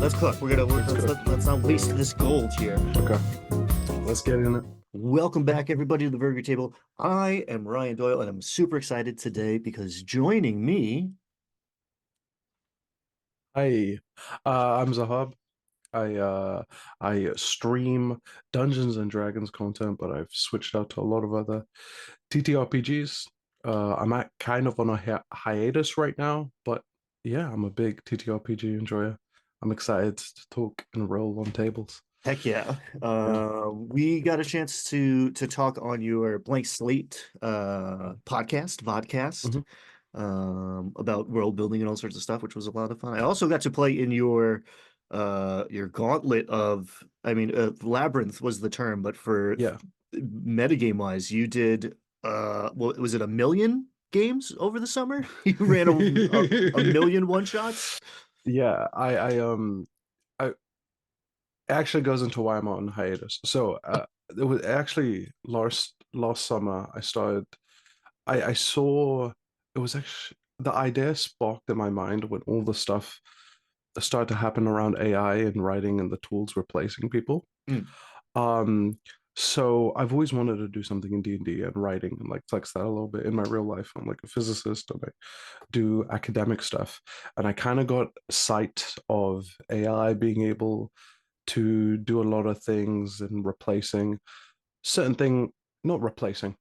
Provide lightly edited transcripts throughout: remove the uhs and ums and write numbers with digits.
Let's cook. Let's go. Let's not waste this gold here. Okay, let's get in it. Welcome back, everybody, to the Burger Table. I am Ryan Doyle, and I'm super excited today because joining me, Hi, I'm Zahaab. I uh I stream Dungeons and Dragons content, but I've switched out to a lot of other TTRPGs. I'm at kind of on a hiatus right now, but yeah, I'm a big TTRPG enjoyer. I'm excited to talk and roll on tables. heck yeah, Yeah. we got a chance to talk on your Blank Slate vodcast, hmm about world building and all sorts of stuff, which was a lot of fun. I also got to play in your gauntlet of, Labyrinth was the term, but for Yeah. metagame wise, you did well, was it a million games over the summer? You ran a million one shots? Yeah, I actually goes into why I'm on hiatus. So it was actually last summer I started. I saw it was actually the idea sparked in my mind when all the stuff started to happen around AI and writing and the tools replacing people. Mm. Um, so I've always wanted to do something in D&D and writing and like flex that a little bit in my real life. I'm like a physicist and I do academic stuff. And I kind of got sight of AI being able to do a lot of things and replacing certain thing, not replacing,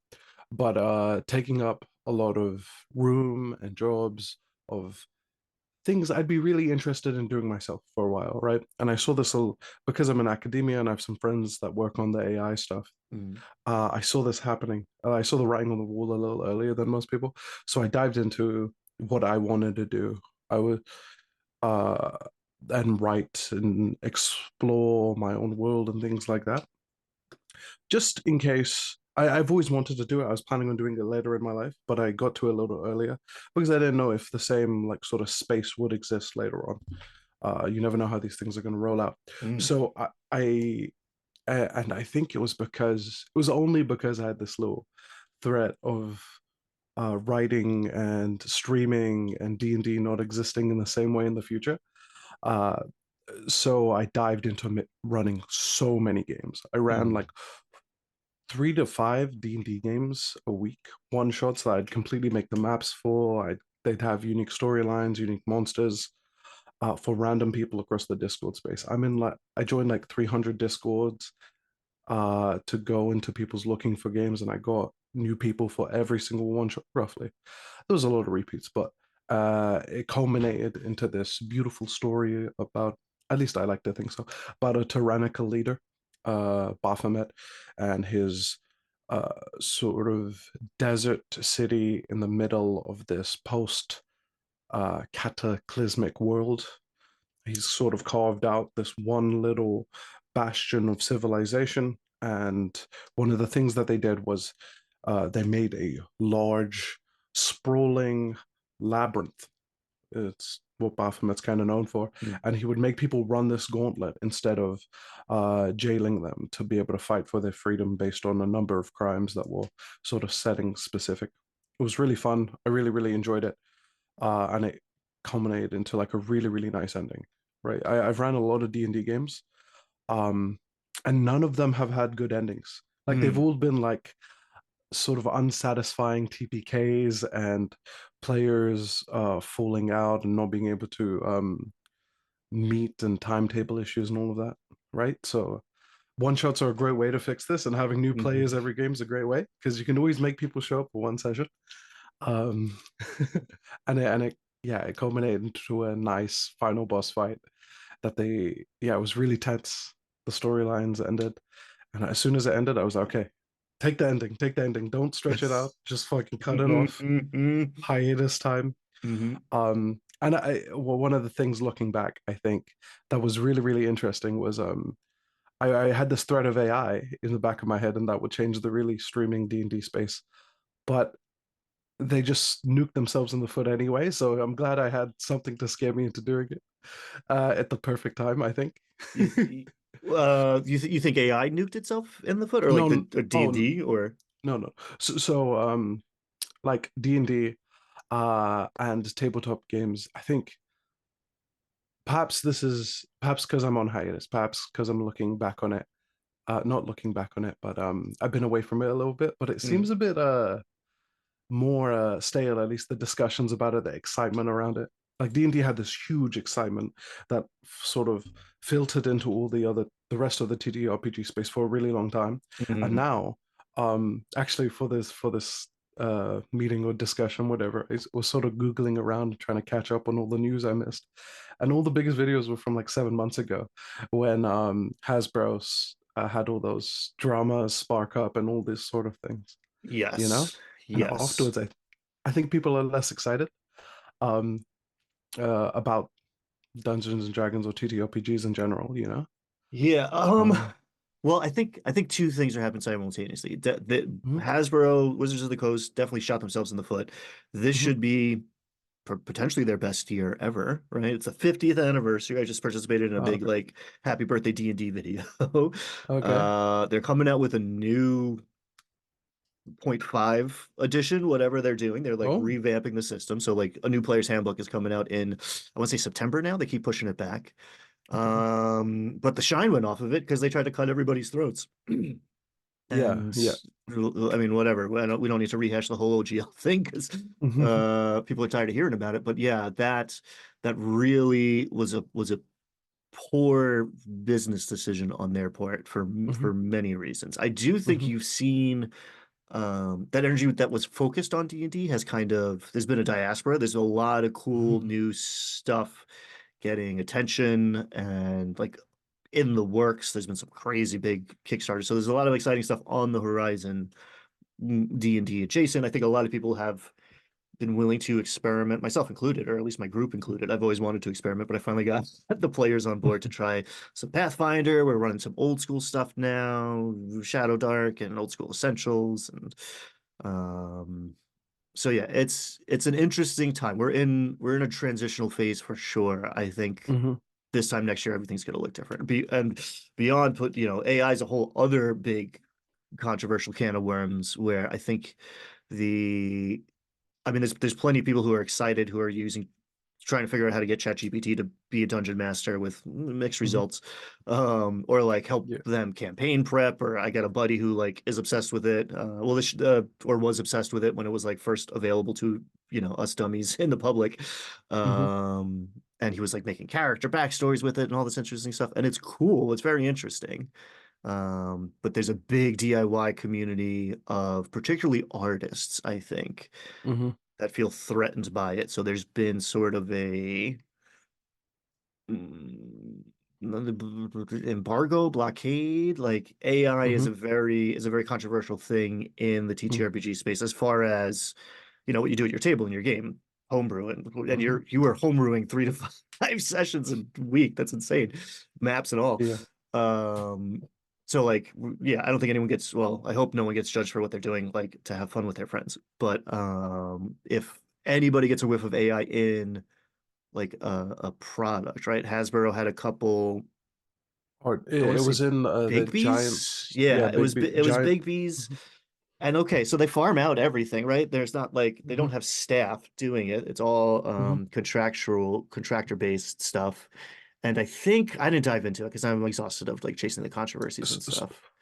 but taking up a lot of room and jobs of things I'd be really interested in doing myself for a while, right? And I saw this little, because I'm in academia and I have some friends that work on the AI stuff. Mm. I saw this happening. I saw the writing on the wall a little earlier than most people, so I dived into what I wanted to do. I would uh, and write and explore my own world and things like that just in case. I've always wanted to do it. I was planning on doing it later in my life, but I got to it a little earlier because I didn't know if the same like sort of space would exist later on. You never know how these things are going to roll out. Mm. So and I think it was only because I had this little threat of writing and streaming and D&D not existing in the same way in the future. Uh, so I dived into running so many games. I ran Mm. like 3 to 5 D&D games a week, one shots that I'd completely make the maps for. They'd have unique storylines, unique monsters for random people across the Discord space. I joined like 300 Discords to go into people's looking for games, and I got new people for every single one shot roughly. There was a lot of repeats, but it culminated into this beautiful story about, at least I like to think so, about a tyrannical leader, Baphomet, and his sort of desert city in the middle of this post cataclysmic world. He's sort of carved out this one little bastion of civilization. And one of the things that they did was they made a large, sprawling labyrinth. It's what Baphomet's kind of known for. Mm. And he would make people run this gauntlet instead of jailing them to be able to fight for their freedom based on a number of crimes that were sort of setting specific. It was really fun. I really, really enjoyed it. And it culminated into like a really, really nice ending. Right. I've ran a lot of D&D games, um, and none of them have had good endings. Like they've Mm. all been like sort of unsatisfying TPKs and players falling out and not being able to meet and timetable issues and all of that, right? So one shots are a great way to fix this, and having new players Mhm. every game is a great way because you can always make people show up for one session. Um, yeah, it culminated into a nice final boss fight yeah, it was really tense. The storylines ended, and as soon as it ended, I was like, okay, take the ending, don't stretch it out, just fucking cut it Mhm. off. Mhm. Hiatus time. Mhm. And well, one of the things looking back, I think that was really, really interesting was I had this threat of AI in the back of my head, and that would change the really streaming D&D space. But they just nuked themselves in the foot anyway. So I'm glad I had something to scare me into doing it at the perfect time, I think. You, you, you think AI nuked itself in the foot, or like No, a D and oh D, or no. So like D&D and tabletop games, I think perhaps this is perhaps because I'm on hiatus, perhaps because I'm looking back on it. Not looking back on it, but I've been away from it a little bit, but it Mm, seems a bit more stale, at least the discussions about it, the excitement around it. Like D&D had this huge excitement that sort of filtered into all the rest of the TTRPG space for a really long time. And mhm. now, actually for this meeting or discussion, whatever, I was sort of Googling around trying to catch up on all the news I missed. And all the biggest videos were from like 7 months ago when Hasbro's had all those dramas spark up and all these sort of things, you know? Yes, And yes. afterwards, I think people are less excited um, about Dungeons and Dragons or TTRPGs in general, you know? Yeah. Um, Well, I think two things are happening simultaneously. The mhm, Hasbro, Wizards of the Coast definitely shot themselves in the foot. This mhm. should be potentially their best year ever, right? It's the 50th anniversary. I just participated in a big Okay. like happy birthday D&D video. Okay. They're coming out with a new point 0.5 edition, whatever they're doing. They're like Oh, revamping the system. So like a new player's handbook is coming out in, I want to say September now. They keep pushing it back. okay. But the shine went off of it because they tried to cut everybody's throats. Yeah, And yeah. I mean, whatever. We don't need to rehash the whole OGL thing because Mhm, people are tired of hearing about it. But yeah, that really was a poor business decision on their part for mhm, many reasons. I do think mhm, you've seen that energy that was focused on D&D has kind of there's been a diaspora. There's a lot of cool mhm, new stuff getting attention and like in the works. There's been some crazy big Kickstarters. So there's a lot of exciting stuff on the horizon, D&D adjacent. I think a lot of people have been willing to experiment, myself included, or at least my group included. I've always wanted to experiment, but I finally got the players on board to mhm. try some Pathfinder. We're running some old school stuff now, Shadow Dark and old school essentials, and um, so yeah, it's an interesting time. We're in a transitional phase for sure. I think Mhm, this time next year everything's going to look different. And beyond put, AI is a whole other big controversial can of worms where I think the I mean, there's plenty of people who are excited who are trying to figure out how to get ChatGPT to be a dungeon master with mixed mhm. results, or like help Yeah. them campaign prep. Or I got a buddy who like is obsessed with it. Well, this or was obsessed with it when it was like first available to us dummies in the public. Mhm, Um, and he was like making character backstories with it and all this interesting stuff. And it's cool. It's very interesting. But there's a big DIY community of particularly artists, I think, mhm, that feel threatened by it. So there's been sort of a mm, embargo, blockade. Like AI is mhm, a very controversial thing in the mhm, TTRPG space as far as what you do at your table in your game, homebrew, and mhm. you are homebrewing 3 to 5 sessions a week. That's insane, maps and all. Yeah. Um, so like, yeah, I don't think anyone gets. Well, I hope no one gets judged for what they're doing, like to have fun with their friends. But if anybody gets a whiff of AI in like a product, right? Hasbro had a couple. Or I want it to say was in the Big Bees. Giants. Yeah, Yeah, it big, was big it was giant. Big Bees. Mhm, And okay, so they farm out everything, right? There's not like they don't mhm, have staff doing it. It's all mhm. contractor based stuff. And I think I didn't dive into it because I'm exhausted of like chasing the controversies and S- stuff.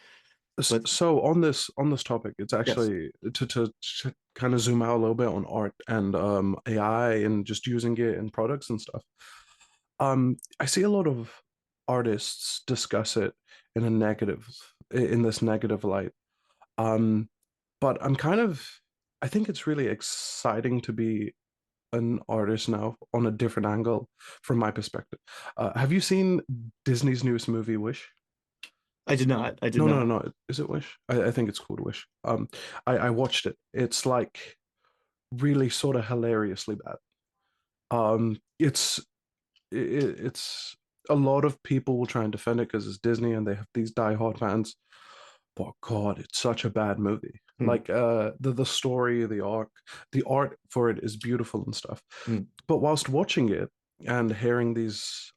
But So on this topic, it's yes, actually to kind of zoom out a little bit on art and AI and just using it in products and stuff. I see a lot of artists discuss it in a negative in this negative light. Um, but I think it's really exciting to be an artist now on a different angle from my perspective. Have you seen Disney's newest movie, Wish? I did not. I did No, no, not. no. Is it Wish? I think it's called Wish. I watched it. It's like really sort of hilariously bad. It's it's a lot of people will try and defend it because it's Disney and they have these diehard fans. But God, it's such a bad movie. Hmm, Like the story, the art for it is beautiful and stuff. hmm. But whilst watching it and hearing these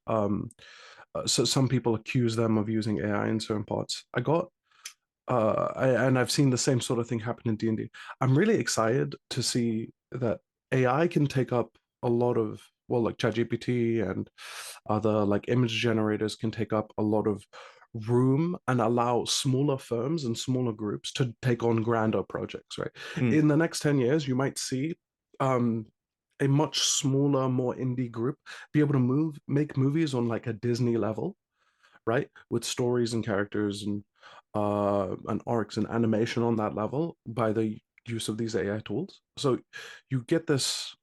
so some people accuse them of using AI in certain parts, and I've seen the same sort of thing happen in D&D. I'm really excited to see that AI can take up a lot of well, like ChatGPT and other like image generators can take up a lot of room and allow smaller firms and smaller groups to take on grander projects, right? Mm, In the next 10 years, you might see um, a much smaller, more indie group be able to make movies on like a Disney level, right? With stories and characters and arcs and animation on that level by the use of these AI tools. So you get this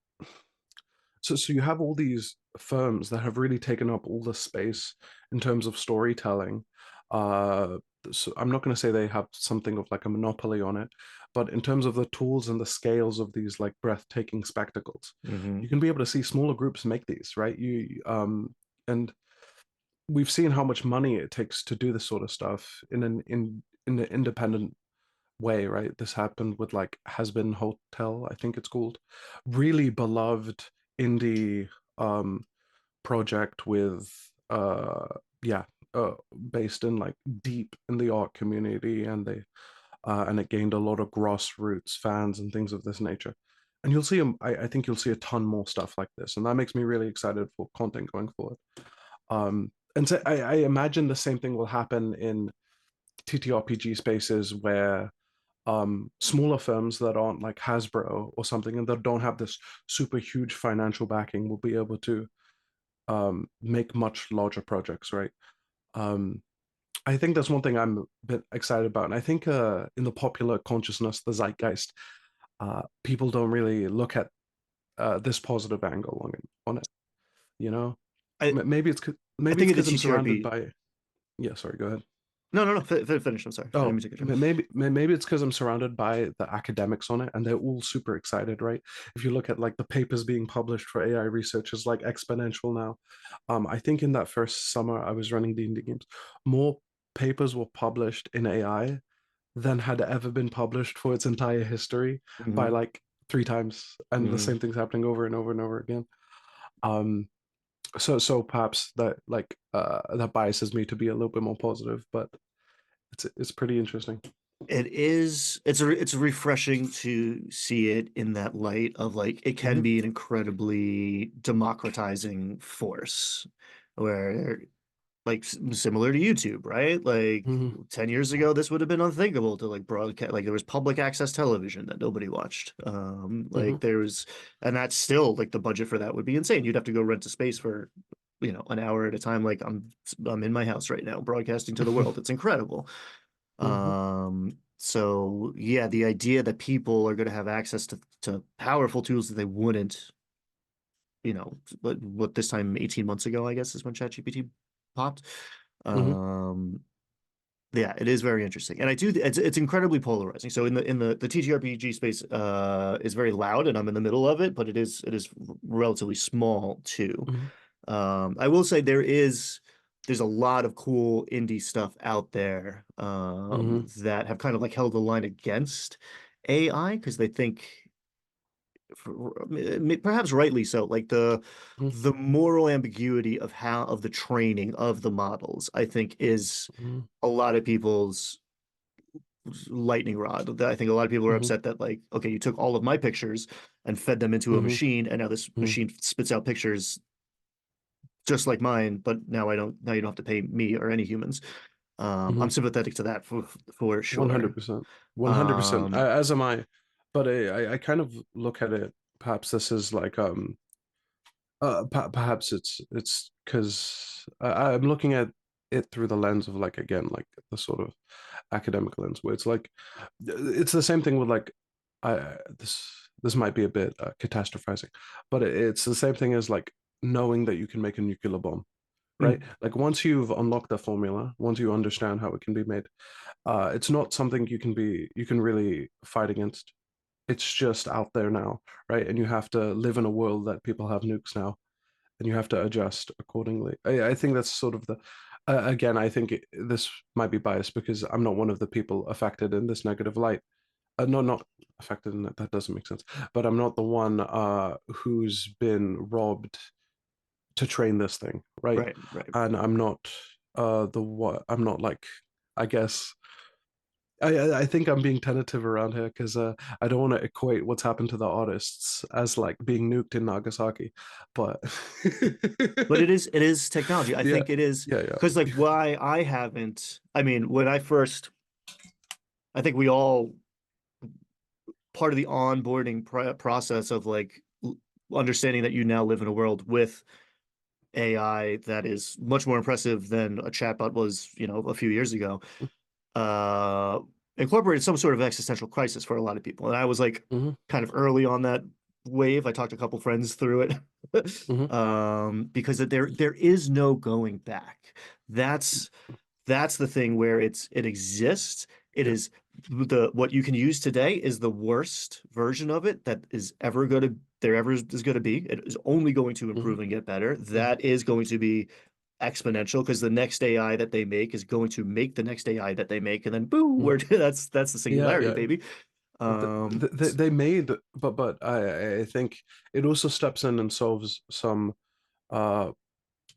so you have all these firms that have really taken up all the space in terms of storytelling. Uh, so I'm not going to say they have something of like a monopoly on it, but in terms of the tools and the scales of these like breathtaking spectacles, hmm you can be able to see smaller groups make these, right? And we've seen how much money it takes to do this sort of stuff in an independent way, right? This happened with like Has Been Hotel, I think it's called. Really beloved indie um project with yeah, uh based in like deep in the art community and it gained a lot of grassroots fans and things of this nature. And you'll see I think you'll see a ton more stuff like this, and that makes me really excited for content going forward. And so I imagine the same thing will happen in TTRPG spaces where smaller firms that aren't like Hasbro or something and that don't have this super huge financial backing will be able to make much larger projects, right? Um, I think that's one thing I'm a bit excited about. And I think in the popular consciousness, the zeitgeist, people don't really look at this positive angle on it, you know? I Maybe I maybe think it's in the because I'm surrounded TTRP. by, yeah, sorry, go ahead. No. Finish. I'm sorry. I didn't Oh, mean to cut you off. maybe it's because I'm surrounded by the academics on it, and they're all super excited, right? If you look at like the papers being published for AI research is like exponential now. I think in that first summer I was running D&D games, more papers were published in AI than had ever been published for its entire history by hmm like three times, and the hmm same thing's happening over and over and over again. Um, so perhaps that like that biases me to be a little bit more positive, but it's pretty interesting. It is. It's refreshing to see it in that light of like it can Hmm. be an incredibly democratizing force, where like similar to YouTube, right? Like Hmm. 10 years ago, this would have been unthinkable to like broadcast. Like there was public access television that nobody watched. Hmm. Like there's, and that's still like the budget for that would be insane. You'd have to go rent a space for, an hour at a time. Like I'm in my house right now, broadcasting to the world. It's incredible. Hmm. So yeah, the idea that people are going to have access to powerful tools that they wouldn't, what this time 18 months ago, I guess, is when ChatGPT popped. Hmm. Um, yeah, it is very interesting, and I do. It's incredibly polarizing. So in the TTRPG space, is very loud, and I'm in the middle of it, but it is relatively small too. Hmm. I will say there's a lot of cool indie stuff out there Hmm. that have kind of like held the line against AI because they think, perhaps rightly so, like the moral ambiguity of the training of the models, I think is Hmm. a lot of people's lightning rod. I think a lot of people are Hmm. upset that like, okay, you took all of my pictures and fed them into a Hmm. machine, and now this Hmm. machine spits out pictures just like mine, but now you don't have to pay me or any humans. I'm Hmm. sympathetic to that for sure. 100%. 100%. Um, As am I. But I kind of look at it, perhaps this is like perhaps it's because I'm looking at it through the lens of like again like the sort of academic lens where it's like it's the same thing with like this might be a bit catastrophizing, but it's the same thing as like knowing that you can make a nuclear bomb, right? mm, Like once you've unlocked the formula, once you understand how it can be made, it's not something you can really fight against. It's just out there now, right? And you have to live in a world that people have nukes now, and you have to adjust accordingly. I think that's sort of the again. I think this might be biased because I'm not one of the people affected in this negative light. No, not affected in that. That doesn't make sense. But I'm not the one who's been robbed to train this thing, right? right, right. And I'm not the what. I'm not like I guess I think I'm being tentative around here because I don't want to equate what's happened to the artists as like being nuked in Nagasaki, but But it is technology. I yeah, think it is yeah, because like yeah. why I haven't, I mean, when I first, I think we all part of the onboarding process of like understanding that you now live in a world with AI that is much more impressive than a chatbot was, a few years ago. Uh, Incorporated some sort of existential crisis for a lot of people, and I was like Hmm. kind of early on that wave. I talked to a couple friends through it, Hmm. because there is no going back. That's that's the thing where it exists. It Yeah. is the what you can use today is the worst version of it that is ever going to there ever is going to be. It is only going to Hmm. improve and get better. Hmm. That is going to be exponential because the next AI that they make is going to make the next AI that they make, and then boo, Hmm. that's the Yeah, singularity, yeah. baby. They made, but I think it also steps in and solves some uh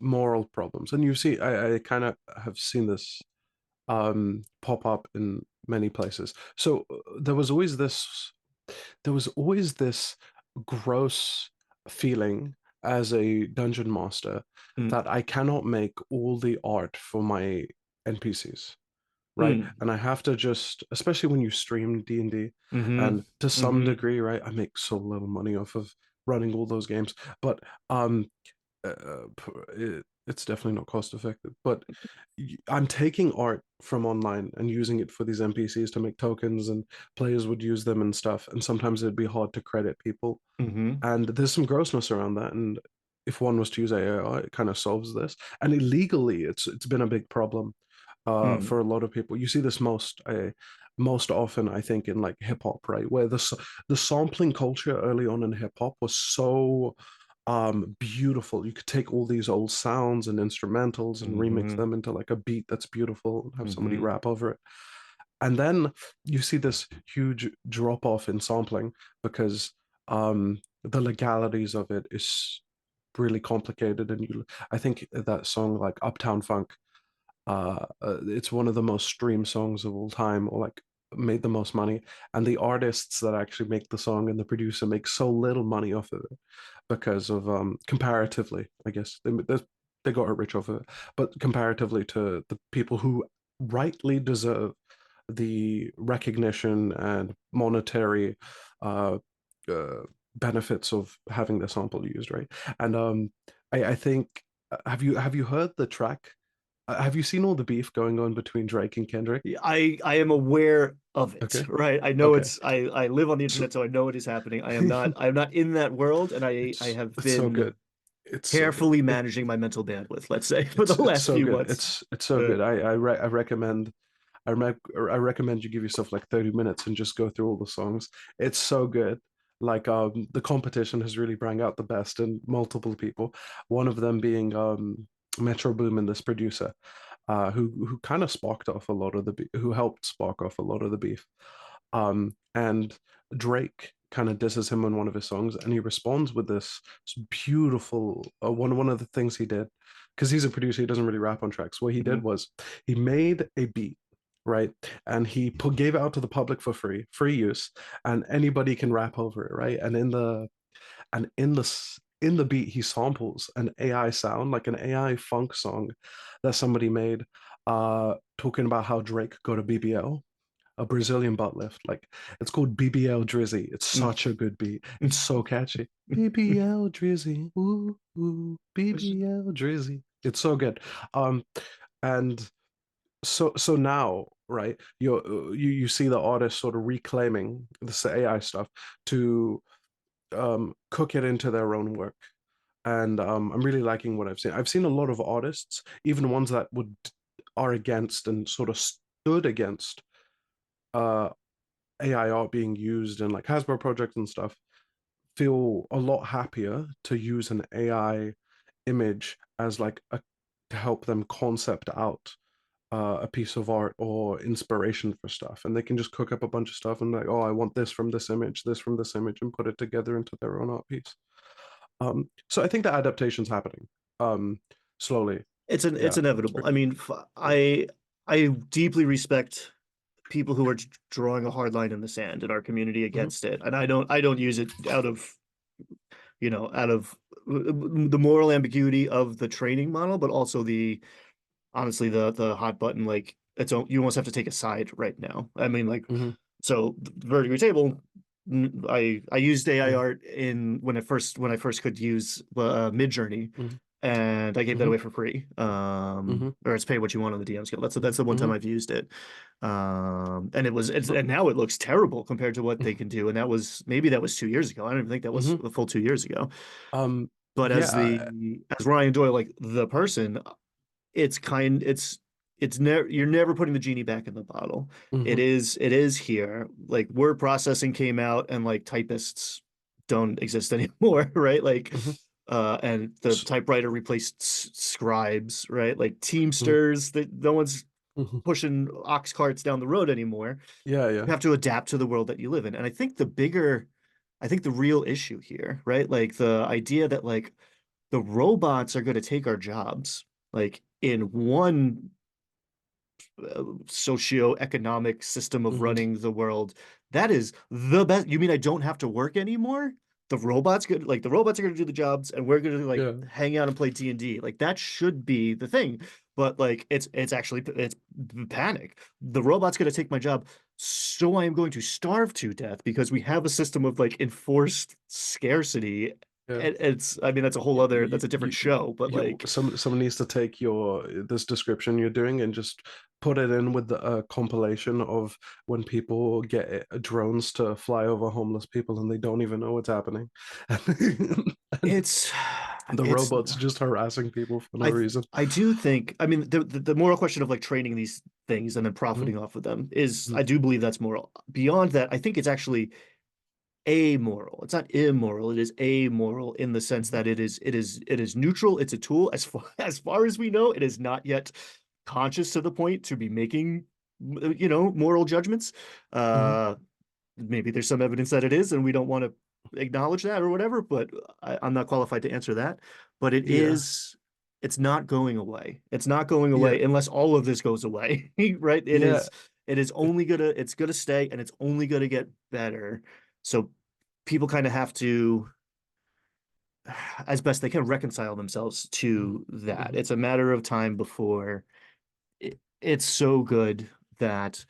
moral problems. And you see, I kind of have seen this pop up in many places. So there was always this gross feeling as a dungeon master Mm, that I cannot make all the art for my NPCs, right? mm, And I have to just, especially when you stream D&D, mm-hmm, and to some mm-hmm, degree, right, I make so little money off of running all those games, but um it's definitely not cost effective. But I'm taking art from online and using it for these NPCs to make tokens, and players would use them and stuff. And sometimes it'd be hard to credit people. mm-hmm, And there's some grossness around that. And if one was to use AI, it kind of solves this. And illegally, it's been a big problem mm, for a lot of people. You see this most often, I think, in like hip hop, right? Where the sampling culture early on in hip hop was so beautiful. You could take all these old sounds and instrumentals and remix mm-hmm, them into like a beat that's beautiful and have somebody mm-hmm, rap over it. And then you see this huge drop off in sampling because the legalities of it is really complicated. And I think that song like Uptown Funk, it's one of the most streamed songs of all time, or like made the most money. And the artists that actually make the song and the producer make so little money off of it because of comparatively, I guess they got rich off of it, but comparatively to the people who rightly deserve the recognition and monetary uh, uh, benefits of having the sample used, right? And I think have you heard the track? Have you seen all the beef going on between Drake and Kendrick? I am aware of it, Okay, right? I know okay. I live on the So internet, so I know it is happening. I am not in that world, and I it's have it's so been good. It's so good. carefully managing my mental bandwidth, let's say, for the It's last so few good. months. It's so Uh, good. I recommend I recommend you give yourself like 30 minutes and just go through all the songs. It's so good. Like the competition has really bring out the best in multiple people. One of them being Metro Boomin, this producer, who kind of sparked off a lot of who helped spark off a lot of the beef. And Drake kind of disses him on one of his songs, and he responds with this beautiful one of the things he did, because he's a producer, he doesn't really rap on tracks. What he did mhm, was he made a beat, right, and gave it out to the public for free use, and anybody can rap over it, right? And in the beat he samples an AI sound, like an AI funk song that somebody made, talking about how Drake got a BBL, a Brazilian butt lift. Like, it's called BBL Drizzy. It's mm, such a good beat. It's mm. so catchy. BBL Drizzy, ooh ooh, BBL Drizzy. It's so good. Um, and so now, right? You see the artist sort of reclaiming this AI stuff to cook it into their own work. And I'm really liking what I've seen. I've seen a lot of artists, even ones that would are against and sort of stood against uh AI art being used in like Hasbro projects and stuff, feel a lot happier to use an AI image as like a to help them concept out a piece of art or inspiration for stuff, and they can just cook up a bunch of stuff and like, oh, I want this from this image, and put it together into their own art piece. So I think the adaptation's happening slowly. It's Yeah, it's inevitable. pretty I cool. mean, Yeah. I deeply respect people who are drawing a hard line in the sand in our community mhm, against it, and I don't use it out of out of the moral ambiguity of the training model, but also the honestly the hot button like you almost have to take a side right now. I mean like mhm, so the vertical table. I used AI mhm, art in when I first could use Mid Journey, mhm, and I gave that mhm, away for free. mhm, Or it's pay what you want on the DM scale. That's the one time mhm, I've used it. And but and now it looks terrible compared to what they can do. And that was maybe that was 2 years ago. I don't even think that was mhm, a full 2 years ago. But yeah, as Ryan Doyle, like the person, it's never you're never putting the genie back in the bottle. mhm, It is here. Like word processing came out and like typists don't exist anymore, right? Like mhm, and the s- typewriter replaced scribes, right? Like mhm, Teamsters that no one's mhm, pushing ox carts down the road anymore. yeah, yeah, You have to adapt to the world that you live in. And I think the real issue here, right? Like the idea that like the robots are going to take our jobs, like in one socio-economic system of mhm, running the world. That is the best. You mean I don't have to work anymore? The robots are gonna do the jobs and we're gonna like yeah, hang out and play D&D. Like that should be the thing. But like it's actually it's panic. The robot's gonna take my job, so I am going to starve to death because we have a system of like enforced scarcity. yeah. And it's I mean that's a whole other You, that's a different you, show, but like someone needs to take your this description you're doing and just put it in with the compilation of when people get drones to fly over homeless people and they don't even know what's happening, and it's the it's robots just harassing people for no reason. I do think I mean the moral question of like training these things and then Mhm, profiting off of them is mhm, I do believe that's moral. Beyond that, I think it's actually amoral. It's not immoral. It is amoral in the sense mhm, that it is neutral. It's a tool. As far as we know, it is not yet conscious to the point to be making moral judgments. mhm. Uh maybe there's some evidence that it is, and we don't want to acknowledge that or whatever, but I'm not qualified to answer that. But Yeah, it's not going away. It's not going yeah, away unless all of this goes away, right? yeah. It is only it's gonna stay and it's only gonna get better. So people kind of have to, as best they can, reconcile themselves Mhm, to that. mhm, It's a matter of time before it's so good that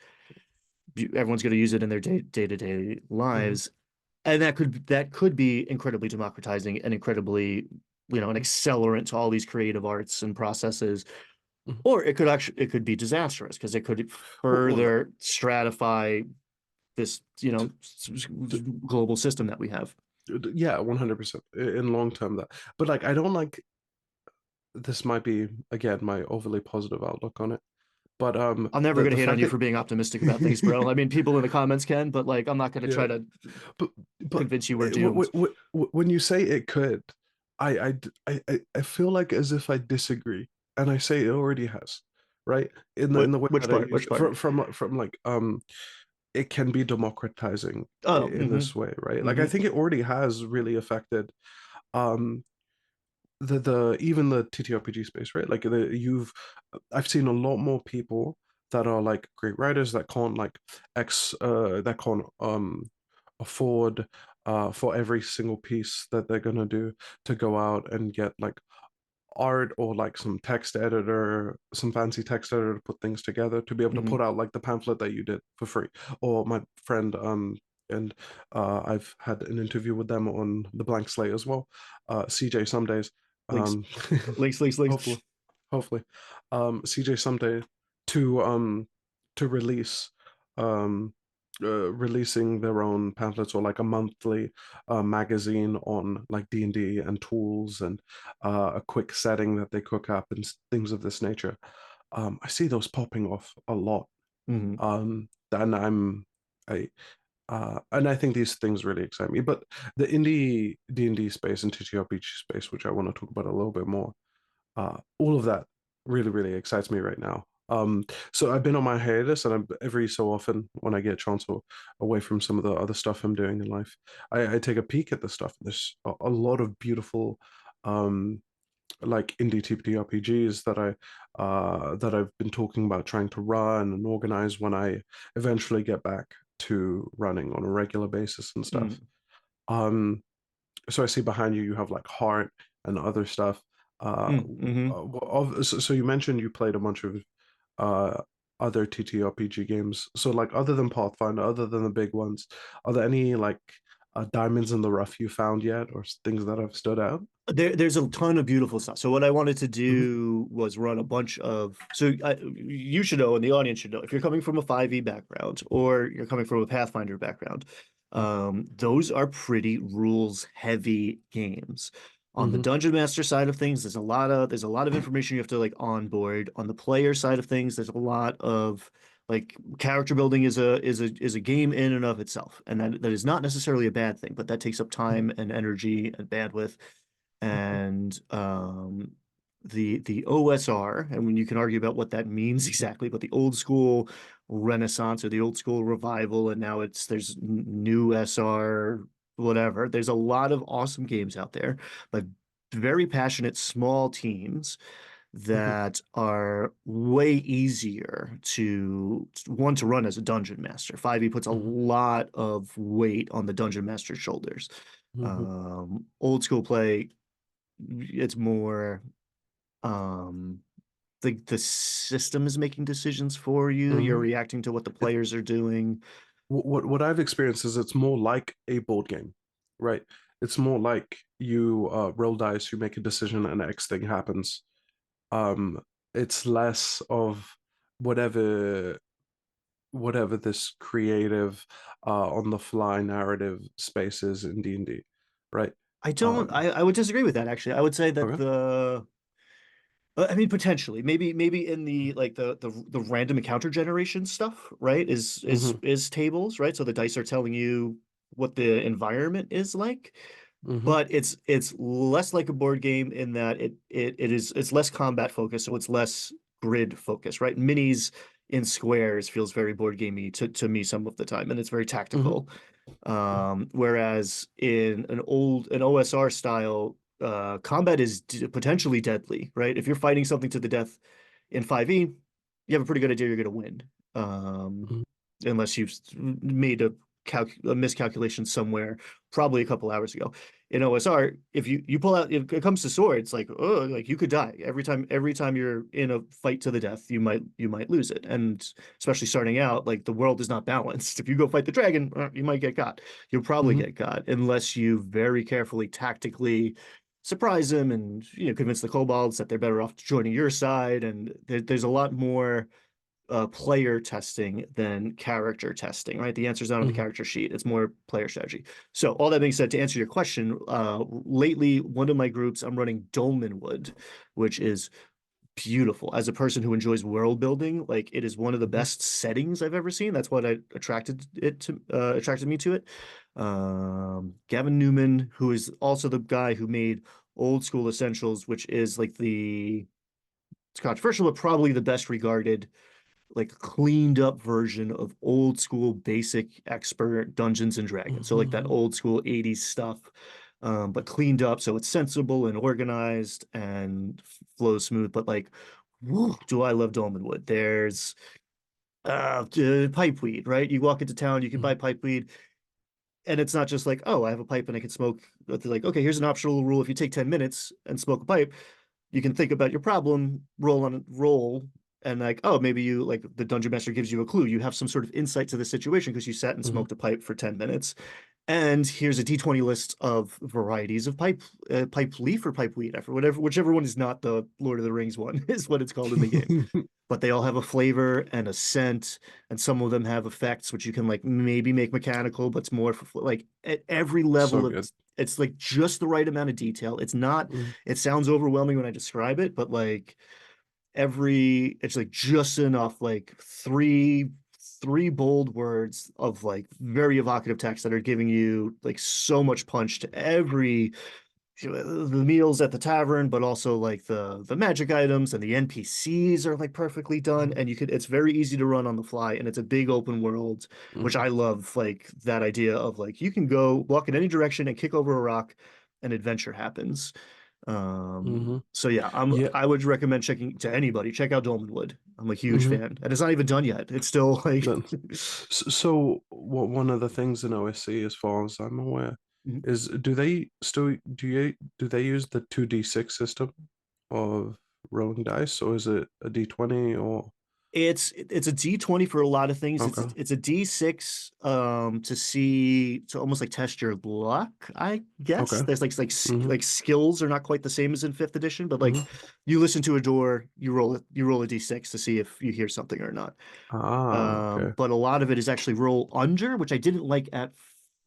everyone's going to use it in their to day mhm, lives, and that could be incredibly democratizing and incredibly an mhm, accelerant to all these creative arts and processes, mhm. or it could be disastrous because it could Well, further stratify this global system that we have. yeah, 100% in long term that. But like, I don't like this. Might be again my overly positive outlook on it. But I'm never the going to hate on fact you that for being optimistic about things, bro. I mean, people in the comments can, but like, I'm not going to yeah, try to but but convince you we're doomed. when you say it could, I feel like as if I disagree, and I say it already has, right? In the way Which that I part? use Which it part? from like it can be democratizing Oh, in this way, right? Like I hmm think it already has really affected um the even the TTRPG space, right? Like I've seen a lot more people that are like great writers that can't like that can't afford for every single piece that they're gonna do to go out and get like art or like some text editor, some fancy text editor to put things together to be able to hmm put out like the pamphlet that you did for free. Or my friend and I've had an interview with them on the BlankSlate as well. CJ some days. Links, Um links. hopefully hopefully. CJ someday to release um releasing their own pamphlets or like a monthly magazine on like D&D and tools and a quick setting that they cook up and things of this nature. I see those popping off a lot. hmm And and I think these things really excite me. But the indie D&D space and TTRPG space, which I want to talk about a little bit more, all of that really, really excites me right now. So I've been on my hiatus, and every so often when I get a chance or away from some of the other stuff I'm doing in life, I take a peek at the stuff. There's a lot of beautiful um, like indie TTRPGs that I've been talking about trying to run and organize when I eventually get back to running on a regular basis and stuff. Mm, Um, so I see behind you you have like Heart and other stuff. mm-hmm. So you mentioned you played a bunch of uh other TTRPG games. So like other than Pathfinder, other than the big ones, are there any like diamonds in the rough you found yet, or things that have stood out? There's a ton of beautiful stuff. So what I wanted to Hmm. do was run a bunch of. So you should know, and the audience should know, if you're coming from a 5e background or you're coming from a Pathfinder background, those are pretty rules heavy games. On the Hmm. dungeon master side of things, there's a lot of information you have to like onboard. On the player side of things, there's a lot of like character building is a game in and of itself, and that is not necessarily a bad thing, but that takes up time and energy and bandwidth and the OSR, and when you can argue about what that means exactly, but the old school Renaissance or the old school revival, and now there's new SR, whatever. There's a lot of awesome games out there, but very passionate small teams Hmm. that are way easier to one to run as a dungeon master. 5e puts a Hmm. lot of weight on the dungeon master's shoulders. Hmm. Old school play, it's more um the system is making decisions for you. You're Hmm. reacting to what the players are doing. What I've experienced is it's more like a board game, right? It's more like you roll dice, you make a decision, and X thing happens. Um, it's less of whatever whatever this creative on the fly narrative space is in D&D, right? I don't Um, I would disagree with that actually. I would say that okay. the I mean, potentially, maybe in the like the random encounter generation stuff, right? Hmm. Is tables, right? So the dice are telling you what the environment is like, Hmm. but it's less like a board game in that it's less combat focused, so it's less grid focused, right? Minis in squares feels very board gamey to me some of the time, and it's very Hmm. tactical. Whereas in an OSR style, combat is potentially deadly, right? If you're fighting something to the death in 5e, you have a pretty good idea you're going to win. Um, Hmm. Unless you've made a miscalculation somewhere, probably a couple hours ago. In OSR, if you pull out, if it comes to swords, like oh, like you could die every time you're in a fight to the death, you might lose it. And especially starting out, like the world is not balanced. If you go fight the dragon, you might get got. You'll probably Hmm. get got unless you very carefully, tactically surprise them and convince the kobolds that they're better off joining your side. And there's a lot more player testing than character testing, right? The answer's not on the Hmm. character sheet. It's more player strategy. So all that being said, to answer your question, lately one of my groups I'm running Dolmenwood, which is beautiful. As a person who enjoys world building, like it is one of the Hmm. best settings I've ever seen. That's what attracted me to it. Gavin Newman, who is also the guy who made Old School Essentials, which is like it's controversial, but probably the best regarded like cleaned up version of old school basic expert Dungeons and Dragons. So like that Hmm. old school 80s stuff, but cleaned up so it's sensible and organized and flows smooth. But like, woo, do I love Dolmenwood? There's pipeweed, right? You walk into town, you can buy Hmm. pipeweed. And it's not just like, oh, I have a pipe and I can smoke. It's like, okay, here's an optional rule. If you take 10 minutes and smoke a pipe, you can think about your problem, roll, and like, oh, maybe you like the dungeon master gives you a clue. You have some sort of insight to the situation because you sat and Hmm. smoked a pipe for 10 minutes. And here's a D20 list of varieties of pipe leaf or pipe weed, after whichever one is not the Lord of the Rings one is what it's called in the game. But they all have a flavor and a scent, and some of them have effects which you can like maybe make mechanical, but it's more for like at every So level of good. it's like just the right amount of detail. It's not, Hmm. it sounds overwhelming when I describe it, but like it's like just enough, like three bold words of like very evocative text that are giving you like so much punch to every the meals at the tavern, but also like the magic items and the NPCs are like perfectly done. Hmm. And it's very easy to run on the fly, and it's a big open world, which Hmm. I love. Like that idea of like you can go walk in any direction and kick over a rock, and adventure happens. Mm-hmm. So yeah, Yeah. I would recommend checking to anybody. Check out Dolmenwood. I'm a huge Mm-hmm. fan, and it's not even done yet. It's still like, Then, so what one of the things in OSC, as far as I'm aware, is do they still do they use the 2d6 system of rolling dice, or is it a d20 or it's a D20 for a lot of things. okay, It's a D6 to see to almost like test your luck, I guess. okay, There's mm-hmm, like skills are not quite the same as in fifth edition, but like mm-hmm. you listen to a door, you roll a D6 to see if you hear something or not. Ah, okay, But a lot of it is actually roll under, which I didn't like at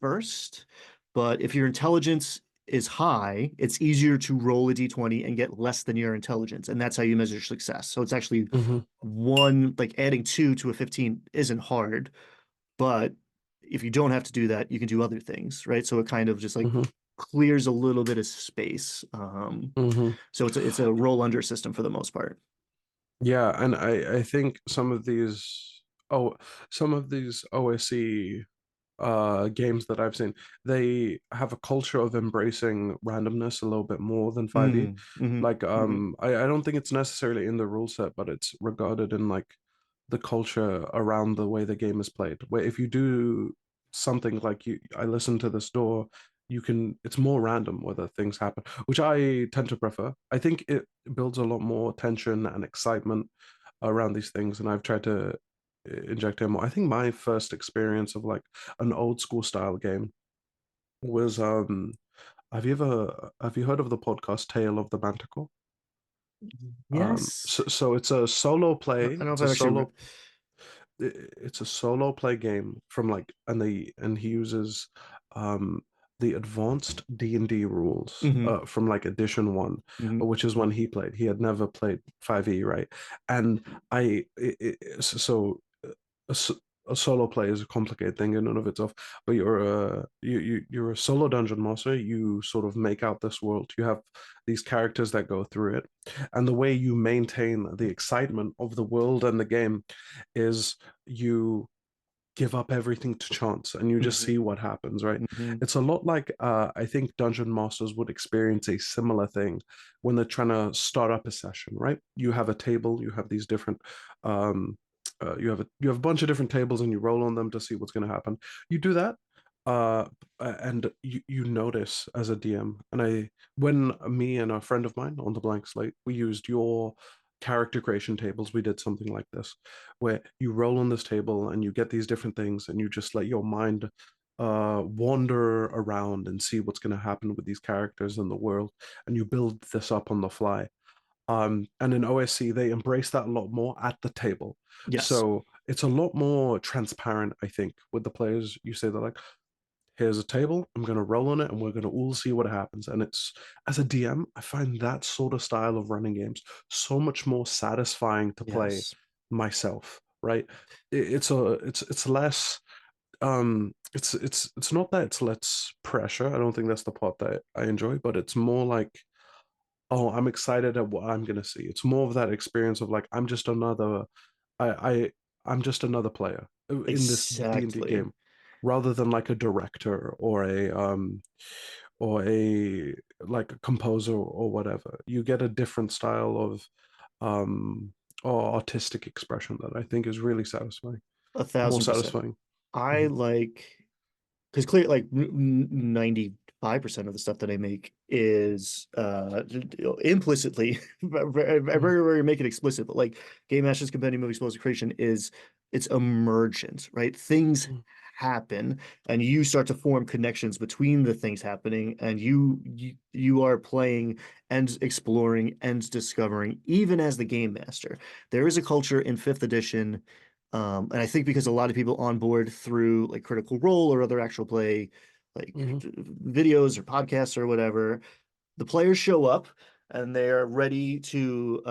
first. But if your intelligence is high, it's easier to roll a d20 and get less than your intelligence. And that's how you measure success. So it's actually mm-hmm, one, like adding two to a 15 isn't hard. But if you don't have to do that, you can do other things, right? So it kind of just like mm-hmm, clears a little bit of space. mm-hmm. So it's a roll under system for the most part. Yeah, and I think oh some of these OSC games that I've seen, they have a culture of embracing randomness a little bit more than 5e. Mm, hmm Like hmm I don't think it's necessarily in the rule set, but it's regarded in like the culture around the way the game is played. Where if you do something like I listen to this door, you can it's more random whether things happen, which I tend to prefer. I think it builds a lot more tension and excitement around these things, and I've tried to inject in more. I think my first experience of like an old school style game was have you heard of the podcast Tale of the Manticore? Yes. So it's a solo I play. don't know if I've actually read. It's a solo play game from like and he uses um the advanced D&D rules Hmm from like edition 1, hmm which is when he played. He had never played 5e, right? And so a, a solo play is a complicated thing in and of itself, but you're a solo dungeon master. You sort of make out this world. You have these characters that go through it, and the way you maintain the excitement of the world and the game is you give up everything to chance and you just hmm see what happens, right? hmm It's a lot like I think dungeon masters would experience a similar thing when they're trying to start up a session, right? You have a table, you have these different you have a bunch of different tables and you roll on them to see what's going to happen. You do that and you notice as a DM, and I when me and a friend of mine on the blank slate we used your character creation tables, we did something like this where you roll on this table and you get these different things and you just let your mind wander around and see what's going to happen with these characters in the world, and you build this up on the fly. And in OSC they embrace that a lot more at the table, Yes. so it's a lot more transparent. I think with the players you say they're like, here's a table, I'm going to roll on it and we're going to all see what happens. And it's, as a DM, I find that sort of style of running games so much more satisfying to play Yes. myself, right? It's less it's not that it's less pressure. I don't think that's the part that I enjoy, but it's more like, oh, I'm excited at what I'm gonna see. It's more of that experience of like I, I I'm just another player in this D&D Exactly. game, rather than like a director or a like a composer or whatever. You get a different style of or artistic expression that I think is really satisfying, A more thousand percent. satisfying. I Mhm, like because clear like 95% of the stuff that I make is implicitly very, mhm, very make it explicit, but like Game Master's Compendium of Explosive Creation is it's emergent, right? Things mhm, happen and you start to form connections between the things happening, and you are playing and exploring and discovering even as the game master. There is a culture in fifth edition, and I think because a lot of people on board through like Critical Role or other actual play, like mhm, videos or podcasts or whatever, the players show up and they're ready to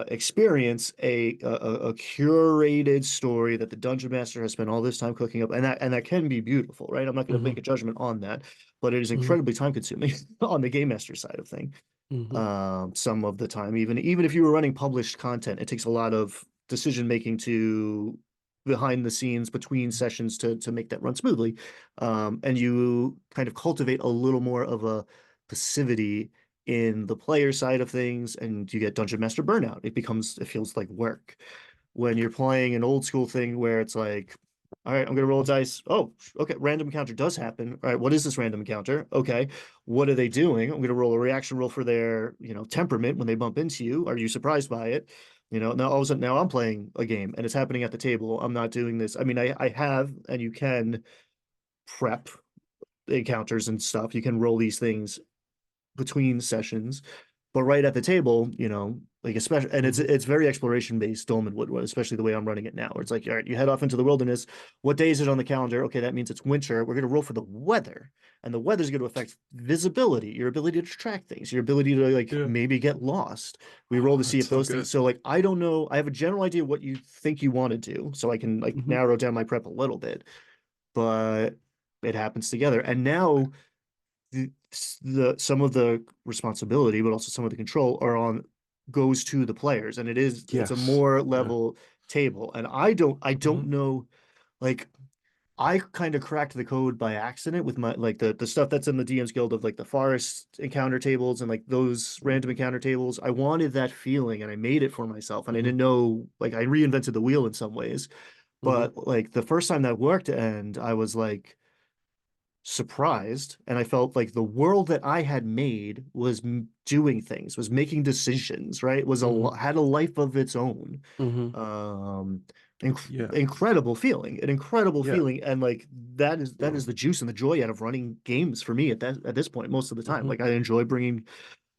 experience a curated story that the dungeon master has spent all this time cooking up, and that can be beautiful, right? I'm not going to mhm, make a judgment on that, but it is mhm, incredibly time consuming on the game master side of thing. mhm, Some of the time, even if you were running published content, it takes a lot of decision making to behind the scenes between sessions to make that run smoothly. And you kind of cultivate a little more of a passivity in the player side of things, and you get dungeon master burnout. It feels like work. When you're playing an old school thing where it's like, all right, I'm gonna roll a dice. Oh, okay, random encounter does happen. All right, what is this random encounter? Okay, what are they doing? I'm gonna roll a reaction roll for their, temperament when they bump into you. Are you surprised by it? Now all of a sudden now I'm playing a game and it's happening at the table. I'm not doing this. I mean, I have, and you can prep encounters and stuff. You can roll these things between sessions, but right at the table, like especially, and it's Hmm. it's very exploration based Dolmen Woodwood, especially the way I'm running it now, where it's like, all right, you head off into the wilderness. What day is it on the calendar? Okay, that means it's winter. We're gonna roll for the weather, and the weather's going to affect visibility, your ability to track things, your ability to like Yeah. maybe get lost. We roll to Oh, see it's if so those things. good. So like, I don't know. I have a general idea what you think you want to do, so I can like Hmm. narrow down my prep a little bit, but it happens together. And now the some of the responsibility, but also some of the control goes to the players, and it's a Yes. more Yeah. level table. And I don't Hmm. know, like I kind of cracked the code by accident with my like the stuff that's in the DM's Guild of like the forest encounter tables and like those random encounter tables. I wanted that feeling and I made it for myself, and I Hmm. didn't know, like I reinvented the wheel in some ways. Hmm. But like the first time that worked, and I was like surprised, and I felt like the world that I had made was doing things, was making decisions, right? Hmm. Had a life of its own. Hmm. Um, Yeah. an incredible Yeah. feeling, and like that is the juice and the joy out of running games for me at this point most of the time. Hmm. Like I enjoy bringing,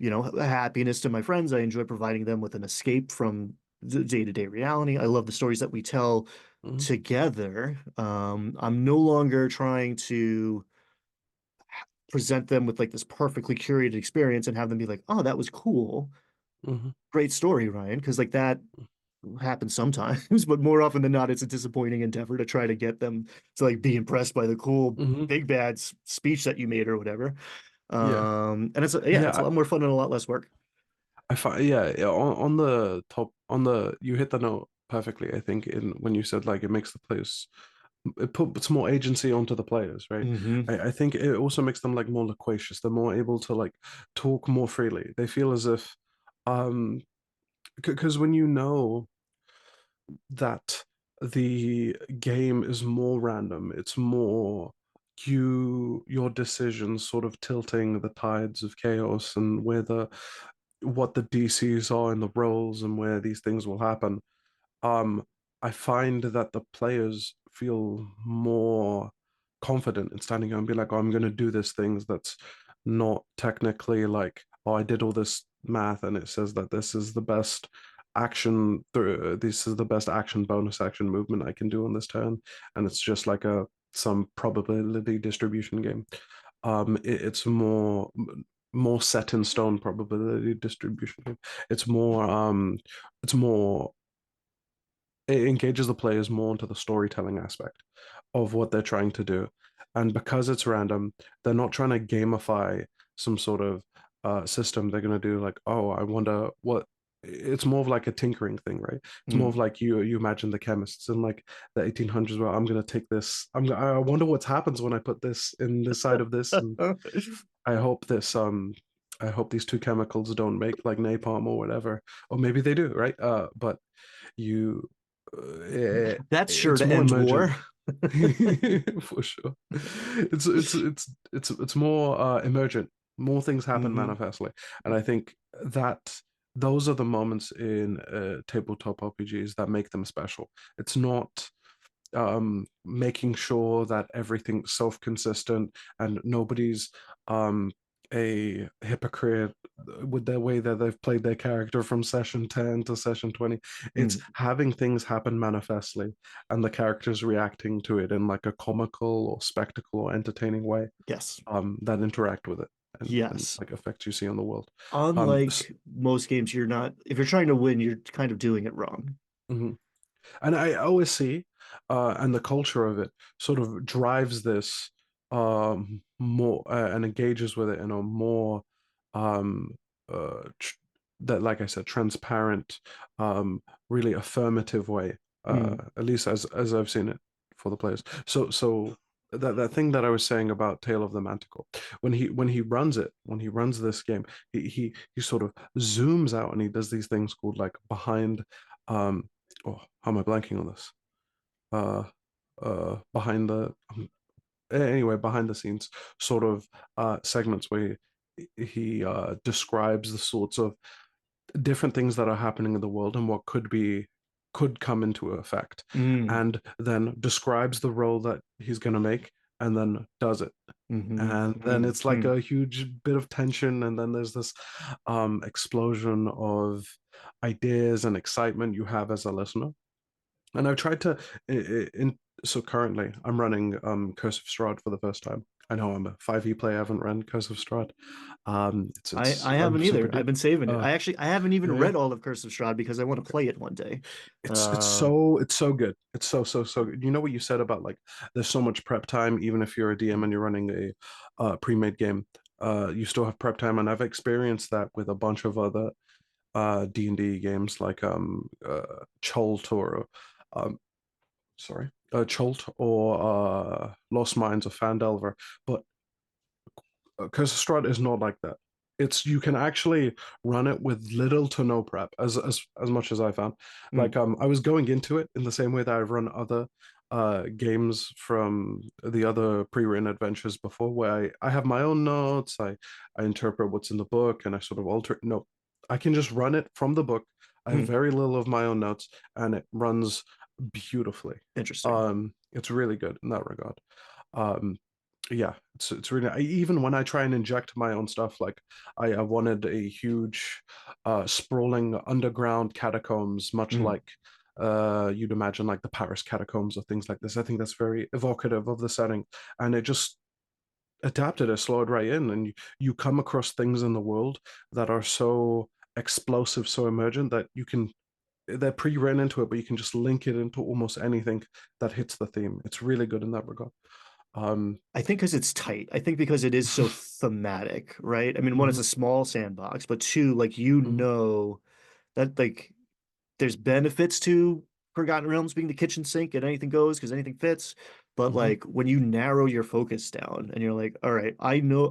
happiness to my friends. I enjoy providing them with an escape from the day-to-day reality. I love the stories that we tell Hmm. together. I'm no longer trying to present them with like this perfectly curated experience and have them be like, "Oh, that was cool. Hmm. Great story, Ryan." Because like that happens sometimes, but more often than not, it's a disappointing endeavor to try to get them to like be impressed by the cool Hmm. big bad speech that you made or whatever. Yeah. And yeah, it's a Yeah. lot more fun and a lot less work. I find, yeah, yeah, on the top, on the, you hit the note perfectly, I think, in when you said like it makes the players, it puts more agency onto the players, right? Hmm. I think it also makes them like more loquacious. They're more able to like talk more freely. They feel as if, um, because when you know that the game is more random, it's more your decisions sort of tilting the tides of chaos and where the what the DCs are in the roles and where these things will happen. um, I find that the players feel more confident in standing up and be like, oh, I'm going to do this things that's not technically like, oh, I did all this math and it says that this is the best this is the best action bonus action movement I can do on this turn, and it's just like a some probability distribution game. It's more set in stone probability distribution game. It's more it's more it engages the players more into the storytelling aspect of what they're trying to do. And because it's random, they're not trying to gamify some sort of system. They're going to do like, oh, I wonder what. It's more of like a tinkering thing, right? It's more Mm. of like you imagine the chemists in like the 1800s where I'm going to take this. I wonder what happens when I put this in this side of this, and I hope this I hope these two chemicals don't make like napalm or whatever, or maybe they do, right? But you That's sure it's to more end emergent. war. For sure. It's more emergent. More things happen Hmm. manifestly, and I think that those are the moments in tabletop RPGs that make them special. It's not making sure that everything's self-consistent and nobody's um a hypocrite with their way that they've played their character from session 10 to session 20. It's Mm. having things happen manifestly and the characters reacting to it in like a comical or spectacle or entertaining way Yes. that interact with it and Yes. like effects you see on the world. Unlike most games, if you're trying to win, you're kind of doing it wrong. Mhm. And I always see, and the culture of it sort of drives this more and engages with it in a more um, that, like I said, transparent, really affirmative way. Mm. At least as I've seen it for the players. So that thing that I was saying about Tale of the Manticore, when he runs this game, he sort of zooms out and he does these things called like behind, um, oh, how am I blanking on this? Uh, behind the anyway, behind the scenes sort of segments where he describes the sorts of different things that are happening in the world and what could come into effect, Mm, and then describes the role that he's going to make and then does it. mm-hmm, And then it's like mm-hmm. a huge bit of tension, and then there's this explosion of ideas and excitement you have as a listener. And I've tried to in so currently I'm running Curse of Strahd for the first time. I know I'm a 5e player, I haven't run Curse of Strahd. It's I I'm haven't super either. I've deep. been saving it. Uh I haven't even yeah, read all of Curse of Strahd because I want to play it one day. Uh, it's so good. It's so good. You know what you said about like there's so much prep time, even if you're a DM and you're running a pre-made game, you still have prep time. And I've experienced that with a bunch of other D&D games like Cholt or um Cholt or Lost Mines of Fandelver. But because Strut is not like that. It's you can actually run it with little to no prep, as much as I found. mm, Like I was going into it in the same way that I've run other games from the other pre-written adventures before, where I have my own notes, I interpret what's in the book and I sort of alter it. No, I can just run it from the book. I have mm, very little of my own notes and it runs beautifully. interesting. It's really good in that regard. Um, yeah, it's really even when I try and inject my own stuff, like I wanted a huge sprawling underground catacombs, much Mm. like you'd imagine like the Paris catacombs or things like this. I think that's very evocative of the setting, and it just adapted it, slowed right in, and you come across things in the world that are so explosive, so emergent that you can they're pre-written into it, but you can just link it into almost anything that hits the theme. It's really good in that regard. Um, I think because it's tight. I think because it is so thematic, right? I mean, one, it's mhm, a small sandbox, but two, like you mhm, know that like there's benefits to Forgotten Realms being the kitchen sink and anything goes because anything fits. But mhm, like when you narrow your focus down and you're like, all right, I know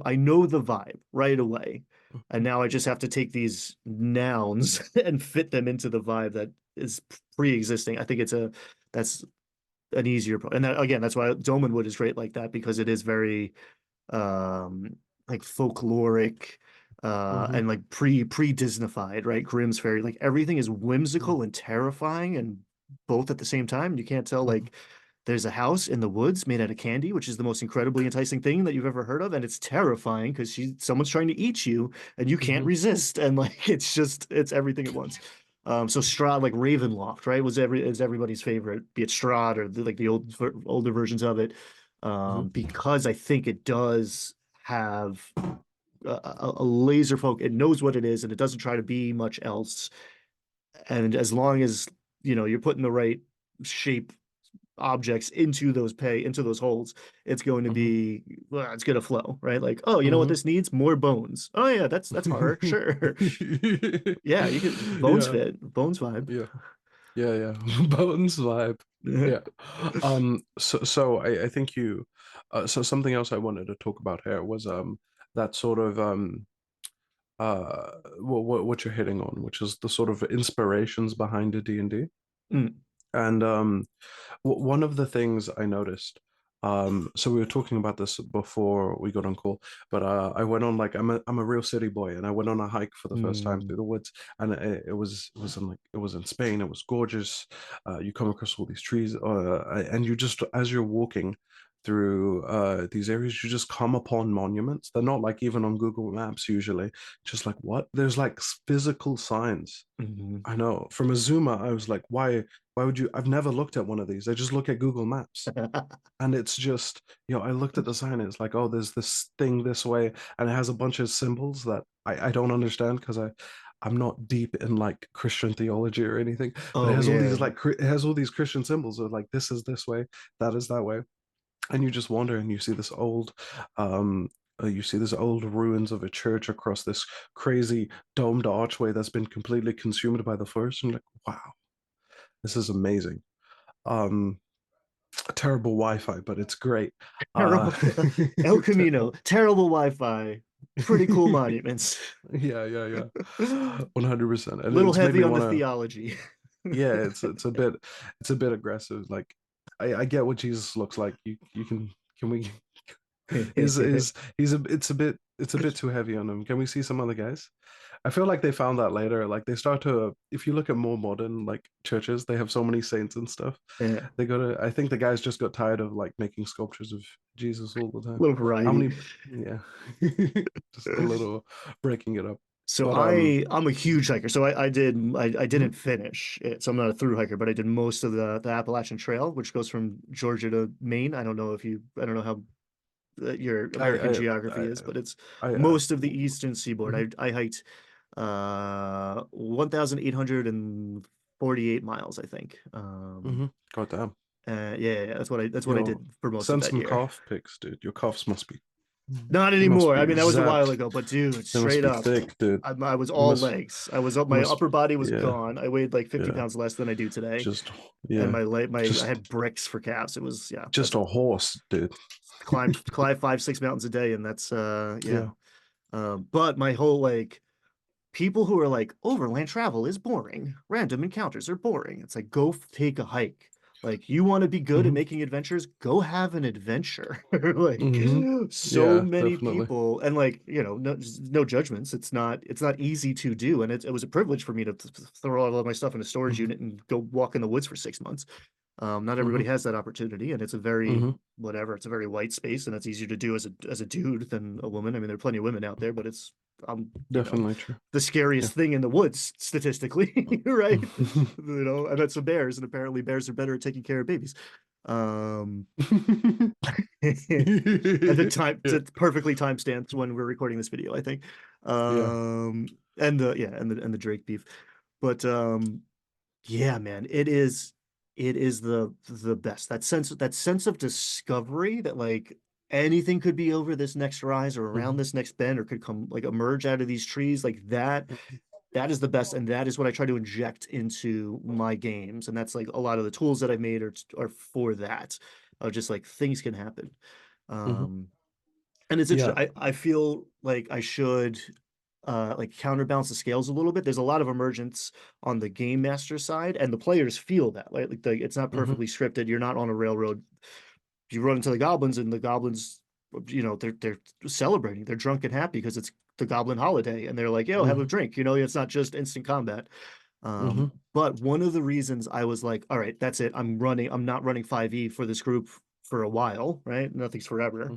the vibe right away. And mhm, now I just have to take these nouns and fit them into the vibe that is pre-existing. I think that's an easier and that, again, that's why Dolmenwood is great like that because it is very um like folkloric mhm, and like pre-Disneyfied, right? Grimm's fairy, like everything is mhm, whimsical and terrifying and both at the same time. You can't tell mhm, like there's a house in the woods made out of candy, which is the most incredibly enticing thing that you've ever heard of, and it's terrifying because someone's trying to eat you and you can't mhm, resist, and like it's everything at once. So Strahd, like Ravenloft, right, is everybody's favorite, be it Strahd or like the older versions of it, mhm, because I think it does have a laser focus. It knows what it is, and it doesn't try to be much else. And as long as you're putting the right shape objects into those holes, it's going to mhm, be it's going to flow, right? Like, oh, you know what mhm. this needs? More bones. Oh yeah, that's horror. Sure. Yeah, you could bones Yeah, fit. Bones vibe. yeah, yeah. Bones vibe. Yeah. So I think so something else I wanted to talk about here was that sort of what you're hitting on, which is the sort of inspirations behind the D&D. Mm, And one of the things I noticed, so we were talking about this before we got on call, but I went on like I'm a real city boy, and I went on a hike for the first time mm, through the woods, and it was in Spain. It was gorgeous. You come across all these trees, and you just as you're walking through these areas, you just come upon monuments. They're not like even on Google Maps usually. Just like what? There's like physical signs. mm. I know. From a zoomer, I was like, why would you? I've never looked at one of these. I just look at Google Maps. And it's just, I looked at the sign and it's like, oh, there's this thing this way. And it has a bunch of symbols that I don't understand because I'm not deep in like Christian theology or anything. But it Oh has all these yeah. like, it has all these Christian symbols of like, this is this way, that is that way. And you just wonder and um, you see this old ruins of a church across this crazy domed archway that's been completely consumed by the forest. And like, wow, this is amazing. Um, Terrible Wi-Fi, but it's great. Uh, Terrible El terrible. Camino, terrible Wi-Fi, pretty cool monuments. Yeah, yeah, yeah. 100%. And Little it's made heavy me on the want to, theology. yeah, it's a bit aggressive. Like I get what Jesus looks like. You can we it's a bit too heavy on him. Can we see some other guys? I feel like they found that later. Like they start to, if you look at more modern like churches, they have so many saints and stuff. Yeah, They gotta, I think the guys just got tired of like making sculptures of Jesus all the time. little How variety. many? Yeah, just a little breaking it up. So But I'm a huge hiker. So I didn't mhm. finish it. So I'm not a through hiker, but I did most of the Appalachian Trail, which goes from Georgia to Maine. I don't know how your I American I geography I is, but it's I most of the eastern seaboard. mhm, I hiked 1,848 miles, I think. God damn. Yeah, that's what I Yo, did for most of send that some year. calf pics, dude. Your calves must be, Not they must anymore. I be mean, that was a while zapped. ago, but dude, They must straight be up, thick, dude. I was You all must, legs. I was up, you my must, upper body was yeah, gone. I weighed like 50 yeah. pounds less than I do today. Just, And yeah, I just, had bricks for calves. It was, yeah, just that's a horse, dude. climb 5, 6 mountains a day. And that's, yeah. Yeah. But my whole like, people who are like overland travel is boring. Random encounters are boring. It's like go take a hike. Like you want to be good at Hmm. making adventures, go have an adventure. Like Hmm. so Yeah, many definitely. people and like, no judgments. It's not easy to do and it was a privilege for me to throw all of my stuff in a storage Hmm. unit and go walk in the woods for 6 months. Not everybody Hmm. has that opportunity, and it's a very Hmm. whatever. It's a very white space, and it's easier to do as a dude than a woman. I mean, there are plenty of women out there, but it's you know Definitely true. the Yeah. scariest thing in the woods statistically, right? And that's the bears, and apparently bears are better at taking care of babies. Um, at the time, Yeah. it's perfectly time stamped when we're recording this video, I think. Yeah. And the yeah, and the Drake beef, but yeah, man, it is the best. That sense of discovery that like anything could be over this next rise or around Hmm. this next bend or could come like emerge out of these trees like that is the best and that is what I try to inject into my games and that's like a lot of the tools that I've made are for that of just like things can happen. Hmm. Um and it's Yeah. interesting. I feel like I should like counterbalance the scales a little bit. There's a lot of emergence on the game master side, and the players feel that. Like it's not Hmm. perfectly scripted. You're not on a railroad. You run into the goblins, and the goblins, they're celebrating. They're drunk and happy because it's the goblin holiday, and they're like, "Yo, have a Hmm. drink." It's not just instant combat. Hmm. But one of the reasons I was like, "All right, that's it. I'm not running 5e for this group for a while, right? Nothing's forever."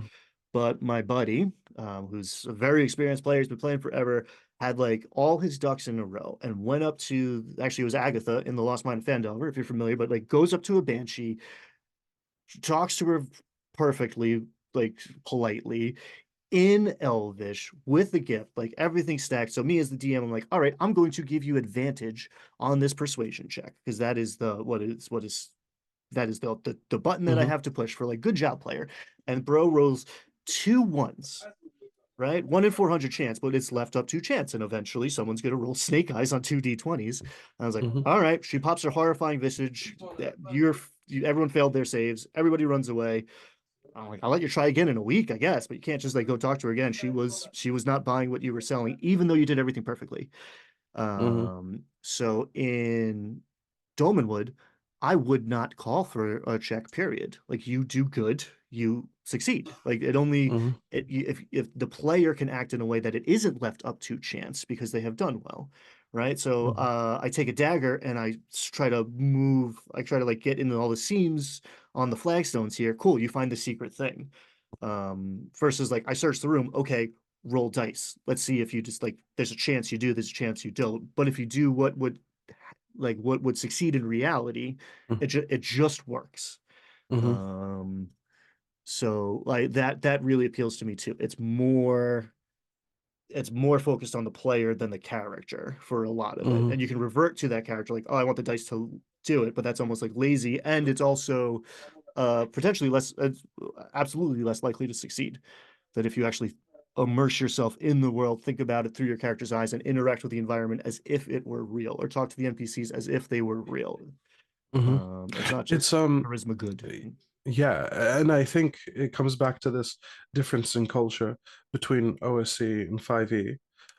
But my buddy, who's a very experienced player, has been playing forever, had like all his ducks in a row and went up to actually it was Agatha in the Lost Mine of Phandelver, if you're familiar, but like goes up to a banshee, talks to her perfectly, like politely, in Elvish with the gift, like everything stacked. So me as the DM, I'm like, all right, I'm going to give you advantage on this persuasion check because that is that is the button that I Hmm. have to push for like good job player. And bro rolls two ones, right? 1 in 400 chance, but it's left up to chance. And eventually someone's going to roll snake eyes on two D20s. And I was like, Hmm. all right, she pops her horrifying visage. Everyone failed their saves. Everybody runs away. I'm like, I'll let you try again in a week, I guess, but you can't just like go talk to her again. She was not buying what you were selling, even though you did everything perfectly. Hmm. So in Dolmenwood, I would not call for a check, period. Like you do good, you succeed. Like it only Hmm. if the player can act in a way that it isn't left up to chance because they have done well, right? So Hmm. I take a dagger and I try to like get into all the seams on the flagstones here. Cool, you find the secret thing. Versus like I search the room, okay, roll dice. Let's see if you just like there's a chance you do, there's a chance you don't. But if you do what would succeed in reality, it just works. Hmm. Um so like that really appeals to me too. It's more focused on the player than the character for a lot of it. Hmm. And you can revert to that character like, oh, I want the dice to do it, but that's almost like lazy and it's also potentially less absolutely less likely to succeed that if you actually immerse yourself in the world, think about it through your character's eyes, and interact with the environment as if it were real, or talk to the NPCs as if they were real. Hmm. It's not It's just charisma good. yeah, and I think it comes back to this difference in culture between OSC and 5e,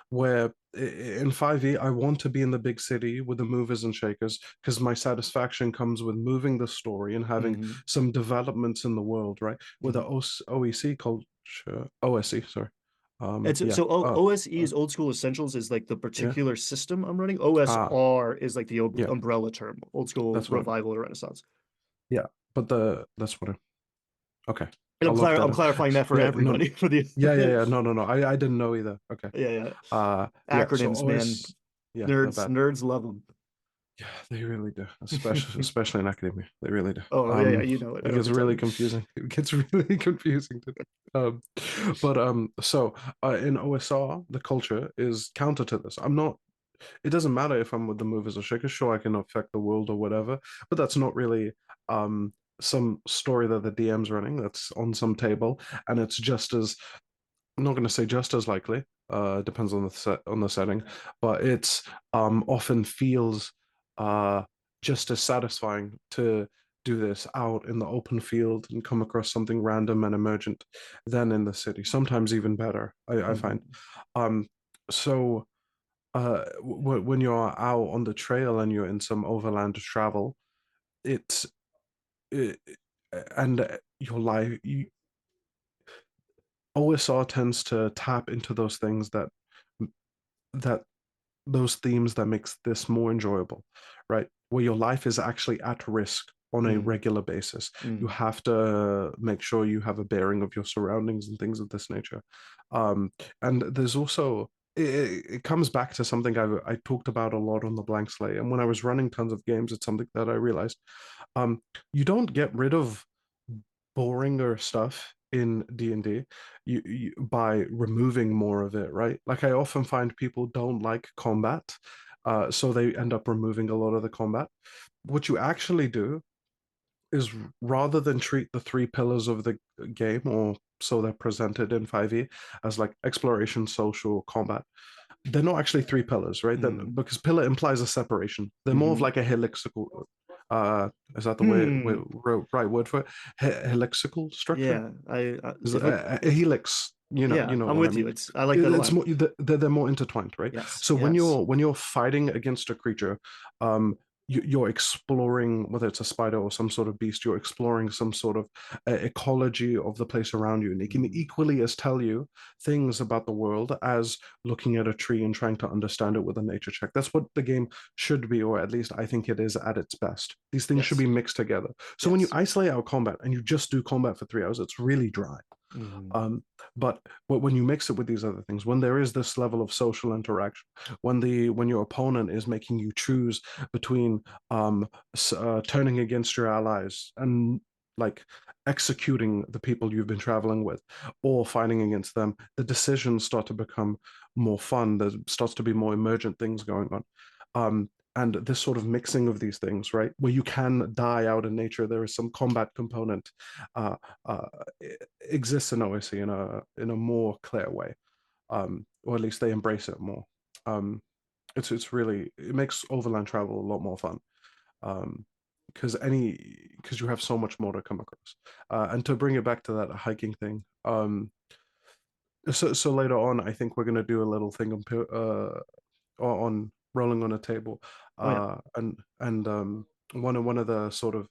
where in 5e I want to be in the big city with the movers and shakers because my satisfaction comes with moving the story and having Hmm. some developments in the world, right? With the Hmm. OEC culture, OSC, sorry. It's Yeah. so OSE's Old School Essentials is like the Yeah. particular system I'm running. Ah, OSR is like the yeah. umbrella term, Old School That's what Revival or Renaissance. yeah. But that's what okay. And I'll look that I'm up. clarifying that for Yeah, no, everybody for the yeah. No, no, no. I didn't know either. Okay. yeah, yeah. Yeah. So Acronyms, man. OS, yeah, they're Nerds bad. nerds love them. Yeah, they really do. Especially in academia, they really do. Oh yeah, yeah, you know it. I It don't have gets to tell really you. confusing. It gets really confusing. Um, but so in OSR, the culture is counter to this. I'm not. It doesn't matter if I'm with the movers or shakers. Sure, I can affect the world or whatever, but that's not really some story that the DM's running. That's on some table, and it's just as I'm not going to say just as likely. Depends on the setting, but it's often feels uh just as satisfying to do this out in the open field and come across something random and emergent than in the city. Sometimes even better, I find. Hmm. Um, so when you're out on the trail and you're in some overland travel, it's it, and your life. OSR tends to tap into those things that those themes that makes this more enjoyable, right? Where your life is actually at risk on a Mm, regular basis. You mm, have to make sure you have a bearing of your surroundings and things of this nature. Um, and there's also it comes back to something I talked about a lot on the blank slate. And when I was running tons of games, it's something that I realized. Um, you don't get rid of boringer stuff in D&D you by removing more of it, right? Like I often find people don't like combat, so they end up removing a lot of the combat. What you actually do is rather than treat the three pillars of the game, or so they're presented in 5e, as like exploration, social, combat, they're not actually three pillars, right? Then mm, because pillar implies a separation. They're more of hmm. like a helixical. Is that the Hmm. right word for it? Helixical structure? Yeah, Is so like a helix? yeah, You know I'm what I with mean. you. I like that a It's lot. more they're more intertwined, right? Yes, So yes. when you're fighting against a creature, um, you're exploring whether it's a spider or some sort of beast. You're exploring some sort of ecology of the place around you, and it can Mm, equally as tell you things about the world as looking at a tree and trying to understand it with a nature check. That's what the game should be, or at least I think it is at its best. These things should yes, be mixed together. So when you yes. isolate out combat and you just do combat for 3 hours, it's really dry. Hmm. But when you mix it with these other things, when there is this level of social interaction, when your opponent is making you choose between turning against your allies and like executing the people you've been traveling with or fighting against them, the decisions start to become more fun. There starts to be more emergent things going on. And this sort of mixing of these things, right, where you can die out in nature, there is some combat component uh, uh, exists in OSC in a more clear way, or at least they embrace it more. Um, it's really it makes overland travel a lot more fun um, because you have so much more to come across. And to bring it back to that hiking thing, so later on, I think we're gonna do a little thing on rolling on a table, Oh yeah. and one of the sort of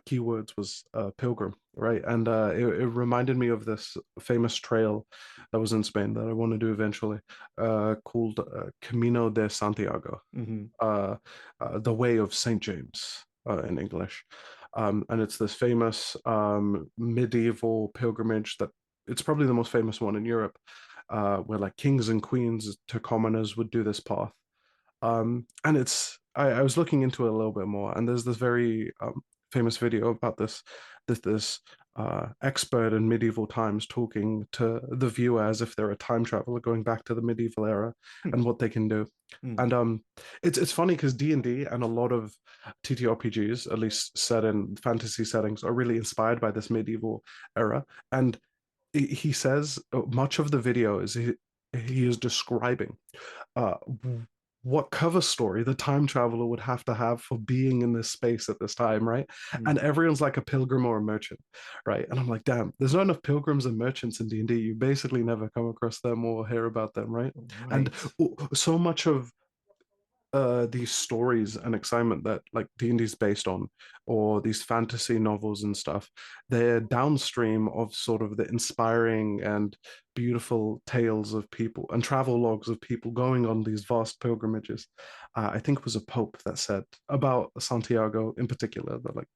keywords was pilgrim, right? And it reminded me of this famous trail that was in Spain that I want to do eventually, called Camino de Santiago, Hmm. the Way of Saint James in English. And it's this famous medieval pilgrimage that it's probably the most famous one in Europe, where like kings and queens to commoners would do this path. And I was looking into it a little bit more, and there's this very famous video about this expert in medieval times talking to the viewer as if they're a time traveler going back to the medieval era and what they can do. Mm. And it's funny because D&D and a lot of TTRPGs, at least set in fantasy settings, are really inspired by this medieval era. And he says much of the video is he is describing uh, what cover story the time traveler would have for being in this space at this time, right? Mm. And everyone's like a pilgrim or a merchant, right? And I'm like, damn, there's not enough pilgrims and merchants in D&D. You basically never come across them or hear about them, right? And Right. so much of these stories and excitement that like D&D is based on, or these fantasy novels and stuff, they're downstream of sort of the inspiring and beautiful tales of people and travel logs of people going on these vast pilgrimages. I think it was a pope that said about Santiago in particular that like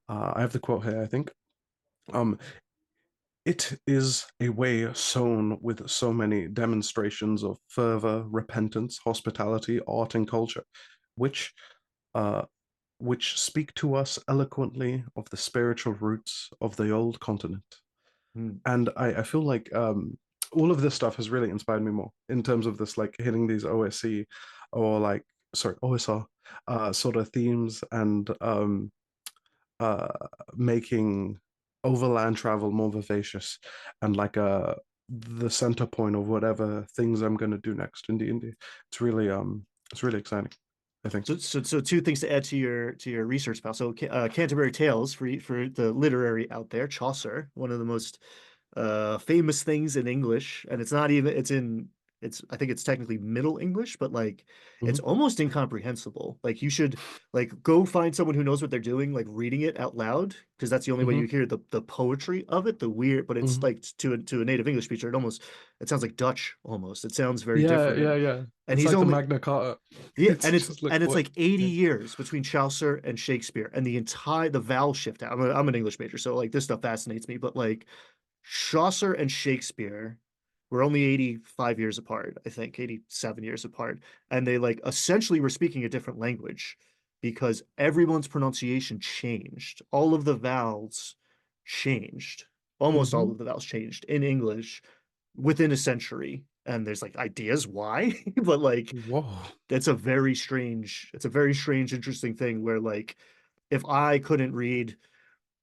I have the quote here, I think. Um, it is a way sown with so many demonstrations of fervor, repentance, hospitality, art, and culture, which uh, which speak to us eloquently of the spiritual roots of the old continent. Mm. And I feel like all of this stuff has really inspired me more in terms of this, like hitting these OSC or like, sorry, OSR sort of themes and uh, making overland travel more vivacious and like the center point of whatever things I'm going to do next in D&D. It's really exciting, I think. So two things to add to your research, pal. So Canterbury Tales for the literary out there, Chaucer, one of the most famous things in English, and it's not even it's I think it's technically Middle English, but like it's Hmm. almost incomprehensible. Like you should like go find someone who knows what they're doing, like reading it out loud, because that's the only way Hmm. you hear the poetry of it, the weird, but it's Hmm. like to a native English speaker, it sounds like Dutch almost. It sounds very Yeah, yeah, different. yeah. And It's he's like the only Magna Carta. yeah, It's just like and it's what? like 80 Yeah. years between Chaucer and Shakespeare, and the vowel shift out. I'm an English major, so like this stuff fascinates me. But like Chaucer and Shakespeare were only 85 years apart, I think, 87 years apart, and they like essentially were speaking a different language because everyone's pronunciation changed. All of the vowels changed. Almost all Hmm. of the vowels changed in English within a century. And there's like ideas why, but like Whoa. it's a very strange, interesting thing where like if I couldn't read,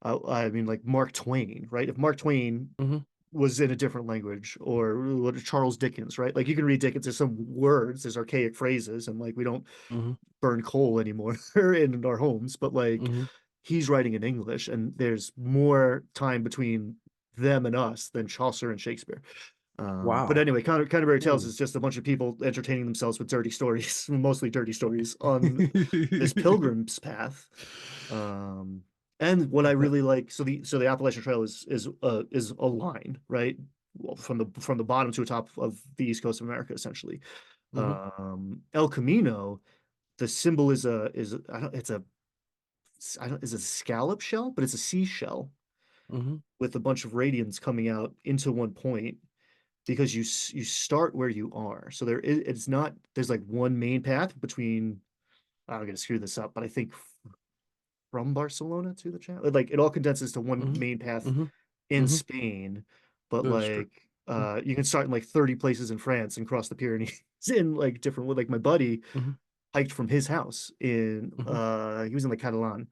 I mean like Mark Twain, right? If Mark Twain Hmm. was in a different language or what Charles Dickens, right? Like you can read Dickens, there's some words, there's archaic phrases, and like we don't Hmm. burn coal anymore in our homes, but like Hmm. he's writing in English and there's more time between them and us than Chaucer and Shakespeare. But Wow. anyway, Canterbury Tales Ooh. is just a bunch of people entertaining themselves with dirty stories, mostly dirty stories, on this pilgrim's path. Um, and what I That. really like, so the Appalachian Trail is a line, right? Well, from the bottom to the top of the East Coast of America, essentially. Hmm. El Camino, the symbol is I don't it's a I don't is it a scallop shell, but it's a seashell Hmm. with a bunch of radians coming out into one point because you start where you are. So it's not there's like one main path between I'm gonna screw this up, but I think from Barcelona to the channel, like it all condenses to one Hmm. main path Hmm. in Hmm. Spain, but That is true. like you can start in like 30 places in France and cross the Pyrenees in like different like my buddy Hmm. hiked from his house in Hmm. he was in like Catalan.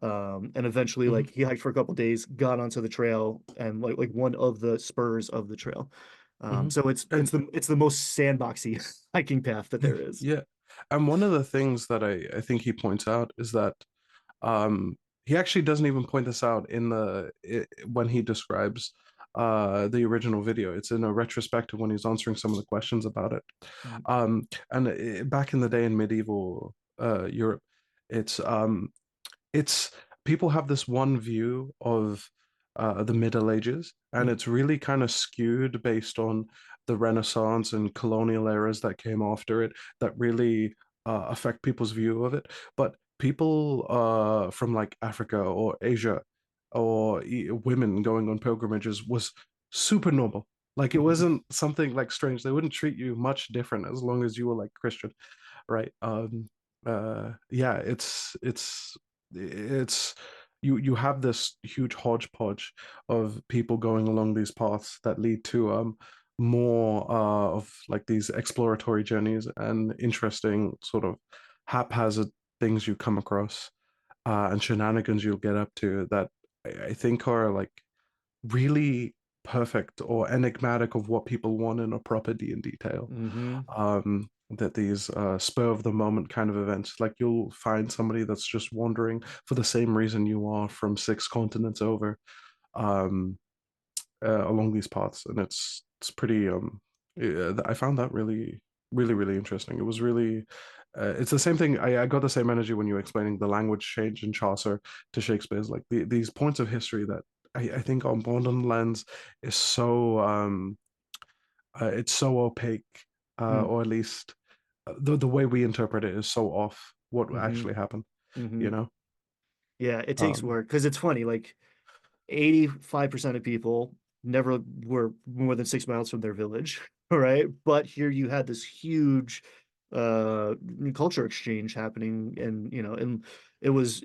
And eventually Hmm. like he hiked for a couple days, got onto the trail and like one of the spurs of the trail. Hmm. So And it's the most sandboxy hiking path that there is. yeah, and one of the things that I think he points out is that um, he actually doesn't even point this out in when he describes the original video. It's in a retrospective when he's answering some of the questions about it. Back in the day in medieval Europe, it's it's people have this one view of the Middle Ages, and it's really kind of skewed based on the Renaissance and colonial eras that came after it that really affect people's view of it. But people from like Africa or Asia or women going on pilgrimages was super normal. Like it wasn't something like strange. They wouldn't treat you much different as long as you were like Christian, right? Yeah, it's you have this huge hodgepodge of people going along these paths that lead to more of like these exploratory journeys and interesting sort of haphazard things you come across and shenanigans you'll get up to that I think are like really perfect or enigmatic of what people want in a proper D&D tale. Hmm. that these spur of the moment kind of events. Like you'll find somebody that's just wandering for the same reason you are from six continents over, um, along these paths, and it's pretty. Yeah, I found that really interesting. It was really. It's the same thing. I got the same energy when you were explaining the language change in Chaucer to Shakespeare's. Like these points of history that I think our modern lens is so it's so opaque, Mm, or at least the way we interpret it is so off what mm-hmm, actually happened, mm-hmm. you know? Yeah, it takes Um, work because it's funny. Like 85% of people never were more than 6 miles from their village, right? But here you had this huge uh culture exchange happening, and and it was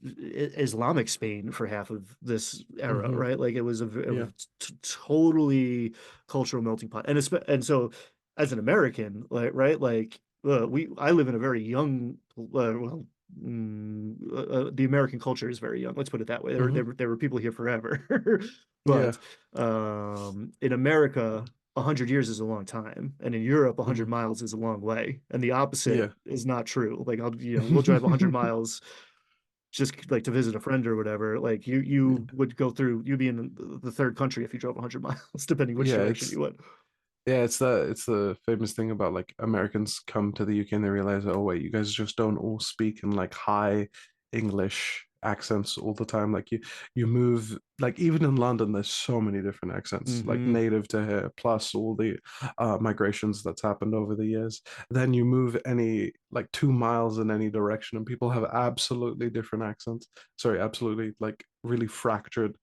Islamic Spain for half of this era, mhm, right? Like it yeah. was totally cultural melting pot. And so as an American, like, right, like we I live in a very young well, the American culture is very young. Let's put it that way. Mhm, There were people here forever, yeah. but in America, 100 years is a long time, and in Europe, 100 miles is a long way. And the opposite Yeah. is not true. Like we'll drive 100 miles just like to visit a friend or whatever. Like you would go through, you'd be in the third country if you drove 100 miles, depending which Yeah, direction you went. it's the famous thing about like Americans come to the UK and they realize, oh wait, you guys just don't all speak in like high English accents all the time. Like you move like even in London, there's so many different accents, like Hmm. native to here, plus all the migrations that's happened over the years. Then you move any like 2 miles in any direction, and people have absolutely different accents. Sorry, absolutely like really fractured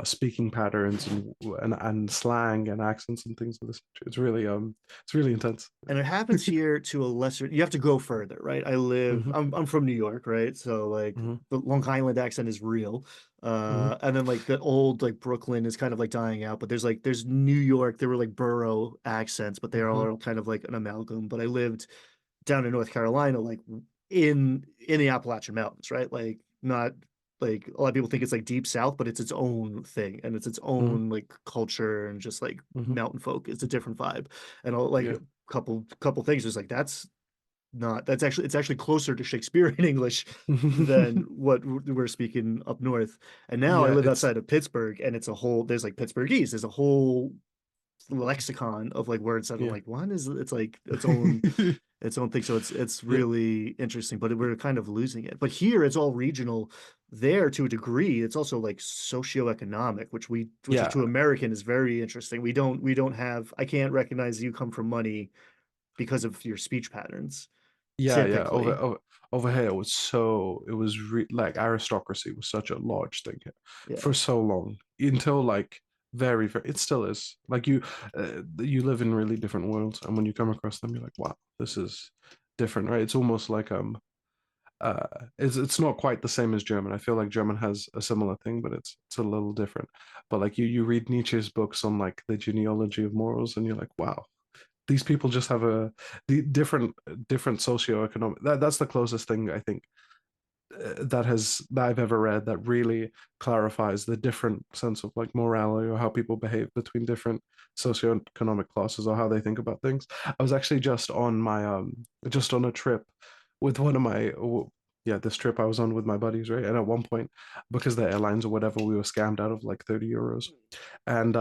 speaking patterns and slang and accents and things of this nature. It's really intense. And it happens here to a lesser, you have to go further, right? Hmm. I'm from New York, right? So like Hmm. the Long Island accent is real. Hmm. And then like the old like Brooklyn is kind of like dying out, but there's New York, there were like borough accents, but they are Hmm. all kind of like an amalgam. But I lived down in North Carolina, like in the Appalachian Mountains, right? Like not like a lot of people think it's like deep south, but it's its own thing and it's its Hmm. own like culture and just like Hmm. mountain folk. It's a different vibe. And I'll, like Yeah. a couple things is like that's actually it's actually closer to Shakespearean English than what we're speaking up north. And now I Yeah, live it's outside of Pittsburgh, and there's like Pittsburghese. There's a whole lexicon of like words that I'm yeah. like, what is it? It's like its own thing. So it's Yeah. really interesting, but we're kind of losing it. But here it's all regional. There to a degree, it's also like socioeconomic, which is Yeah. to American is very interesting. We don't have I can't recognize you come from money because of your speech patterns, Yeah. Over typically. over over here, it was like aristocracy was such a large thing here for Yeah. so long until like very it still is. Like you live in really different worlds, and when you come across them, you're like, wow, this is different, right? It's almost like it's not quite the same as German. I feel like German has a similar thing, but it's a little different. But like you read Nietzsche's books on like the genealogy of morals, and you're like, wow, these people just have the different socioeconomic. That's the closest thing I think that I've ever read that really clarifies the different sense of like morality or how people behave between different socioeconomic classes or how they think about things. I was actually just on a trip with one of my yeah, this trip I was on with my buddies, right? And at one point, because the airlines or whatever, we were scammed out of like 30 euros. And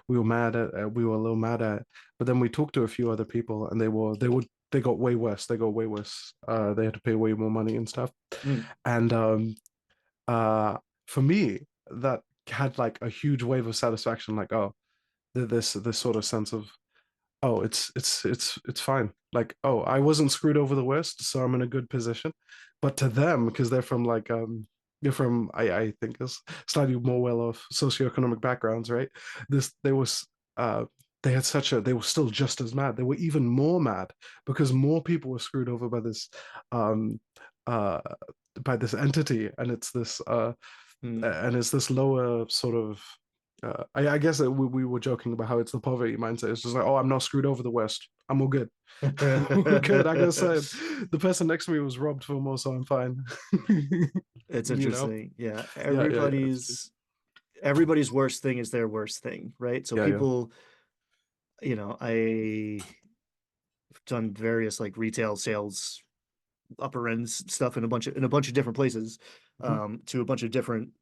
we were a little mad at it. But then we talked to a few other people and they got way worse. They got way worse. They had to pay way more money and stuff. Mm. And uh, for me, that had like a huge wave of satisfaction. Like, oh, this sort of sense of, oh, it's fine. Like, oh, I wasn't screwed over the worst, so I'm in a good position. But to them, because they're from like they're from I think is slightly more well off socioeconomic backgrounds, right? This they was they had such a they were still just as mad. They were even more mad because more people were screwed over um uh by this entity, Mm. and it's this lower sort of I guess that we were joking about how it's the poverty mindset. It's just like, oh, I'm not screwed over the West. I'm all good. We're good. I got said the person next to me was robbed for more, so I'm fine. It's You know? interesting. Yeah. Yeah. It's true. Everybody's worst thing is their worst thing, right? So Yeah. people, I done various like retail sales upper end stuff in a bunch of different places, Mhm. to a bunch of different,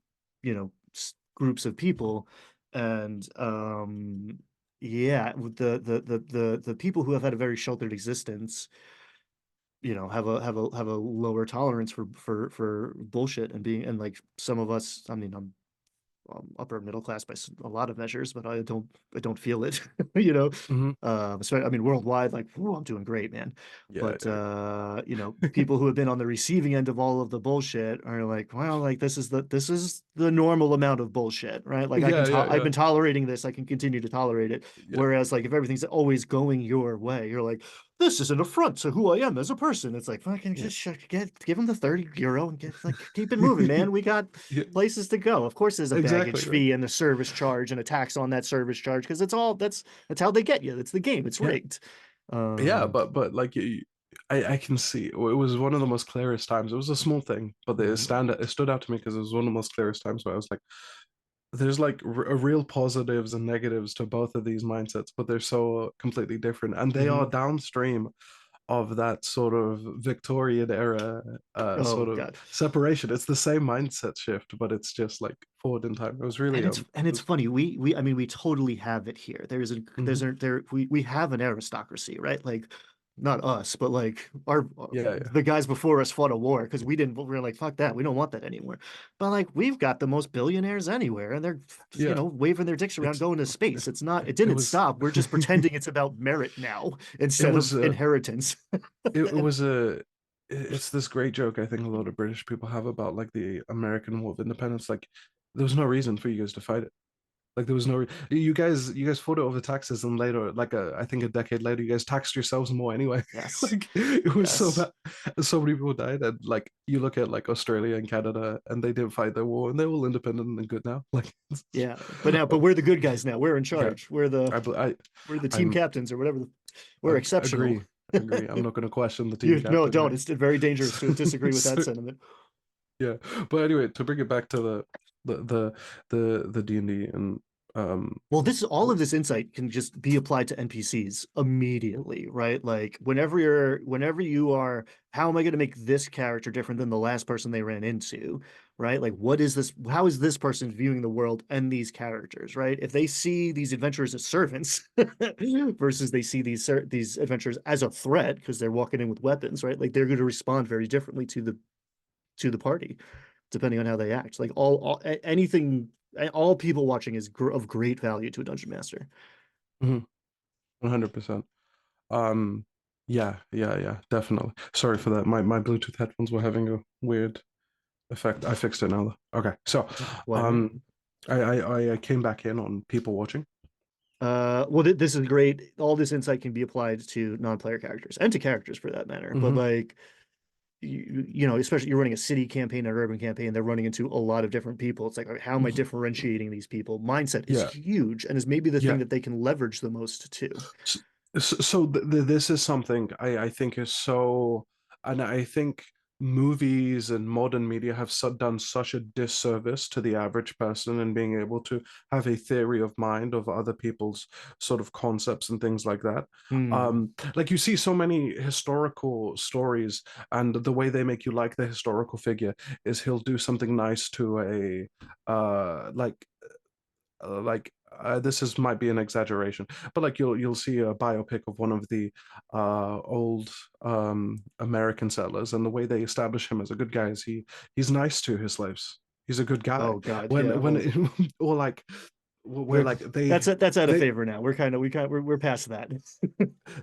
groups of people. And yeah, with the people who have had a very sheltered existence, have a lower tolerance for bullshit and being, and like some of us, I mean, upper middle class by a lot of measures, but I don't feel it, you know. Mhm. Especially, I mean, worldwide, like, whew, I'm doing great, man. Yeah, But yeah, people who have been on the receiving end of all of the bullshit are like, well, like this is the normal amount of bullshit, right? Like yeah, yeah, I've yeah, been tolerating this, I can continue to tolerate it. yeah, Whereas like if everything's always going your way, you're like, this is an affront to who I am as a person. It's like fucking yeah, just give him the 30 euro and get like keep it moving, man. We got yeah. places to go. Of course, there's a Exactly, baggage right. fee and a service charge and a tax on that service charge because that's how they get you. It's the game. It's Yeah, rigged. yeah, Um, but like I can see it was one of the most clearest times. It was a small thing, but mhm, it stood out to me because it was one of the most clearest times where I was like, there's like real positives and negatives to both of these mindsets, but they're so completely different, and they are mhm. downstream of that sort of Victorian era Oh sort of God. separation. It's the same mindset shift, but it's just like forward in time. It was really And it's funny. We I mean we totally have it here. mhm. We have an aristocracy, right? Like not us, but like our Yeah, yeah, the guys before us fought a war because we were like fuck that. We don't want that anymore. But like we've got the most billionaires anywhere and they're yeah. waving their dicks around It's going to space. It it didn't was stop. We're just pretending it's about merit now it instead was of inheritance. it was a it's this great joke I think a lot of British people have about like the American War of Independence. Like there was no reason for you guys to fight it. Like there was no you guys fought it over taxes and later like I think a decade later you guys taxed yourselves more anyway. Yes. Like it was so Yes. bad. So many people died and like you look at like Australia and Canada and they didn't fight their war and they're all independent and good now. Like Yeah. But we're the good guys now. We're in yeah, charge. We're the I I we're the team I'm captains or whatever. We're exceptional. agree agree. I'm not going to question the team You no, captain, don't. right? It's very dangerous to disagree with that So, sentiment. yeah, but anyway, to bring it back to the the the D&D and um Well, this all of this insight can just be applied to NPCs immediately, right? Like whenever you are, how am I going to make this character different than the last person they ran into, right? Like what is this? How is this person viewing the world and these characters, right? If they see these adventurers as servants versus they see these adventurers as a threat because they're walking in with weapons, right? Like they're going to respond very differently to the party depending on how they act. Like anything, all people watching is of great value to a dungeon master. 100%. Um, yeah, yeah, yeah, definitely. Sorry for that. My Bluetooth headphones were having a weird effect. I fixed it now though. Okay, so Why not? um, I came back in on people watching. Well, this is great. All this insight can be applied to non-player characters and to characters for that matter. But Hmm. like, especially you're running a city campaign, an urban campaign, they're running into a lot of different people. It's like, how am I differentiating these people? Mindset is Yeah, huge and is maybe the thing yeah. that they can leverage the most too. So this is something I think is so, and I think movies and modern media have done such a disservice to the average person in being able to have a theory of mind of other people's sort of concepts and things like that. Hmm. Like you see so many historical stories, and the way they make you like the historical figure is he'll do something nice to a this is might be an exaggeration, but like you'll see a biopic of one of the old American settlers, and the way they establish him as a good guy is he's nice to his slaves. He's a good guy. Oh God, yeah. Well, Or like where we're like that's out of they favor now. We're past that.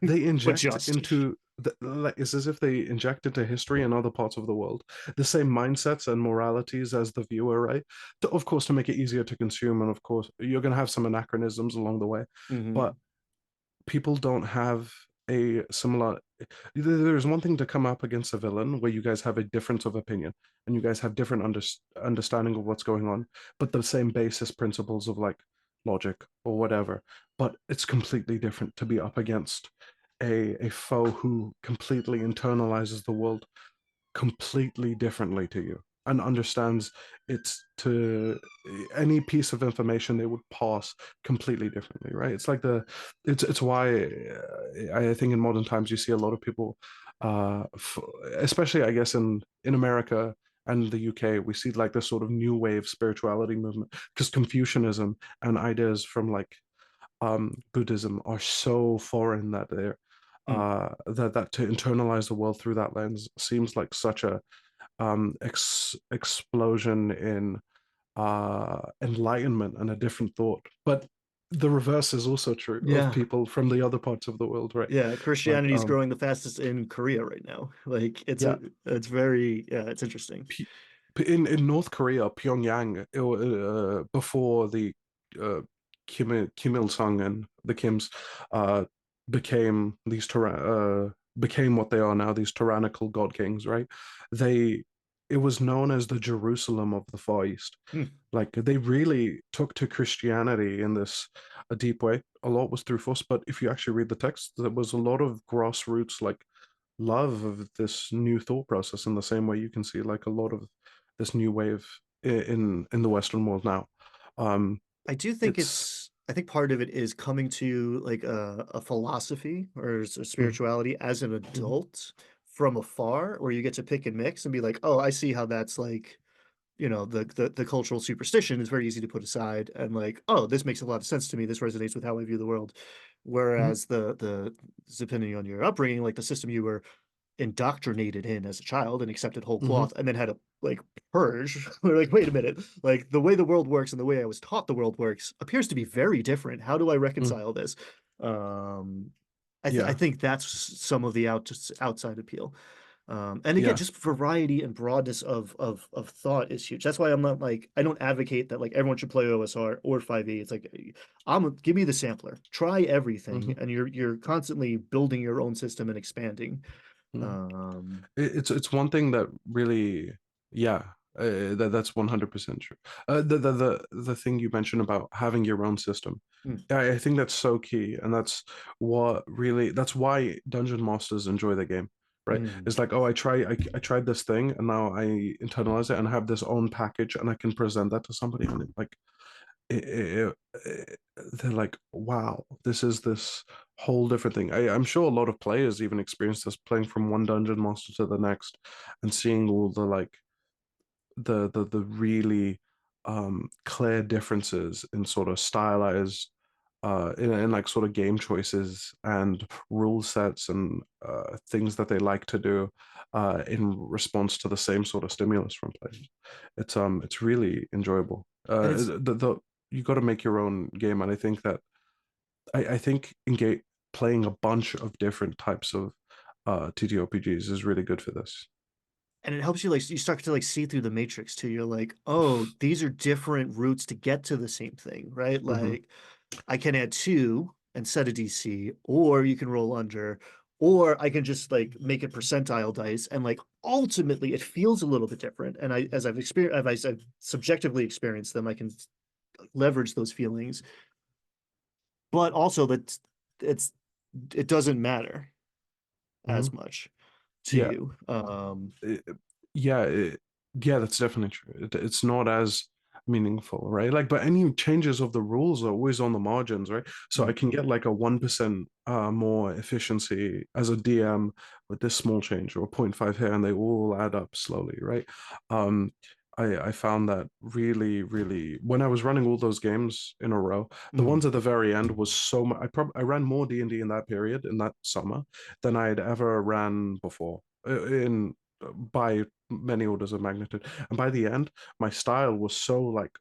they But inject just into like it's as if they inject into history and other parts of the world the same mindsets and moralities as the viewer, right? Of course, to make it easier to consume, and of course, you're going to have some anachronisms along the way, but Mhm. people don't have a similar. There's one thing to come up against a villain where you guys have a difference of opinion and you guys have different understanding of what's going on, but the same basis principles of like logic or whatever. But it's completely different to be up against a foe who completely internalizes the world completely differently to you. and understands it's to any piece of information they would pass completely differently, right? It's like it's why I think in modern times you see a lot of people, especially I guess in America and the UK, we see like this sort of new wave spirituality movement because Confucianism and ideas from like Buddhism are so foreign that they're Mm. that to internalize the world through that lens seems like such a explosion in enlightenment and a different thought. But the reverse is also true of Yeah. people from the other parts of the world, right? Yeah, Like, Christianity is growing the fastest in Korea right now. Like yeah, it's very yeah, it's interesting. P in North Korea, Pyongyang, before the uh, Kim Il Sung and the Kims uh, became became what they are now, these tyrannical god kings, right? They it was known as the Jerusalem of the Far East. Hmm. Like they really took to Christianity in this a deep way. A lot was through force, but if you actually read the text, there was a lot of grassroots like love of this new thought process in the same way you can see like a lot of this new wave in the Western world now. Um, I do think it's it's I think part of it is coming to like a philosophy or a mm, spirituality as an mhm, adult from afar, where you get to pick and mix and be like, oh, I see how that's like, you know, the cultural superstition is very easy to put aside and like, oh, this makes a lot of sense to me. This resonates with how I view the world. mhm, Whereas depending on your upbringing, like the system you were indoctrinated in as a child and accepted whole mhm, cloth and then had to like purge. We're like, wait a minute, like the way the world works and the way I was taught the world works appears to be very different. How do I mm, reconcile this? Um, I yeah, think that's some of the outside appeal. And again, yeah, just variety and broadness of thought is huge. That's why I'm not like I don't advocate that like everyone should play OSR or 5e. It's like give me the sampler, try everything, mhm, and you're constantly building your own system and expanding. mhm. Um, It's one thing that really, yeah, that's 100% true. The thing you mentioned about having your own system, mm, I think that's so key, and that's why dungeon masters enjoy the game, right? mm. It's like, oh, I tried this thing, and now I internalize it and have this own package, and I can present that to somebody, and they're like, wow, this is this whole different thing. I'm sure a lot of players even experience this playing from one dungeon master to the next and seeing all the like the really clear differences in sort of stylized in like sort of game choices and rule sets and things that they like to do in response to the same sort of stimulus from players. It's really enjoyable. And it's The you got to make your own game, and I think that I think engage playing a bunch of different types of TTRPGs is really good for this. and it helps you like you start to like see through the matrix too. You're like, oh, these are different routes to get to the same thing, right? Hmm. Like I can add two and set a DC, or you can roll under, or I can just like make it percentile dice, and like ultimately it feels a little bit different. And I, as I've experienced, I've subjectively experienced them, I can leverage those feelings. But also that it's it doesn't matter as Hmm. much to Yeah, you. it- yeah, yeah, that's definitely true. It's not as meaningful, right? Like, but any changes of the rules are always on the margins, right? So I Mm. can get like a 1% more efficiency as a DM with this small change or a point 0.5 here, and they all add up slowly, right? Um, I found that really, really when I was running all those games in a row, the Mm. ones at the very end was so much. I ran more D&D in that period in that summer than I had ever ran before in by many orders of magnitude. And by the end, my style was so like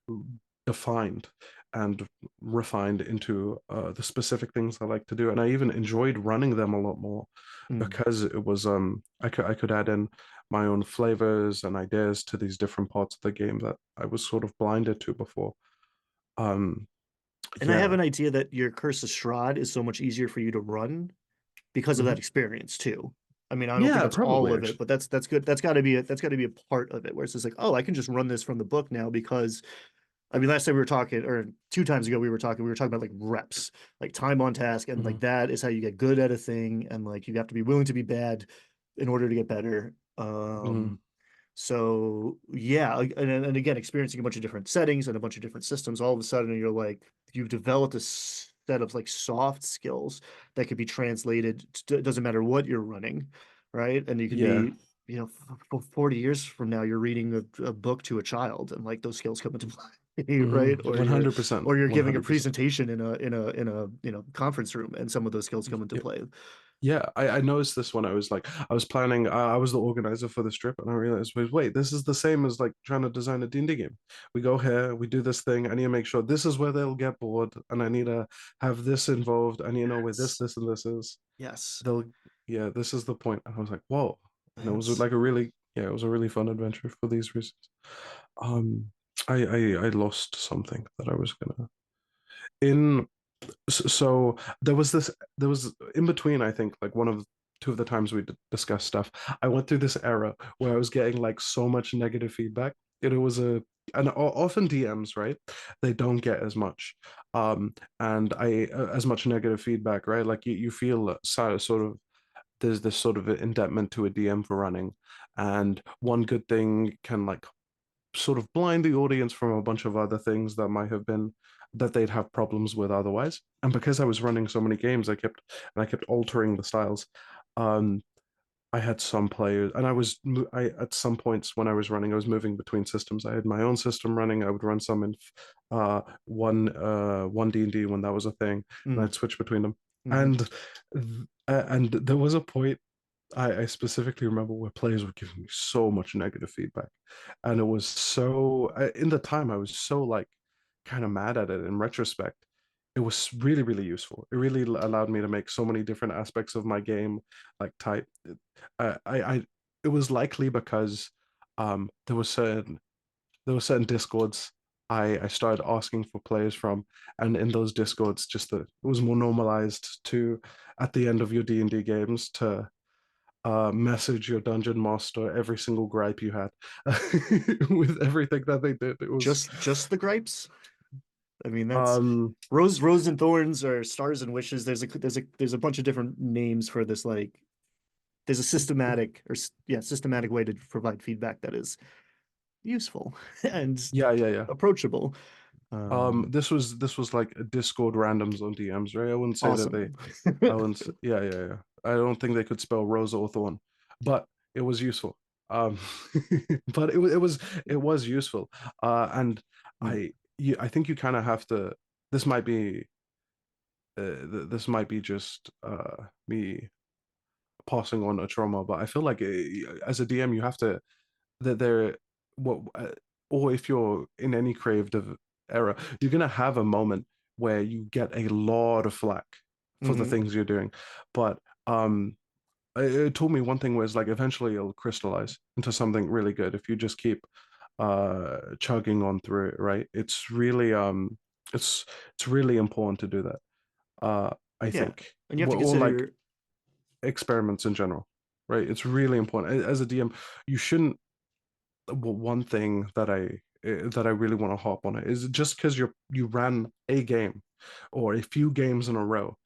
defined and refined into the specific things I like to do. And I even enjoyed running them a lot more Mm. because it was I could add in my own flavors and ideas to these different parts of the game that I was sort of blinded to before. Um And I have yeah. an idea that your Curse of Strahd is so much easier for you to run because of Mhm. that experience too. I mean, I don't think Yeah, that's all probably of it, actually. but that's good. That's got to be a part of it where it's just like, oh, I can just run this from the book now because I mean, last time we were talking, or 2 times ago we were talking about like reps, like time on task, and like Mhm. that is how you get good at a thing, and like you have to be willing to be bad in order to get better. Mhm. So yeah, and again, experiencing a bunch of different settings and a bunch of different systems, all of a sudden you're like, you've developed a set of like soft skills that could be translated. It doesn't matter what you're running, right? And you could Yeah. be, 40 years from now, you're reading a book to a child, and like those skills come into play, right? 100%. Or you're giving a 100%. presentation in a conference room, and some of those skills come into Yeah. play. Yeah, I noticed this when I was like, I was planning, I was the organizer for this trip, and I realized, wait, this is the same as like trying to design a D&D game. We go here, we do this thing. I need to make sure this is where they'll get bored, and I need to have this involved. I need to know where Yes, this, and this is. yes, They'll, yeah, this is the point. And I was like, whoa. And it was yes. like a really, yeah, it was a really fun adventure for these reasons. Um, I lost something that I was gonna in so there was in between, I think, like one of two of the times we discussed stuff, I went through this era where I was getting like so much negative feedback. It was a and often DMs, right, they don't get as much and I as much negative feedback, right? Like you feel sort of there's this sort of indebtment to a DM for running, and one good thing can like sort of blind the audience from a bunch of other things that might have been that they'd have problems with otherwise. And because I was running so many games, I kept altering the styles. Um, I had some players, and I at some points when I was running, I was moving between systems. I had my own system running. I would run some in one D&D when that was a thing, and Mm, I'd switch between them. hmm. And there was a point I specifically remember where players were giving me so much negative feedback, and it was so in the time I was so like kind of mad at it. In retrospect, it was really really useful. It really allowed me to make so many different aspects of my game like type. I it was likely because there were certain discords I started asking for players from, and in those discords, just that it was more normalized to at the end of your D&D games to message your dungeon master every single gripe you had with everything that they did. It was Just the gripes. I mean, that's um rose and thorns or stars and wishes. There's a bunch of different names for this. Like, there's a systematic way to provide feedback that is useful and yeah, yeah, yeah. approachable. This was like a Discord randoms on DMs, right? I wouldn't say that Awesome. I wouldn't yeah, yeah, yeah. I don't think they could spell rose or thorn, but it was useful. Um but it was useful. And Mm. I think you kind of have to this might be this might be just me passing on a trauma, but I feel like as a DM, you have to that there what or if you're in any creative era, you're gonna have a moment where you get a lot of flack for the Hmm. things you're doing, but it told me one thing was like eventually it'll crystallize into something really good if you just keep chugging on through it, right? It's it's really important to do that. I Yeah, think, and you have to or like consider. experiments in general, right? It's really important. As a DM, you shouldn't. Well, one thing that I really want to hop on it is just because you ran a game or a few games in a row.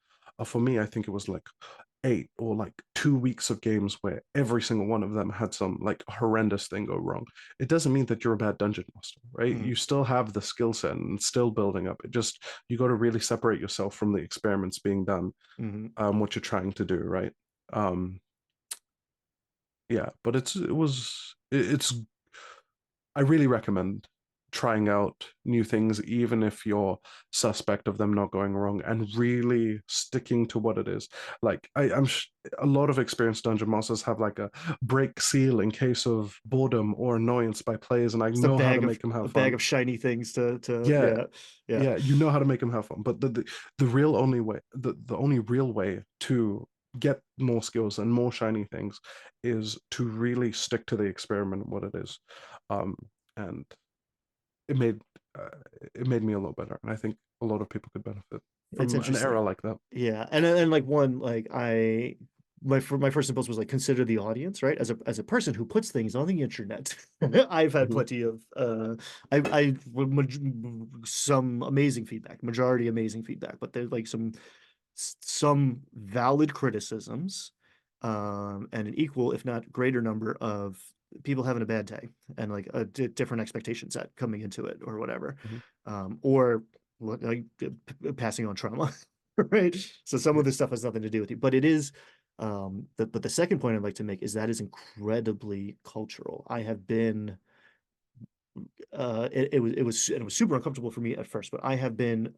For me, I think it was like 8 or like 2 weeks of games where every single one of them had some like horrendous thing go wrong. It doesn't mean that you're a bad dungeon master, right? Mm, You still have the skill set and still building up. It just you got to really separate yourself from the experiments being done, mhm. what you're trying to do, right? Um, yeah, but it's I really recommend trying out new things, even if you're suspect of them not going wrong, and really sticking to what it is. Like a lot of experienced dungeon masters have like a break seal in case of boredom or annoyance by players, and I Just a know how to bag of make them a have bag fun. of shiny things to Yeah, yeah, yeah. yeah, you know how to make them have fun. But the real only way, the only real way to get more skills and more shiny things is to really stick to the experiment, what it is. Um, and it made uh, it made me a lot better, and I think a lot of people could benefit It's from an era interesting. like that. Yeah, and like one like my first impulse was like consider the audience, right? As a person who puts things on the internet, I've had Mhm. plenty of some amazing feedback, majority amazing feedback, but there's like some valid criticisms, and an equal, if not greater number of people having a bad day and like a different expectation set coming into it or whatever, Mhm. or like passing on trauma, right? So some Yeah. of this stuff has nothing to do with you, but it is. But the second point I'd like to make is that is incredibly cultural. I have been it was super uncomfortable for me at first, but I have been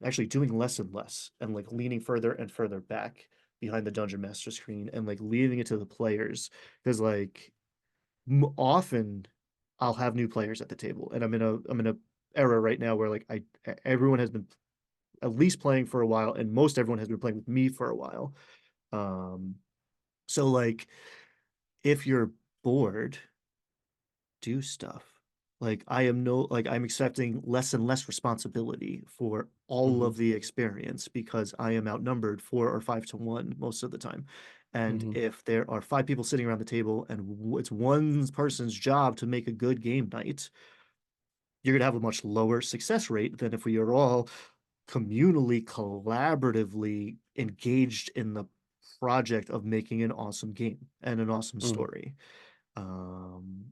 actually doing less and less and like leaning further and further back behind the dungeon master screen and like leaving it to the players because like often I'll have new players at the table and I'm in a era right now where like I everyone has been at least playing for a while and most everyone has been playing with me for a while. Um so like if you're bored do stuff. Like I am no like I'm accepting less and less responsibility for all Hmm. of the experience because I am outnumbered 4 or 5 to 1 most of the time. And Hmm. if there are 5 people sitting around the table and it's one person's job to make a good game night, you're gonna have a much lower success rate than if we are all communally, collaboratively engaged in the project of making an awesome game and an awesome Hmm. story.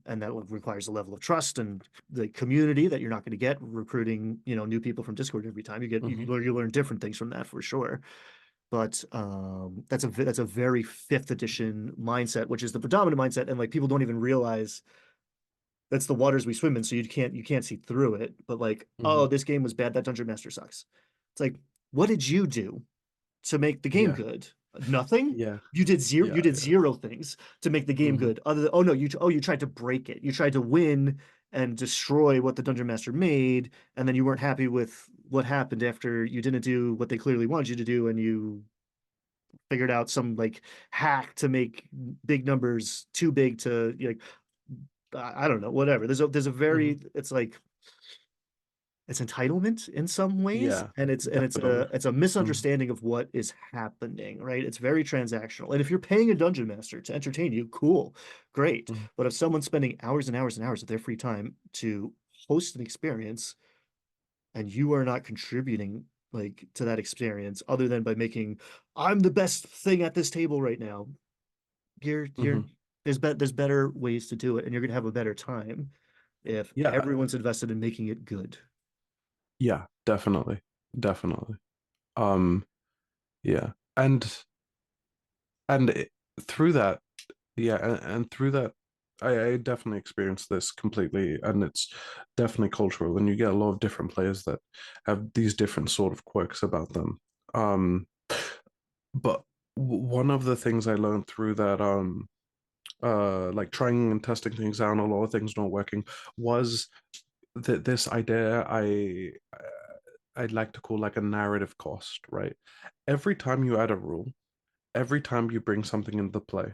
And that requires a level of trust and the community that you're not going to get recruiting, new people from Discord every time. Hmm. You learn different things from that for sure. But that's a very fifth edition mindset, which is the predominant mindset, and like people don't even realize that's the waters we swim in, so you can't see through it. But like, Hmm. oh, this game was bad. That dungeon master sucks. It's like, what did you do to make the game Yeah. good? Nothing. Yeah. You Yeah. did Yeah. zero things to make the game Hmm. good. Other than, oh no, you tried to break it. You tried to win and destroy what the dungeon master made, and then you weren't happy with what happened after you didn't do what they clearly wanted you to do, and you figured out some like hack to make big numbers too big to like I don't know, whatever. There's a Hmm. very it's like it's entitlement in some ways Yeah. and Definitely. it's a Hmm. misunderstanding of what is happening, right? It's very transactional, and if you're paying a dungeon master to entertain you, cool, great. Hmm. But if someone's spending hours and hours and hours of their free time to host an experience and you are not contributing like to that experience other than by making I'm the best thing at this table right now, you're Hmm. there's better ways to do it and you're gonna have a better time if Yeah. everyone's invested in making it good. Yeah. Definitely. Definitely. Um. Yeah. And through that, yeah, and through that, I definitely experienced this completely, and it's definitely cultural. And you get a lot of different players that have these different sort of quirks about them. Um, but one of the things I learned through that, like trying and testing things out, and a lot of things not working, was that this idea I'd like to call like a narrative cost, right? Every time you add a rule, every time you bring something into play,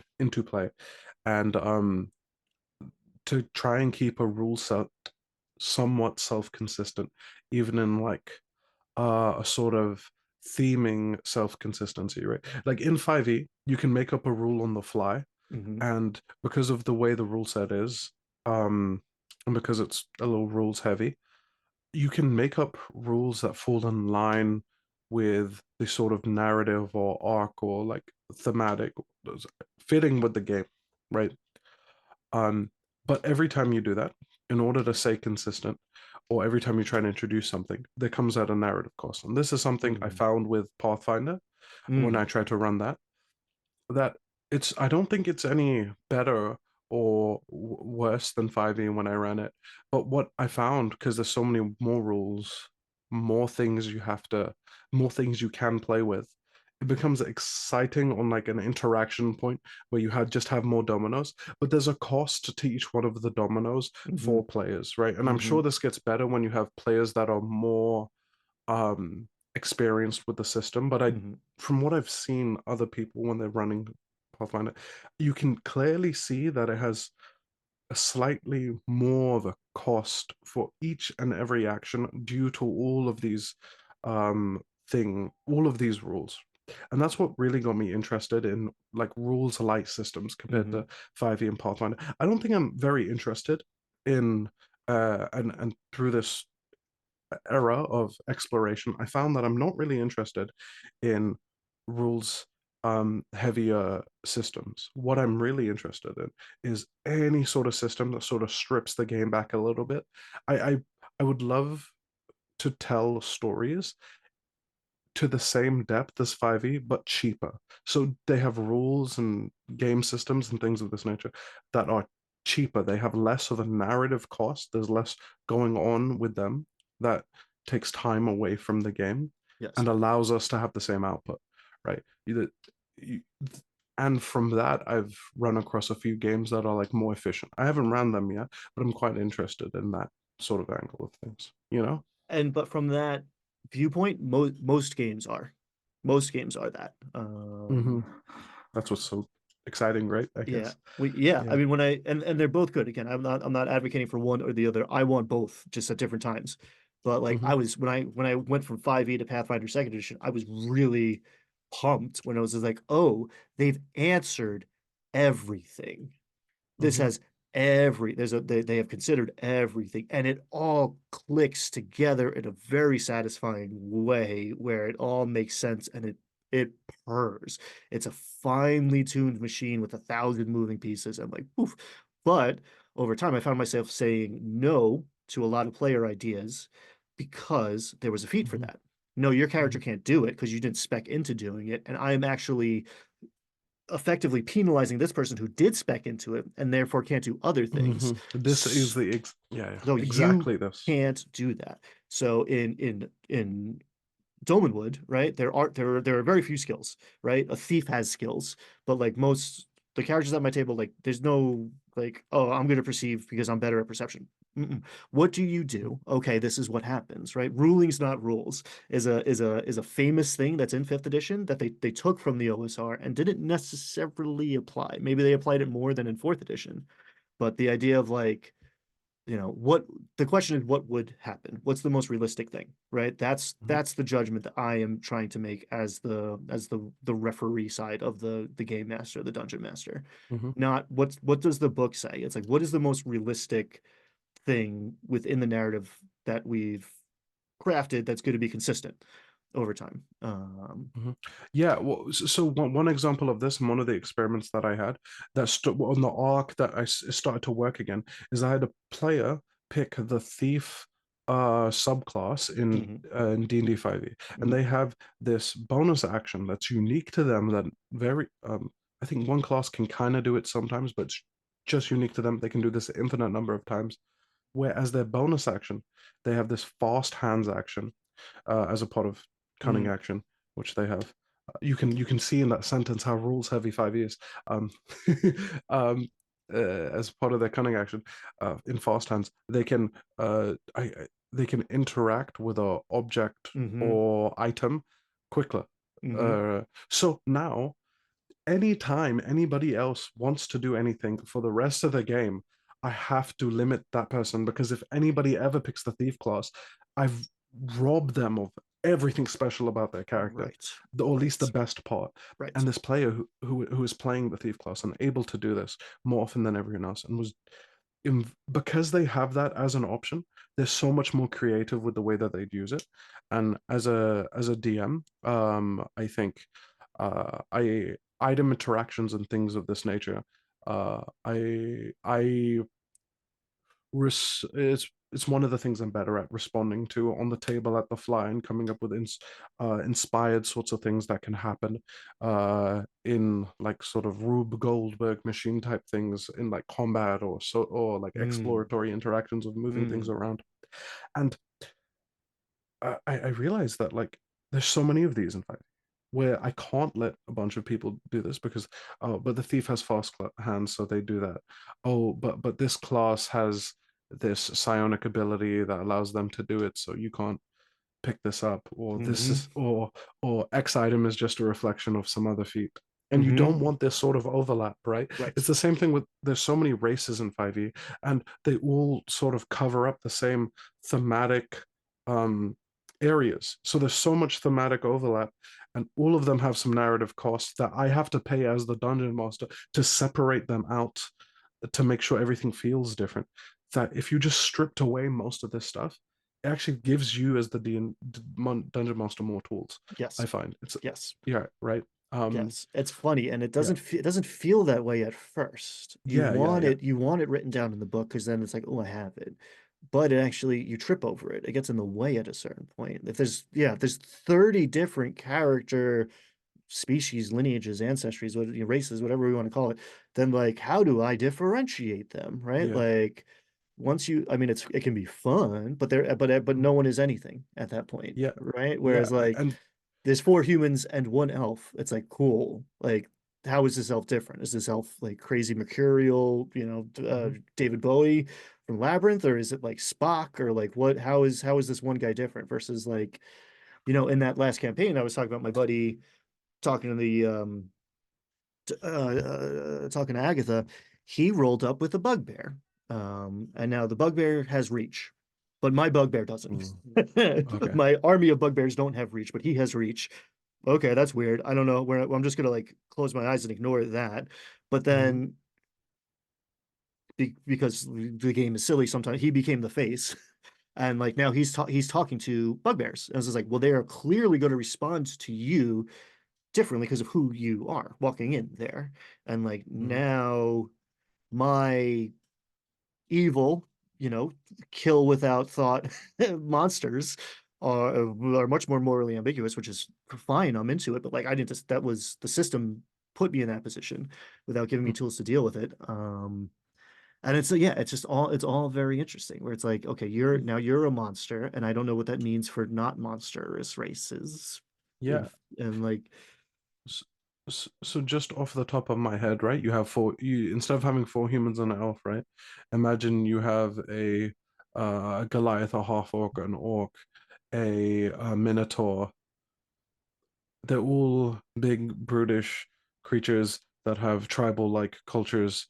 and to try and keep a rule set somewhat self-consistent, even in like a sort of theming self-consistency, right? Like in 5e, you can make up a rule on the fly, Hmm. and because of the way the rule set is, and because it's a little rules heavy, you can make up rules that fall in line with the sort of narrative or arc or like thematic fitting with the game, right? Um, but every time you do that, in order to stay consistent, or every time you try to introduce something, there comes at a narrative cost. And this is something I Mm. found with Pathfinder when I Mm. tried to run that I don't think it's any better or worse than 5e when I ran it. But what I found, because there's so many more rules, more things you have to, more things you can play with, it becomes exciting on like an interaction point where you just have more dominoes, but there's a cost to each one of the dominoes Hmm. for players, right? And I'm Hmm. sure this gets better when you have players that are more experienced with the system, but I Hmm. from what I've seen other people when they're running Pathfinder, you can clearly see that it has a slightly more of a cost for each and every action due to all of these all of these rules. And that's what really got me interested in like rules light systems compared Hmm. to 5e and Pathfinder. I don't think I'm very interested in and through this era of exploration, I found that I'm not really interested in rules heavier systems. What I'm really interested in is any sort of system that sort of strips the game back a little bit. I would love to tell stories to the same depth as 5e, but cheaper. So they have rules and game systems and things of this nature that are cheaper. They have less of a narrative cost. There's less going on with them that takes time away from the game Yes. and allows us to have the same output, right? You, and from that, I've run across a few games that are like more efficient. I haven't ran them yet, but I'm quite interested in that sort of angle of things, you know? And but from that viewpoint, most games are that. Hmm. That's what's so exciting, right? I Yeah, guess. yeah. I Yeah. mean, when I and they're both good. Again, I'm not advocating for one or the other. I want both, just at different times. But like Hmm. I was when I went from 5e to Pathfinder Second Edition, I was really pumped when I was just like, oh, they've answered everything. This Hmm. has they have considered everything, and it all clicks together in a very satisfying way where it all makes sense and it purrs. It's a finely tuned machine with 1,000 moving pieces and like poof. But over time I found myself saying no to a lot of player ideas because there was a feat for Hmm. that. No, your character Hmm. can't do it because you didn't spec into doing it, and I am actually effectively penalizing this person who did spec into it and therefore can't do other things. Hmm. This is So the yeah, yeah, you exactly this. can't do that. So in Dolmenwood, right? There are very few skills, right? A thief has skills, but like most the characters at my table, like there's no like, oh, I'm gonna perceive because I'm better at perception. Mm-mm. What do you do? Okay, this is what happens, right? Ruling's not rules is a famous thing that's in fifth edition that they took from the OSR and didn't necessarily apply. Maybe they applied it more than in fourth edition, but the idea of like what the question is, what would happen? What's the most realistic thing, right? that's Hmm. that's the judgment that I am trying to make as the referee side of the game master, the dungeon master. Hmm. Not what does the book say. It's like, what is the most realistic thing within the narrative that we've crafted that's going to be consistent over time. Hmm. Yeah, well, so one example of this, and one of the experiments that I had that on the arc that started to work again is I had a player pick the thief subclass Mhm, in D&D 5e, and mhm, they have this bonus action that's unique to them that very I think one class can kind of do it sometimes, but it's just unique to them. They can do this an infinite number of times. Whereas their bonus action, they have this fast hands action as a part of cunning mm, action, which they have. You can see in that sentence how rules heavy 5e is. Um, um, as part of their cunning action, in fast hands, they can they can interact with a object mhm, or item quicker. mhm. So now anytime anybody else wants to do anything for the rest of the game, I have to limit that person because if anybody ever picks the thief class, I've robbed them of everything special about their character, Right, or at least the right, best part. right. And this player who is playing the thief class and able to do this more often than everyone else, and was because they have that as an option, they're so much more creative with the way that they'd use it. And as a DM, I think I item interactions and things of this nature. I it's one of the things I'm better at responding to on the table at the fly and coming up with inspired sorts of things that can happen in like sort of Rube Goldberg machine type things in like combat or like Mm, exploratory interactions of moving things mm, around. And I realized that like there's so many of these in fact where I can't let a bunch of people do this because oh but the thief has fast hands so they do that. Oh but this class has this psionic ability that allows them to do it so you can't pick this up, or this mhm, is or X item is just a reflection of some other feat. And you don't mhm. want this sort of overlap, right? Right. It's the same thing with there's so many races in 5e, and they all sort of cover up the same thematic um areas. So there's so much thematic overlap, and all of them have some narrative costs that I have to pay as the dungeon master to separate them out to make sure everything feels different. That if you just stripped away most of this stuff, it actually gives you as the dungeon master more tools. I Yes. find it's Yes. yeah, right. Um, Yes, it's funny, and yeah, it doesn't feel that way at first. yeah, yeah, yeah. You want it written down in the book because then it's like, oh, I have it. But it actually you trip over it. It gets in the way at a certain point. If there's 30 different character species, lineages, ancestries, races, whatever we want to call it, then like how do I differentiate them, right? Yeah. Like once you, I mean, it can be fun, but but Mhm. no one is anything at that point, Yeah, right? yeah, Whereas like and there's four humans and one elf. It's like cool. Like how is this elf different? Is this elf like crazy mercurial, mhm, David Bowie from Labyrinth, or is it like Spock, or like what? How is this one guy different versus like in that last campaign I was talking about my buddy talking to the talking to Agatha, he rolled up with a bugbear. And now the bugbear has reach, but my bugbear doesn't. mm, okay. My army of bugbears don't have reach, but he has reach. Okay, that's weird. I don't know where I'm just gonna like close my eyes and ignore that. But Hmm. then because the game is silly, sometimes he became the face. And like now he's talking to bugbears. And it's like, well, they are clearly going to respond to you differently because of who you are walking in there. And like Hmm. now my evil, kill without thought monsters are much more morally ambiguous, which is fine. I'm into it, but like I didn't just that was the system put me in that position without giving me tools to deal with it. And it's yeah, it's all very interesting where it's like, okay, you're a monster, and I don't know what that means for not monstrous races. Yeah. And like, So, so just off the top of my head, right? You have four. You instead of having four humans and an elf, right? Imagine you have a Goliath, a half orc, an orc, a minotaur. They're all big, brutish creatures that have tribal-like cultures,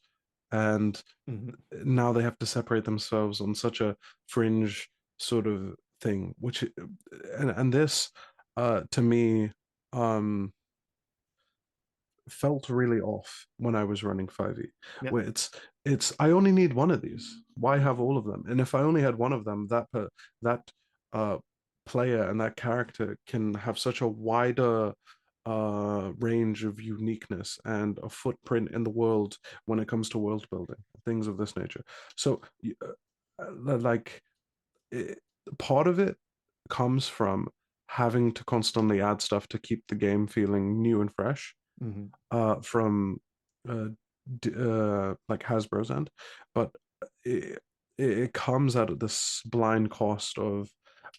and mhm, now they have to separate themselves on such a fringe sort of thing. And this, to me, um felt really off when I was running 5e, yeah, where it's I only need one of these. Why have all of them? And if I only had one of them, that uh player and that character can have such a wider range of uniqueness and a footprint in the world when it comes to world building, things of this nature. So like it, part of it comes from having to constantly add stuff to keep the game feeling new and fresh mhm. from uh, like Hasbro's end, but it, it comes at this blind cost of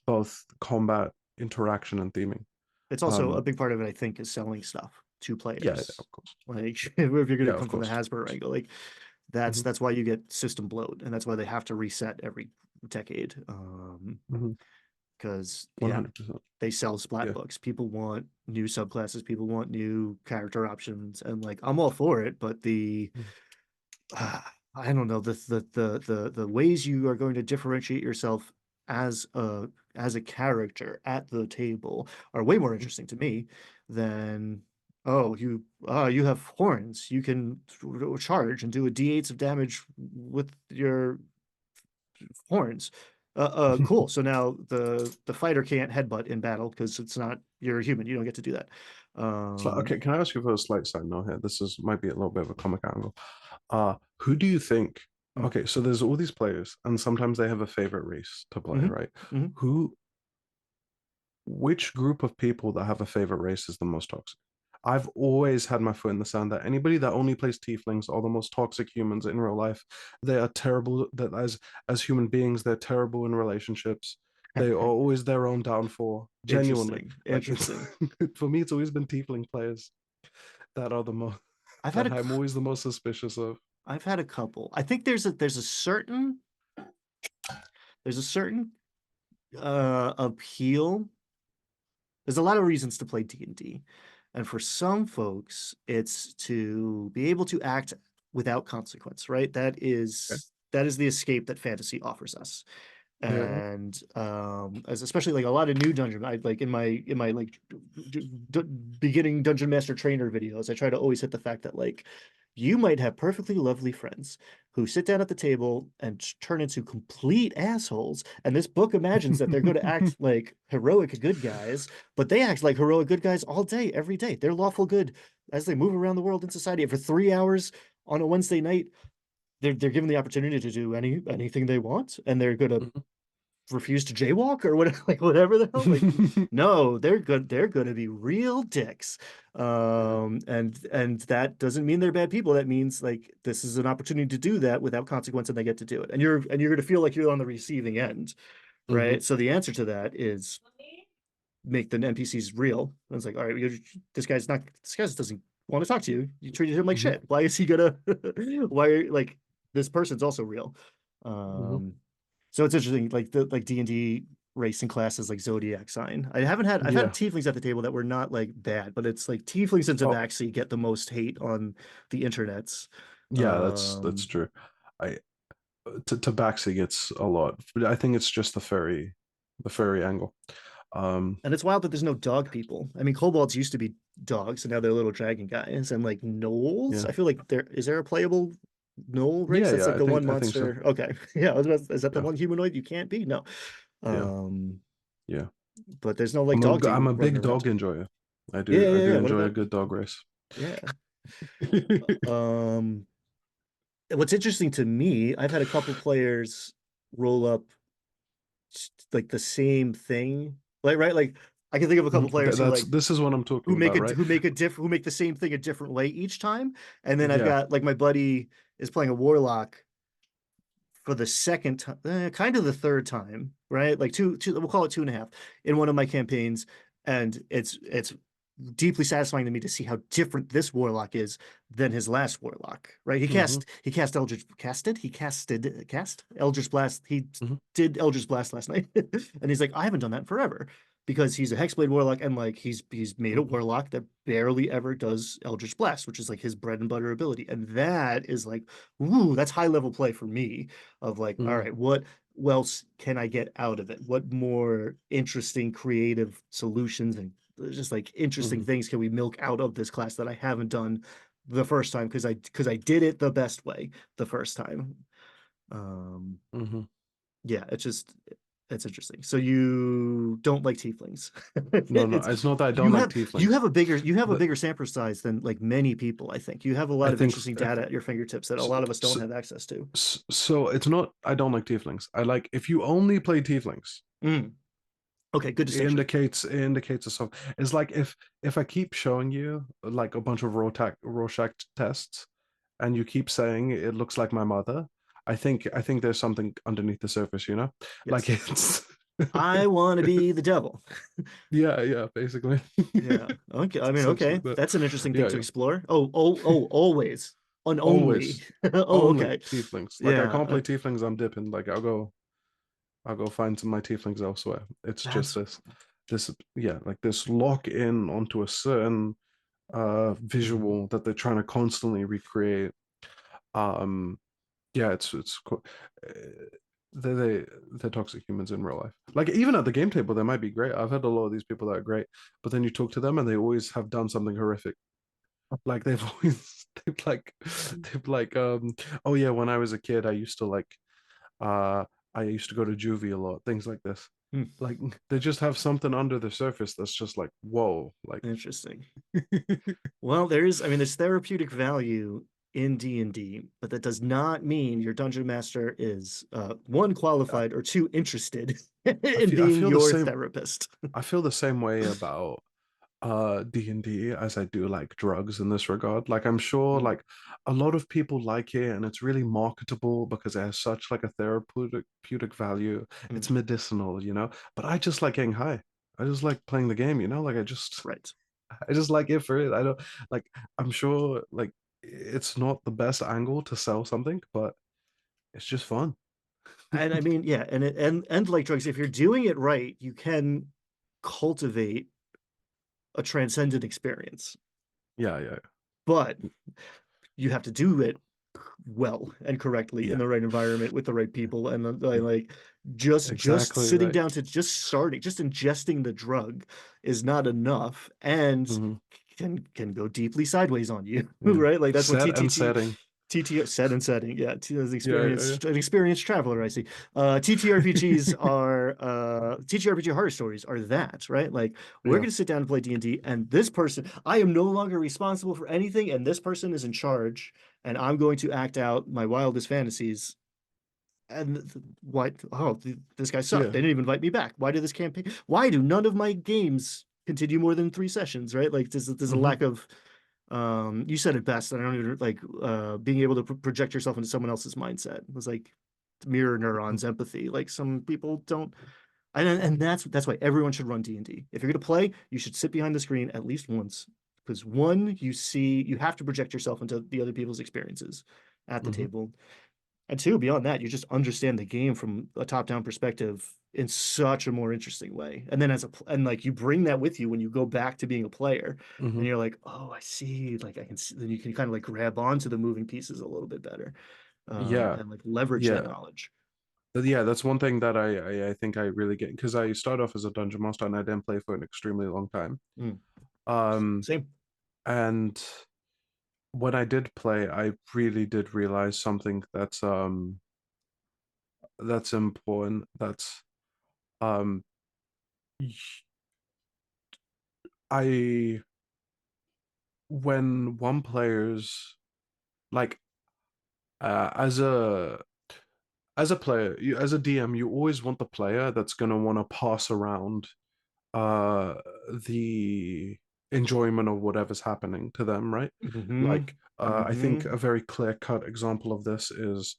both combat, interaction, and theming. It's also a Um, big part of it, I think, is selling stuff to yeah, yeah, players. of course. Like if you're going to Yeah, come of from the course. Hasbro angle, like Hmm. that's why you get system bloat, and that's why they have to reset every decade. Hmm. Because yeah, 100%. they sell splat Yeah. books. People want new subclasses. People want new character options, and like I'm all for it. But I don't know the ways you are going to differentiate yourself as a character at the table are way more interesting to me than you have horns. You can charge and do a d8s of damage with your horns. Cool. So now the fighter can't headbutt in battle because it's not you're a human. You don't get to do that. So, Um, okay, can I ask you for a slight side note here? This is might be a little bit of a comic angle. Who do you think? mm, Okay, so there's all these players, and sometimes they have a favorite race to play, mhm, right? mhm. Who Which group of people that have a favorite race is the most toxic? I've always had my foot in the sand that anybody that only plays tieflings are the most toxic humans in real life. They are terrible that as human beings, they're terrible in relationships. They are always their own downfall. Genuinely. Interesting. Like it's Interesting. for me, it's always been tiefling players that are the most I've had that I'm always the most suspicious of. I've had a couple. I think there's a certain appeal. There's a lot of reasons to play D&D. And for some folks, it's to be able to act without consequence, right? Okay. That is the escape that fantasy offers us. Yeah, yeah. And as especially like a lot of new dungeon, I like in my like beginning dungeon master trainer videos, I try to always hit the fact that like you might have perfectly lovely friends, who sit down at the table and turn into complete assholes. And this book imagines that they're going to act like heroic good guys, but they act like heroic good guys all day, every day. They're lawful good as they move around the world in society. For 3 hours on a Wednesday night, they're given the opportunity to do anything they want, and they're going to refuse to jaywalk or whatever, like whatever the hell. Like, no, they're good. They're going to be real dicks. Yeah. And that doesn't mean they're bad people. That means like this is an opportunity to do that without consequence, and they get to do it. And you're going to feel like you're on the receiving end, Hmm. right? So the answer to that is make the NPCs real. And it's like, all right, this guy doesn't want to talk to you. You treated him like Hmm. shit. Why is he gonna? Why are like this person's also real? Hmm. Um, so it's interesting, like the like D&D racing classes like Zodiac sign. I've had Yeah. tieflings at the table that were not like bad, but it's like tieflings and Oh, tabaxi get the most hate on the internets. yeah, that's Um, true. I Tabaxi gets a lot, but I think it's just the furry angle. Um, and it's wild that there's no dog people. I mean, kobolds used to be dogs, and now they're little dragon guys. And like gnolls, yeah, I feel like there a playable gnoll race? yeah, That's yeah. like the one I think so. monster. Okay, yeah, is that the Yeah, one humanoid you can't be? No. yeah, Um, yeah. but there's no like dogs I'm even a running big around. dog enjoyer. Yeah, I yeah, do yeah. What enjoy a about good dog race. yeah? Um, what's interesting to me, I've had a couple players roll up like the same thing. Like right, like I can think of a couple players who like This is what I'm talking about, right? who make the same thing a different way each time. And then I've Yeah. got like my buddy is playing a warlock for the second time, kind of the third time, right? Like two, we'll call it two and a half in one of my campaigns, and it's deeply satisfying to me to see how different this warlock is than his last warlock. Right? Hmm. He cast Eldritch casted he casted cast Eldritch Blast. He Hmm. did Eldritch Blast last night, and he's like, I haven't done that in forever because he's a Hexblade warlock, and like he's made a warlock that barely ever does Eldritch Blast, which is like his bread and butter ability, and that is like, ooh, that's high level play for me. Of like, all Hmm. right, what else can I get out of it? What more interesting, creative solutions and just like interesting Hmm. things can we milk out of this class that I haven't done the first time because I did it the best way the first time. Um, Hmm. yeah, it's interesting. So you don't like tieflings. No, no, It's it's not that I don't like tieflings. you have a The, bigger sample size than like many people, I think. You have a I lot of think interesting data at your fingertips that a so, lot of us don't so, have access to. so it's not I don't like tieflings. I like if you only play tieflings, Mm, okay, good distinction. it indicates a sort. It's like if I keep showing you like a bunch of Rorschach tests, and you keep saying it looks like my mother. I think there's something underneath the surface, you know, like Yes. it's I want to be the devil. yeah, yeah, basically Yeah. Okay. I mean, something okay. like that. That's an interesting thing Yeah, to yeah. explore. Oh, always. On only. Always Oh, only okay. tieflings. Like I Yeah. can't play tieflings. I'm dipping. Like I'll go find some of my tieflings elsewhere. It's just That's this yeah, like this lock in onto a certain mhm. visual that they're trying to constantly recreate. Um, yeah, uh, they're toxic humans in real life. Like even at the game table, they might be great. I've had a lot of these people that are great, but then you talk to them and they always have done something horrific. Like they've always they've like oh yeah, when I was a kid, uh I used to go to juvie a lot, things like this. Hmm. Like they just have something under the surface that's just like whoa, like Interesting. Well, I mean, there's therapeutic value in D&D, but that does not mean your dungeon master is one qualified or two interested in I being feel the your same therapist. I feel the same way about D&D as I do like drugs in this regard. Like I'm sure Mm, like a lot of people like it and it's really marketable because it has such like a therapeutic value. It's mm, medicinal, you know. But I just like getting high. I just like playing the game, you know? Like right. I just like it for it. I don't like I'm sure like it's not the best angle to sell something, but it's just fun. And I mean, yeah, and like drugs, if you're doing it right, you can cultivate a transcendent experience, Yeah, yeah, but you have to do it well and correctly in yeah. the right environment with the right people and like just Exactly sitting right. down to just ingesting the drug is not enough and Hmm. can go deeply sideways on you Yeah. right like that's what Set and TTT setting. TTR set and setting, yeah. Yeah, yeah, yeah. An experienced traveler, I see. TTRPGs are TTRPG horror stories are that, right? Like we're Yeah. gonna sit down and play D&D, and this person, I am no longer responsible for anything, and this person is in charge, and I'm going to act out my wildest fantasies. And what? Oh, this guy sucked. Yeah. They didn't even invite me back. Why did this campaign? Why do none of my games continue more than 3 sessions? Right? Like there's a Hmm. lack of you said it best. I don't even like being able to project yourself into someone else's mindset. It was like mirror neurons, empathy. Like some people don't, and that's why everyone should run D&D. If you're gonna play, you should sit behind the screen at least once. Because one, you have to project yourself into the other people's experiences at the Hmm. table. And two, beyond that, you just understand the game from a top-down perspective in such a more interesting way. And then and like you bring that with you when you go back to being a player, Hmm. and you're like, oh, I see. Like I can see. Then you can kind of like grab onto the moving pieces a little bit better, Yeah. and like leverage that Yeah. knowledge. Yeah, that's one thing that I think I really get because I started off as a dungeon master and I didn't play for an extremely long time. Mm. Um, Same. and when I did play, I really did realize something that's important. That's um I when one player's like as a player, as a DM, you always want the player that's gonna want to pass around uh the enjoyment of whatever's happening to them, right? Mm-hmm. Like I think Mm-hmm. a very clear-cut example of this is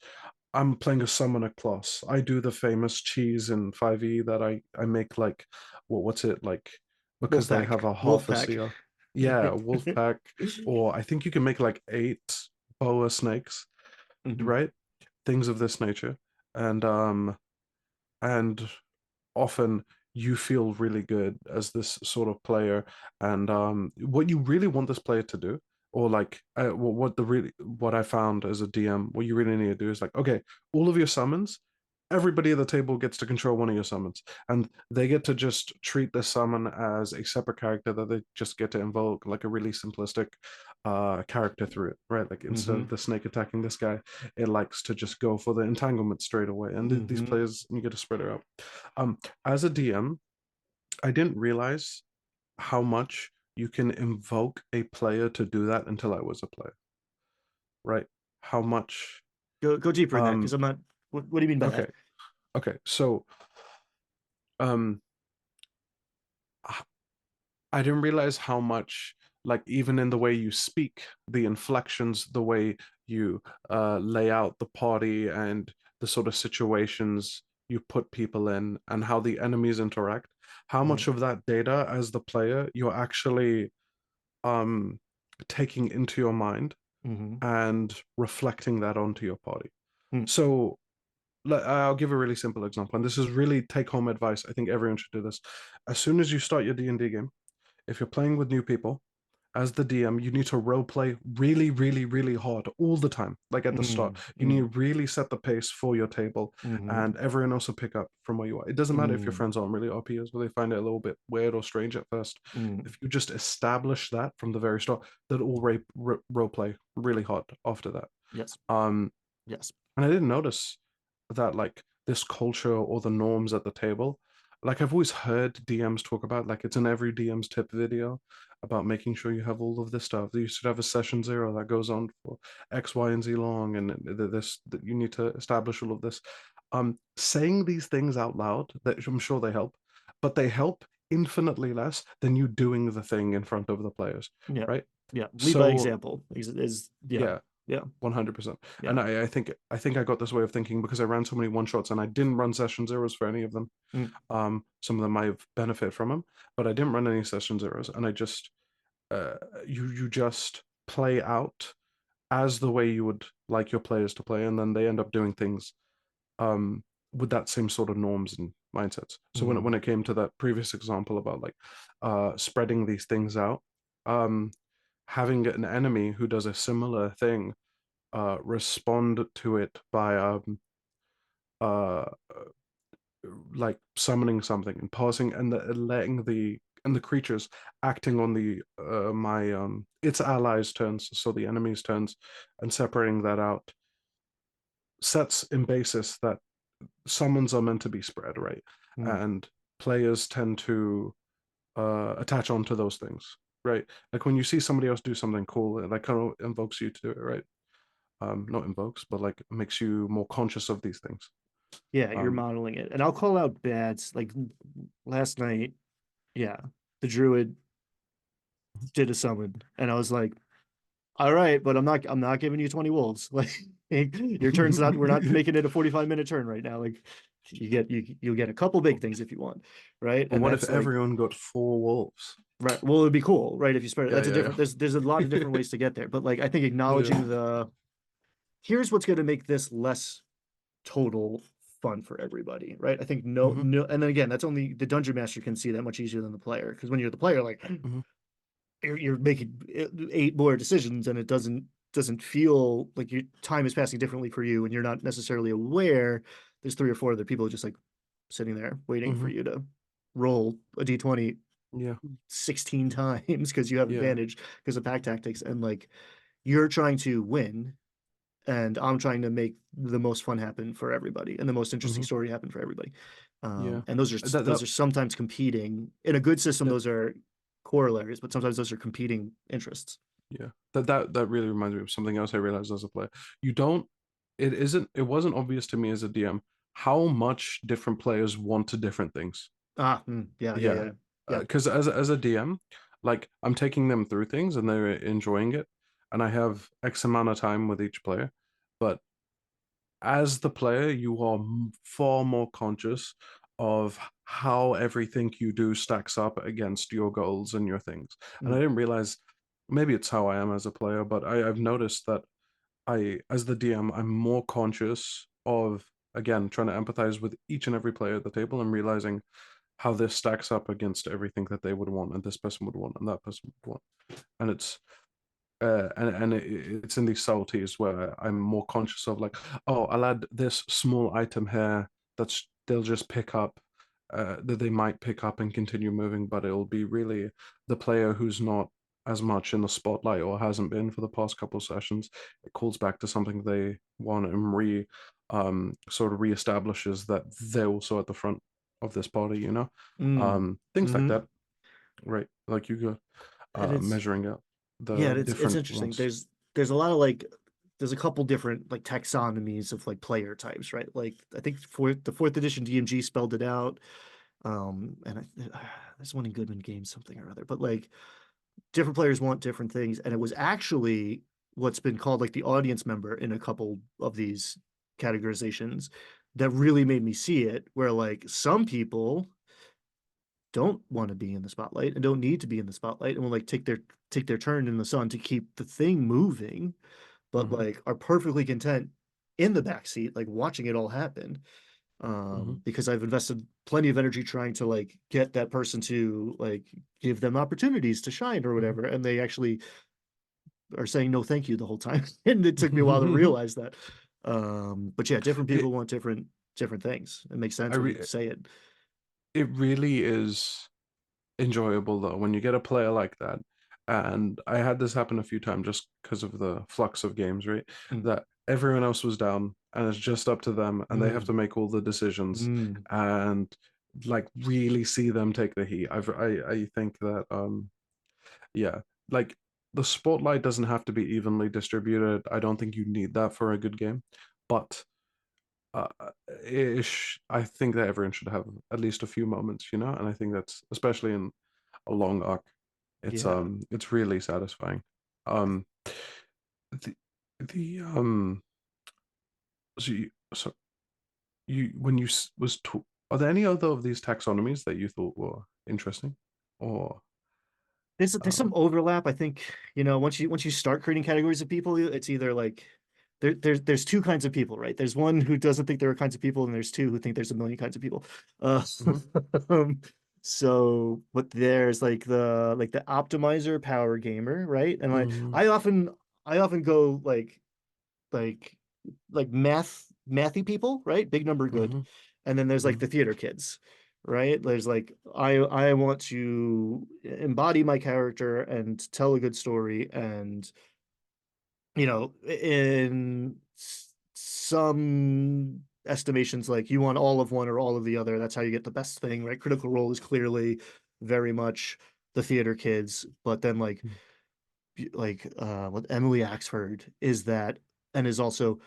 I'm playing a summoner class. I do the famous cheese in 5e that I make like what's it like because they Wolfpack. have a half a Wolfpack. CR. Yeah, wolf pack, or I think you can make like 8 boa snakes, Hmm. right? Things of this nature. And often you feel really good as this sort of player, and what you really want this player to do, or like what I found as a DM, what you really need to do is like, okay, all of your summons, everybody at the table gets to control one of your summons, and they get to just treat the summon as a separate character that they just get to invoke, like a really simplistic character through it, right? Like instead Hmm. of the snake attacking this guy, it likes to just go for the entanglement straight away, and these Hmm. players, you get to spread it out. As a DM, I didn't realize how much you can invoke a player to do that until I was a player, right? How much Go deeper in that because um I'm not. What do you mean by okay, that? okay. So um I didn't realize how much, like, even in the way you speak, the inflections, the way you lay out the party, and the sort of situations you put people in, and how the enemies interact, how much of that data as the player you're actually um, taking into your mind Mm-hmm. and reflecting that onto your party. So I'll give a really simple example, and this is really take-home advice. I think everyone should do this. As soon as you start your D&D game, if you're playing with new people, as the DM, you need to role play really, really, really hard all the time. Like at the start, you need Mm-hmm. to really set the pace for your table, Mm-hmm. and everyone else will pick up from where you are. It doesn't matter if your Mm-hmm. friends aren't really RPers, but they find it a little bit weird or strange at first. Mm-hmm. If you just establish that from the very start, that all role play really hard after that. Yes. Um, Yes. and I didn't notice that like this culture or the norms at the table. Like I've always heard DMs talk about, like it's in every DM's tip video about making sure you have all of this stuff. You should have a session zero that goes on for X, Y, and Z long, and this that you need to establish all of this. Saying these things out loud, that I'm sure they help, but they help infinitely less than you doing the thing in front of the players, Yeah. right? Yeah. Lead by So example is yeah. yeah, Yeah. 100%. Yeah. And I think I got this way of thinking because I ran so many one shots and I didn't run session zeros for any of them. Mm. Some of them might have benefited from them, but I didn't run any session zeros, and I just uh, you just play out as the way you would like your players to play, and then they end up doing things um with that same sort of norms and mindsets. So when Mm-hmm. it came to that previous example about like spreading these things out, um having an enemy who does a similar thing respond to it by uh like summoning something and passing and letting the and the creatures acting on the my its allies' turns, so the enemy's turns, and separating that out sets in basis that summons are meant to be spread, right? Mm. And players tend to attach onto those things, right? Like when you see somebody else do something cool, it like kind of invokes you to do it, right? Not invokes, but like makes you more conscious of these things. Yeah, you're Um, modeling it. And I'll call out bads. Like last night, yeah, the druid did a summon, and I was like, all right, but I'm not giving you 20 wolves. Like your turn's not we're not and making it a 45-minute turn right now. Like you'll get a couple big things if you want, right? And what if that's like everyone got four wolves? right. Well, it would be cool, right? If you spread it. Yeah, That's a yeah, different there's a lot of yeah. different ways to get there. But like I think acknowledging Yeah. the here's what's gonna make this less total fun for everybody, right? I think Hmm. no, and then again, that's only the dungeon master can see that much easier than the player. Because when you're the player, like Hmm. you're making eight more decisions and it doesn't feel like your time is passing differently for you and you're not necessarily aware there's three or four other people just like sitting there waiting for Hmm. you to roll a d20 Yeah. 16 times because you have Yeah. advantage because of pack tactics and like you're trying to win and I'm trying to make the most fun happen for everybody and the most interesting Hmm. story happen for everybody. Yeah. And those are That those that are sometimes competing in a good system. that Those are corollaries, but sometimes those are competing interests. yeah. That really reminds me of something else I realized as a player. You don't it wasn't obvious to me as a DM how much different players want to different things. Yeah, yeah, Yeah. yeah, yeah. Because as a DM, like I'm taking them through things and they're enjoying it, and I have X amount of time with each player. But as the player, you are far more conscious of how everything you do stacks up against your goals and your things. And I Mm, didn't realize, maybe it's how I am as a player, but I've noticed that as the DM, I'm more conscious of, again, trying to empathize with each and every player at the table and realizing how this stacks up against everything that they would want and this person would want and that person would want. And it's in these subtleties where I'm more conscious of like, oh, I'll add this small item here that's they'll just pick up, that they might pick up and continue moving, but it'll be really the player who's not as much in the spotlight or hasn't been for the past couple of sessions. It calls back to something they want and sort of reestablishes that they're also at the front of this party, you know? mm, Things like mm-hmm. that, right? Like you go And it's measuring out yeah, the it's different interesting. ones. There's a lot of like there's a couple different like taxonomies of like player types, right? Like I think for the fourth edition DMG spelled it out. And there's one in Goodman Games, something or other, but like different players want different things, and it was actually what's been called like the audience member in a couple of these categorizations that really made me see it, where like some people don't want to be in the spotlight and don't need to be in the spotlight and will like take their turn in the sun to keep the thing moving, but Hmm. like are perfectly content in the back seat, like watching it all happen. Hmm. Because I've invested plenty of energy trying to like get that person to like give them opportunities to shine or Hmm. whatever, and they actually are saying no thank you the whole time. And it took me a while to it realize that. But yeah, different people want different things. It makes I sense when you re say it. it really is enjoyable though when you get a player like that. And I had this happen a few times just because of the flux of games, right? Mm, That everyone else was down and it's just up to them and they have mm, to make all the decisions mm. and like really see them take the heat. I think that yeah, like the spotlight doesn't have to be evenly distributed. I don't think you need that for a good game. But uh, ish, I think that everyone should have at least a few moments, you know, and I think that's especially in a long arc, Yeah. it's really satisfying. Um, the the so you when you was to, are there any other of these taxonomies that you thought were interesting, or There's um, some overlap. I think, once you start creating categories of people, it's either like there's two kinds of people, right? There's one who doesn't think there are kinds of people, and there's two who think there's a million kinds of people. Uh, mhm, um, but there's like the optimizer power gamer, right? And mhm, I often go like mathy people, right? Big number good. mhm, And then there's like mhm, the theater kids, right? There's like I want to embody my character and tell a good story, and in some estimations, like you want all of one or all of the other. That's how you get the best thing, right? Critical Role is clearly very much the theater kids, but then what Emily Axford is that, and is also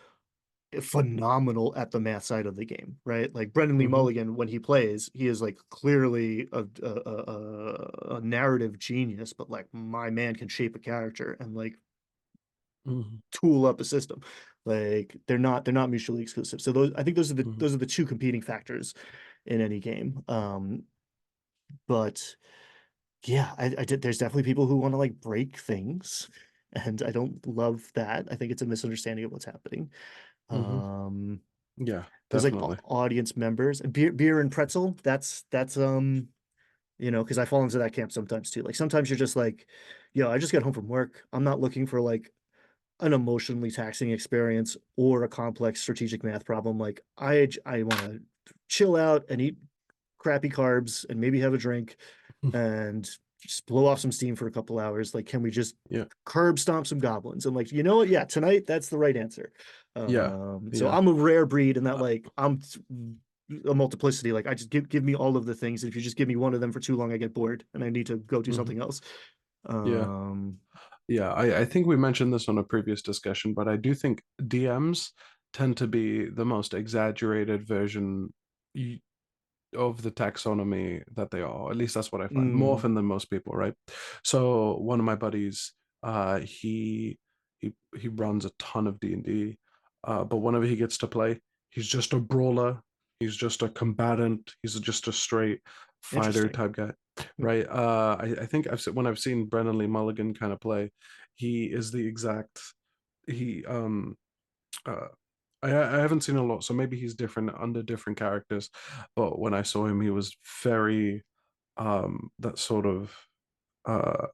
phenomenal at the math side of the game, right? Like Brendan Lee Mm-hmm. Mulligan, when he plays, he is like clearly a narrative genius, but like my man can shape a character and like Mm-hmm. tool up a system. Like they're not mutually exclusive. So those I think those are the Mm-hmm. those are the two competing factors in any game. But yeah, I did. There's definitely people who want to like break things, and I don't love that. I think it's a misunderstanding of what's happening. Mm-hmm. Um, Yeah, there's like definitely. audience members and beer and pretzel. That's because I fall into that camp sometimes too. Like sometimes you're just like, yo, I just got home from work. I'm not looking for like an emotionally taxing experience or a complex strategic math problem. Like I want to chill out and eat crappy carbs and maybe have a drink and just blow off some steam for a couple hours. Like, can we just Yeah, curb stomp some goblins? And like, you know what? Yeah, tonight that's the right answer. yeah, So yeah. I'm a rare breed in that Uh, like I'm a multiplicity. Like I just give me all of the things. If you just give me one of them for too long, I get bored and I need to go do mhm. something else. Yeah, Um, yeah. I think we mentioned this on a previous discussion, but I do think DMs tend to be the most exaggerated version of the taxonomy that they are. At least that's what I find more mm, often than most people, right? So one of my buddies, he runs a ton of D&D, but whenever he gets to play, he's just a brawler. He's just a combatant. He's just a straight fighter interesting. type guy, Hmm, right? I think when I've seen Brendan Lee Mulligan kind of play, he is the exact he uh, I haven't seen a lot, so maybe he's different under different characters. But when I saw him, he was very that sort of uh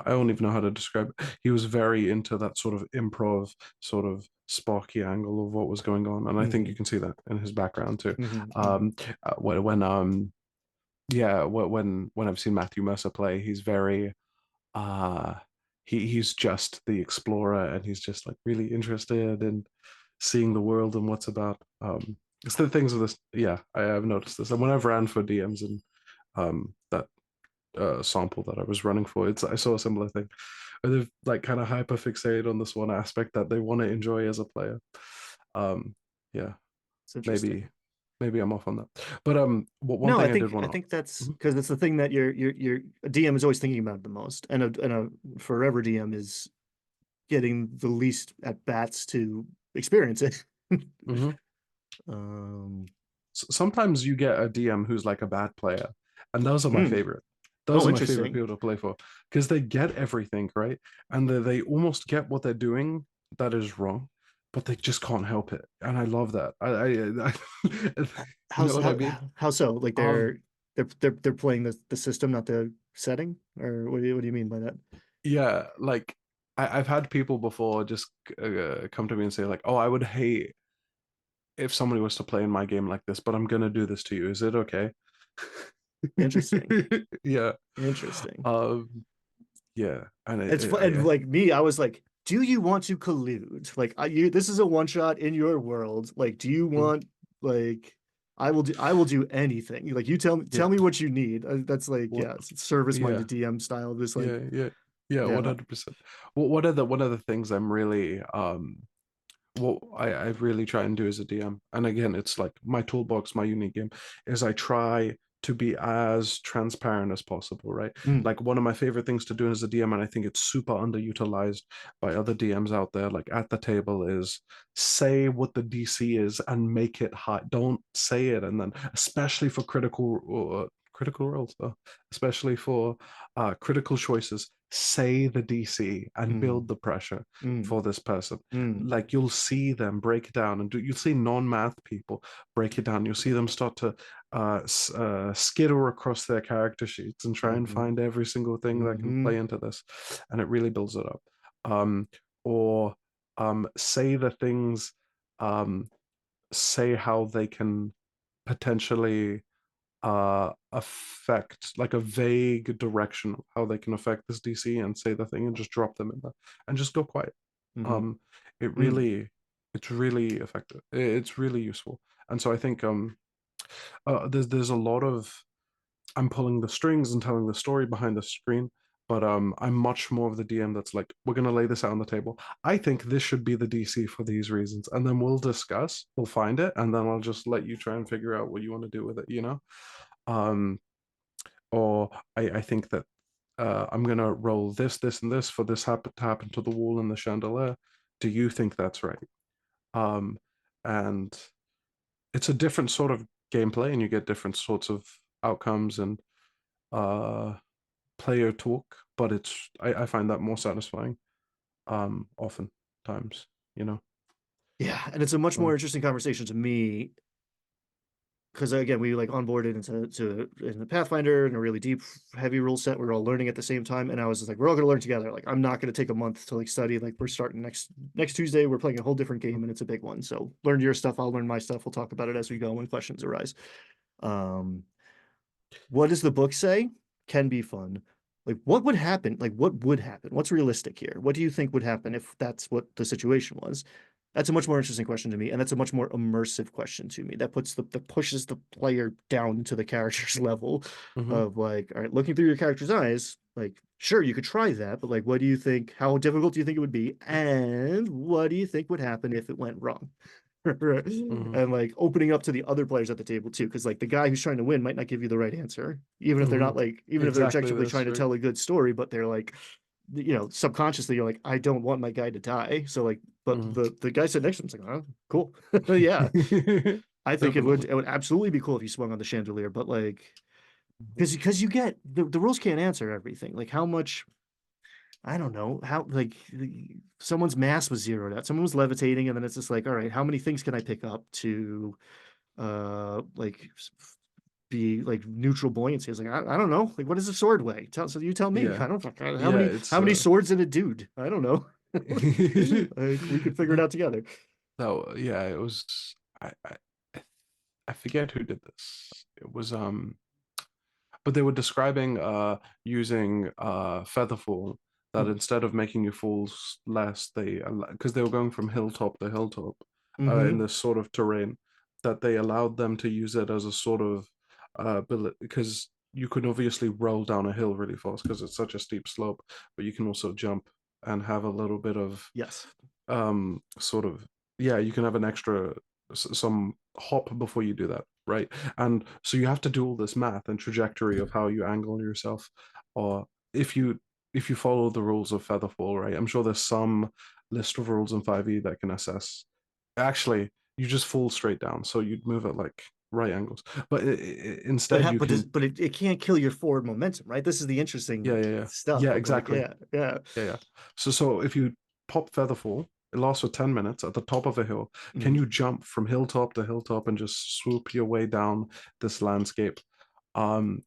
I don't even know how to describe it. He was very into that sort of improv, sort of sparky angle of what was going on, and I think you hmm, can see that in his background too. hmm, hmm. Um, when yeah, when I've seen Matthew Mercer play, he's very uh he's just the explorer and he's just like really interested in seeing the world and what's about it's the things of this. Yeah, I have noticed this, and when I've ran for DMs and that sample that I was running for, it's I saw a similar thing where they've like kind of hyper fixated on this one aspect that they want to enjoy as a player. um yeah, It's maybe interesting. maybe I'm off on that, but one No, I thing I did think I want think to. that's because it's the thing that your a DM is always thinking about the most, and a forever DM is getting the least at bats to experience it. Mhm. Um, Sometimes you get a DM who's like a bad player, and those are my hmm. favorite. Those Oh, are my favorite interesting, people to play for because they get everything right, and they almost get what they're doing that is wrong, but they just can't help it, and I love that. You know how's what I mean? how so? Like Um, they're playing the system, not the setting, or what do you mean by that? yeah, like I've had people before just come to me and say like, "Oh, I would hate if somebody was to play in my game like this, but I'm gonna do this to you. Is it okay?" Interesting, Yeah. interesting. Um, yeah, and And like me, I was like, do you want to collude? Like, this is a one shot in your world. Like, do you mm, want like I will do anything. Like, you tell yeah, me what you need. That's like, what, yeah, it's service yeah, minded DM style. Just like, yeah, yeah, yeah, 100%. What are the one of the things I'm really what I really try and do as a DM, and again, it's like my toolbox, my unique game, is I try to be as transparent as possible, right? mm, Like one of my favorite things to do as a DM, and I think it's super underutilized by other DMs out there, like at the table, is say what the DC is and make it high. Don't say it, and then especially for critical roles, though, especially for critical choices, say the DC and mm, build the pressure mm, for this person. mm, Like you'll see them break it down and do you'll see non-math people break it down. You'll see them start to skitter across their character sheets and try and mm, find every single thing that can mm, play into this, and it really builds it up. Or say the things, um say how they can potentially affect, like a vague direction of how they can affect this DC and say the thing and just drop them in there and just go quiet. Hmm. Um, it Mm. really, it's really effective. It's really useful. And so I think there's a lot of I'm pulling the strings and telling the story behind the screen, but I'm much more of the DM that's like, we're gonna lay this out on the table. I think this should be the DC for these reasons, and then we'll discuss, we'll find it, and then I'll just let you try and figure out what you want to do with it, you know? Um, or I think that I'm gonna roll this, this, and this for this to happen to the wall and the chandelier. Do you think that's right? Um, and it's a different sort of gameplay, and you get different sorts of outcomes and uh player talk, but I find that more satisfying, oftentimes, you know. Yeah, and it's a much more So, interesting conversation to me because again, we like onboarded into the Pathfinder and a really deep, heavy rule set. We were all learning at the same time, and I was just like, we're all gonna learn together. Like, I'm not gonna take a month to like study. Like, we're starting next Tuesday. We're playing a whole different game, and it's a big one. So learn your stuff. I'll learn my stuff. We'll talk about it as we go when questions arise. Um, what does the book say? Can be fun. Like, what would happen? Like, what would happen? What's realistic here? What do you think would happen if that's what the situation was? That's a much more interesting question to me, and that's a much more immersive question to me. That puts that pushes the player down to the character's level mhm, of like, all right, looking through your character's eyes, like, sure, you could try that, but like, what do you think? How difficult do you think it would be? And what do you think would happen if it went wrong? mhm, And like opening up to the other players at the table too, because like the guy who's trying to win might not give you the right answer, even if they're not mhm. like, even if they're Exactly objectively this, trying to right? tell a good story, but they're like, subconsciously you're like, I don't want my guy to die. So like, but Mhm. the guy sitting next to him's like, oh, cool. Yeah. I think Definitely. it would absolutely be cool if you swung on the chandelier, but like, because you get the rules can't answer everything. Like how much I don't know how like someone's mass was zeroed out. Someone was levitating, and then it's just like, all right, how many things can I pick up to like be like neutral buoyancy? It's like I don't know. Like what does a sword weigh? So you tell me. Yeah. I don't Yeah, it's how many swords in a dude? I don't know. Like we could figure it no, out together. no, yeah, it was I forget who did this. It was but they were describing using featherfall, that instead of making your falls less, they, because they were going from hilltop to hilltop in Mm-hmm. this sort of terrain, that they allowed them to use it as a sort of because you can obviously roll down a hill really fast because it's such a steep slope, but you can also jump and have a little bit of Yes. sort of, yeah, you can have an extra some hop before you do that, right? And so you have to do all this math and trajectory of how you angle yourself, or if you if you follow the rules of featherfall, right? I'm sure there's some list of rules in 5e that can assess. Actually, you just fall straight down, so you'd move at like right angles, but instead you can, But it can't kill your forward momentum, right? This is the yeah, interesting yeah, yeah, stuff yeah, of like, exactly. yeah, yeah. Yeah, yeah. So if you pop Featherfall, it lasts for 10 minutes at the top of a hill. Can Mhm. you jump from hilltop to hilltop and just swoop your way down this landscape? Um,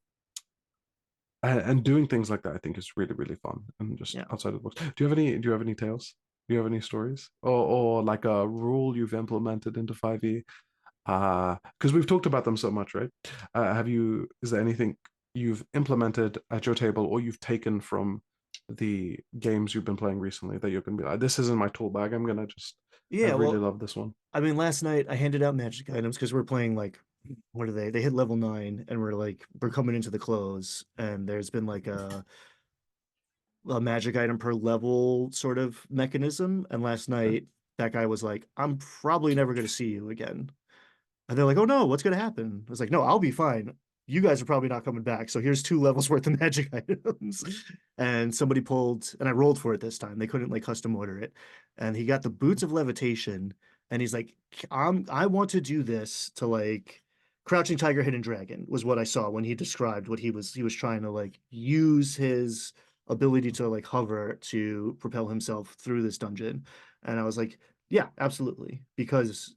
and doing things like that, I think, is really, really fun and just Yeah. outside of the box. Do you have any tales? Do you have any stories? Or like a rule you've implemented into 5e? Because we've talked about them so much, right? Is there anything you've implemented at your table or you've taken from the games you've been playing recently that you're gonna be like, this isn't my tool bag. I Yeah, really well, love this one. I mean, last night I handed out magic items because we're playing like, what are they? They hit level 9, and we're coming into the close, and there's been like a magic item per level sort of mechanism. And last Okay. night that guy was like, I'm probably never going to see you again. And they're like, oh no, what's going to happen? I was like, no, I'll be fine. You guys are probably not coming back. So here's 2 levels worth of magic items. And somebody pulled, and I rolled for it this time. They couldn't like custom order it. And he got the boots of levitation. And he's like, I want to do this to like Crouching Tiger, Hidden Dragon was what I saw when he described what he was trying to like use his ability to like hover to propel himself through this dungeon. And I was like, yeah, absolutely. Because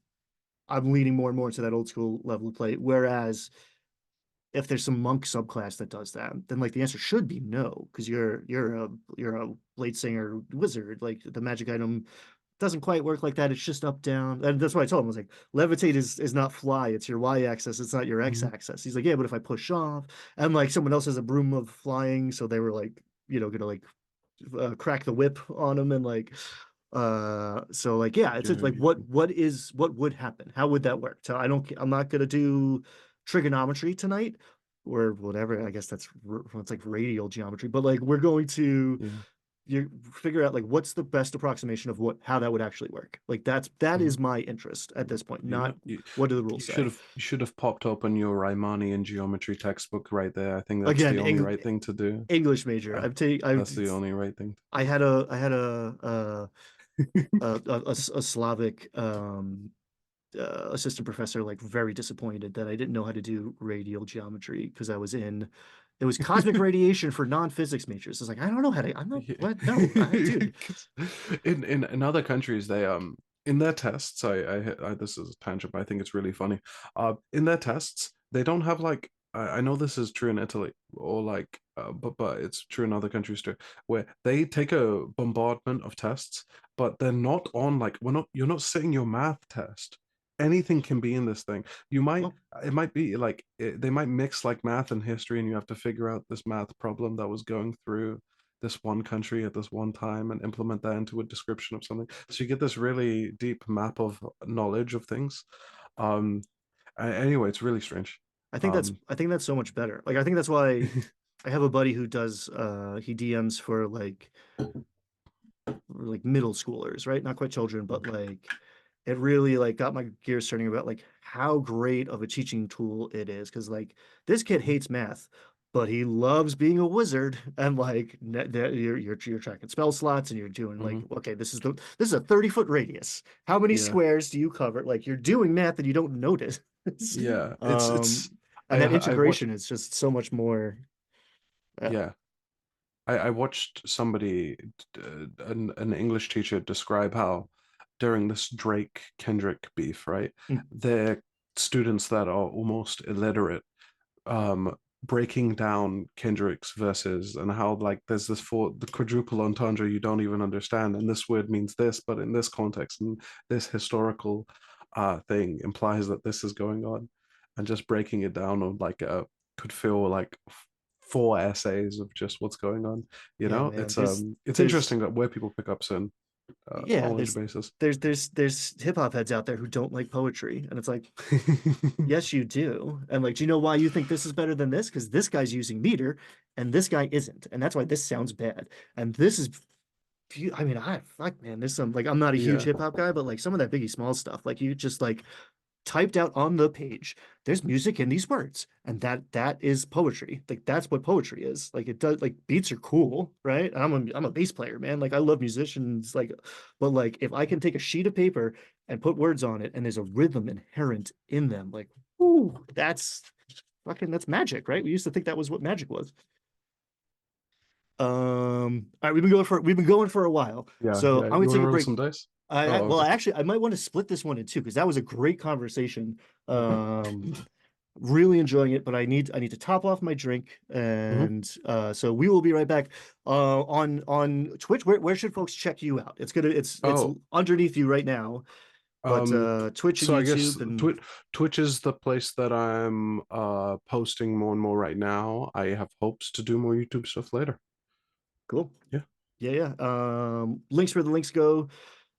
I'm leaning more and more into that old school level of play. Whereas if there's some monk subclass that does that, then like the answer should be no, because you're a blade singer wizard. Like the magic item doesn't quite work like that. It's just up, down. And that's what I told him. I was like, levitate is not fly. It's your y-axis. It's not your Mhm. x-axis. He's like, yeah, but if I push off and like someone else has a broom of flying, so they were like, gonna like crack the whip on him and like so like yeah, it's just like Yeah, what would happen? How would that work? So I'm not gonna do trigonometry tonight or whatever. I guess it's like radial geometry, but like we're going to yeah. you figure out like what's the best approximation of what how that would actually work. Like that Mhm. is my interest at this point, Yeah, not what do the rules say. you should have popped open your Riemannian geometry textbook right there. I think that's the Again, only right thing to do. English major. Uh, that's the only right thing. I had a Slavic assistant professor like very disappointed that I didn't know how to do radial geometry because I was in it was cosmic radiation for non-physics majors. It's like I don't know how to I'm not Yeah. what no dude. 'Cause in other countries, they in their tests, I this is a tangent, but I think it's really funny. In their tests, they don't have like I know this is true in Italy or like but it's true in other countries too, where they take a bombardment of tests, but they're not on like we're not you're not sitting your math test. Anything can be in this thing. You might Well, it might be like they might mix like math and history, and you have to figure out this math problem that was going through this one country at this one time and implement that into a description of something. So you get this really deep map of knowledge of things. Um, anyway, it's really strange. Um, I think that's so much better. Like I think that's why I have a buddy who does he DMs for like middle schoolers, right? Not quite children, but like it really like got my gears turning about like how great of a teaching tool it is. Cause like this kid hates math, but he loves being a wizard and like you're tracking spell slots and you're doing like, mhm. okay, this is a 30-foot radius. How many Yeah, squares do you cover? Like you're doing math that you don't notice. yeah. Um, and that I watch. integration is just so much more. Yeah. Yeah, I watched somebody, an English teacher, describe how during this Drake Kendrick beef, right, Mm. their students that are almost illiterate breaking down Kendrick's verses and how like there's this for the quadruple entendre you don't even understand, and this word means this, but in this context and this historical thing implies that this is going on, and just breaking it down on like could feel like four essays of just what's going on. You Yeah, know, man. it's There's interesting that where people pick up certain yeah, knowledge bases. there's hip hop heads out there who don't like poetry, and it's like, yes, you do. And like, do you know why you think this is better than this? Because this guy's using meter, and this guy isn't, and that's why this sounds bad. And this is, I mean, I fuck, man. There's some like I'm not a huge Yeah, hip hop guy, but like some of that Biggie Small stuff, like you just like typed out on the page. There's music in these words, and that is poetry. Like that's what poetry is. Like it does. Like beats are cool, right? I'm a bass player, man. Like I love musicians. Like, but like if I can take a sheet of paper and put words on it, and there's a rhythm inherent in them, like, ooh, that's fucking that's magic, right? We used to think that was what magic was. All right, we've been going for a while, yeah, so yeah. I'm gonna You want take to a roll break. some dice? I Oh, well, okay. actually, I might want to split this one in two because that was a great conversation. Okay. Um, really enjoying it, but I need to top off my drink, Hmm. and so we will be right back. On Twitch, where should folks check you out? It's Oh, underneath you right now, but Twitch and so I guess YouTube and Twitch is the place that I'm posting more and more right now. I have hopes to do more YouTube stuff later. cool. Yeah. Yeah, yeah. Links where the links go Hmm.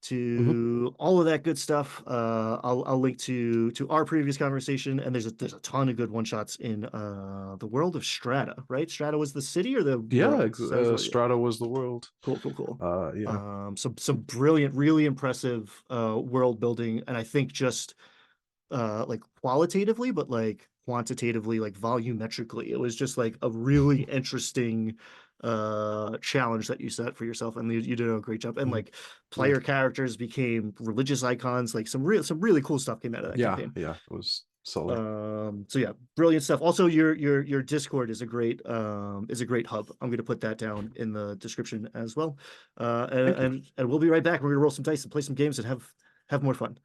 to all of that good stuff. I'll link to our previous conversation, and there's a ton of good one shots in the world of Strata, right? Strata was the city or the Yeah, world? Is that was what? Yeah. Strata was the world. Cool, cool, cool. Yeah. Some brilliant, really impressive world building, and I think just like qualitatively, but like quantitatively, like volumetrically. It was just like a really interesting challenge that you set for yourself, and you did a great job. And Mhm. like Yeah. player characters became religious icons, like some really cool stuff came out of that Yeah, campaign. yeah, it was solid. So yeah, brilliant stuff. Also, your Discord is a great hub. I'm gonna put that down in the description as well. Thank you. And we'll be right back. We're gonna roll some dice and play some games and have more fun.